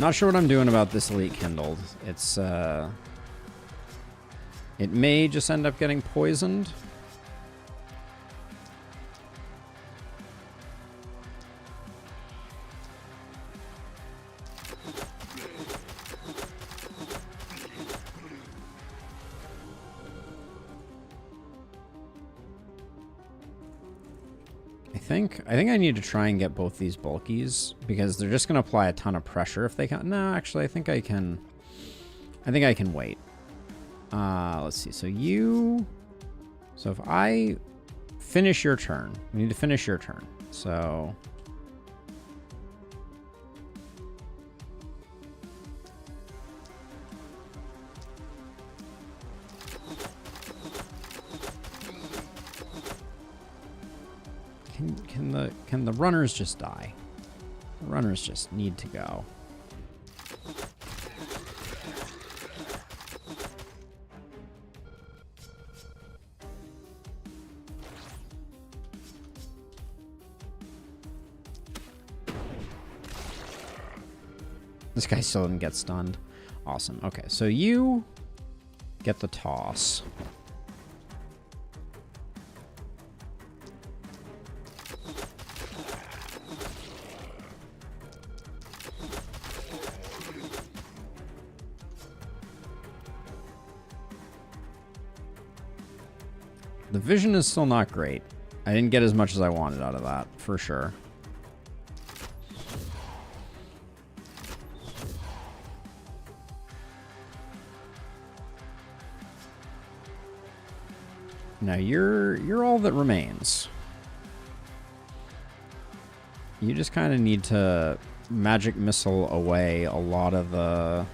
A: Not sure what I'm doing about this elite kindled. It's, it may just end up getting poisoned. I think I need to try and get both these bulkies because they're just going to apply a ton of pressure if they can. No, actually, I think I can wait. Let's see. So if I finish your turn, we need to finish your turn. So Can the runners just die? The runners just need to go. This guy still didn't get stunned. Awesome. Okay, so you get the toss. The vision is still not great. I didn't get as much as I wanted out of that, for sure. Now you're all that remains. You just kind of need to magic missile away a lot of the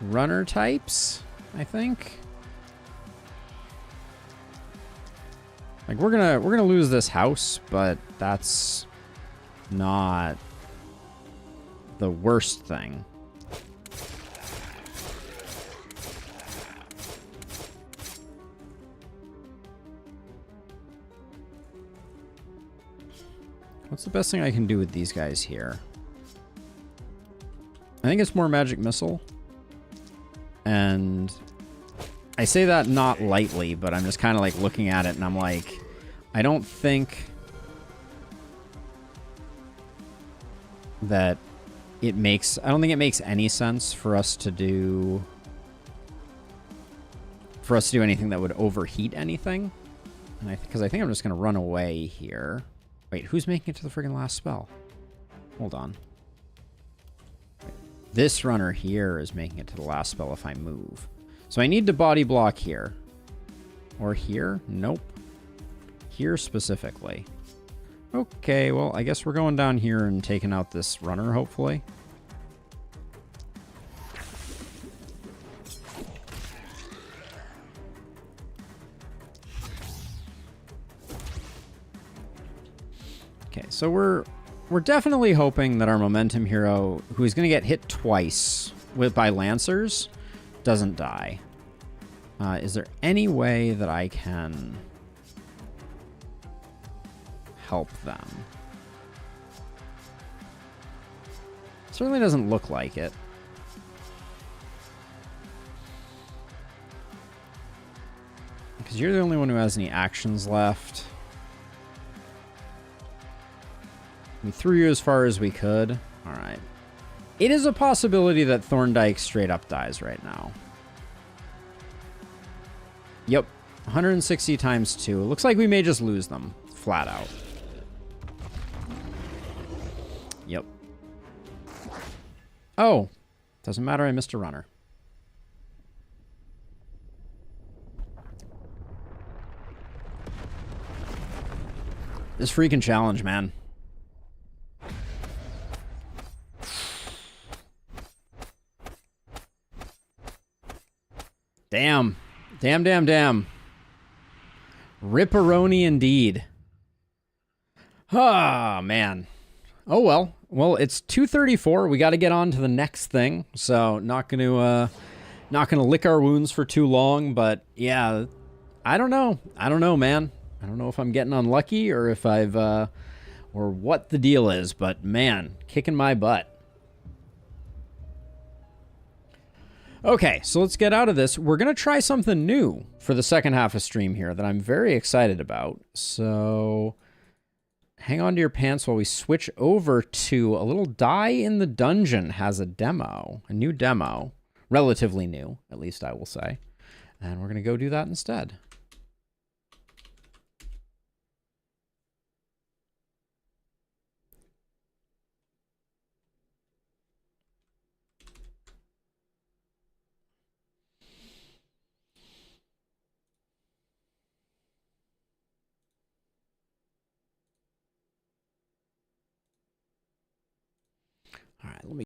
A: runner types, I think. Like we're gonna lose this house, but that's not the worst thing. What's the best thing I can do with these guys here? I think it's more magic missile. And I say that not lightly, but I'm just kind of like looking at it and I'm like, I don't think it makes any sense for us to do anything that would overheat anything. And because I think I'm just going to run away here. Wait, who's making it to the friggin' last spell? Hold on. This runner here is making it to the last spell if I move. So I need to body block here. Or here? Nope. Here specifically. Okay, well, I guess we're going down here and taking out this runner, hopefully. Okay, so we're definitely hoping that our momentum hero, who is going to get hit twice by lancers, doesn't die. Is there any way that I can help them? Certainly doesn't look like it. Because you're the only one who has any actions left. We threw you as far as we could. All right. It is a possibility that Thorndyke straight up dies right now. Yep. 160 times 2. It looks like we may just lose them. Flat out. Yep. Oh. Doesn't matter. I missed a runner. This freaking challenge, man. Damn. Damn. Ripperoni indeed. Ah, man. Oh, well. Well, it's 2:34. We got to get on to the next thing. So, not going to lick our wounds for too long, but yeah, I don't know. I don't know, man. I don't know if I'm getting unlucky or if or what the deal is, but man, kicking my butt. Okay, so let's get out of this. We're going to try something new for the second half of stream here that I'm very excited about. So hang on to your pants while we switch over to a little Die in the Dungeon has a demo, a new demo, relatively new, at least I will say. And we're going to go do that instead. All right, let me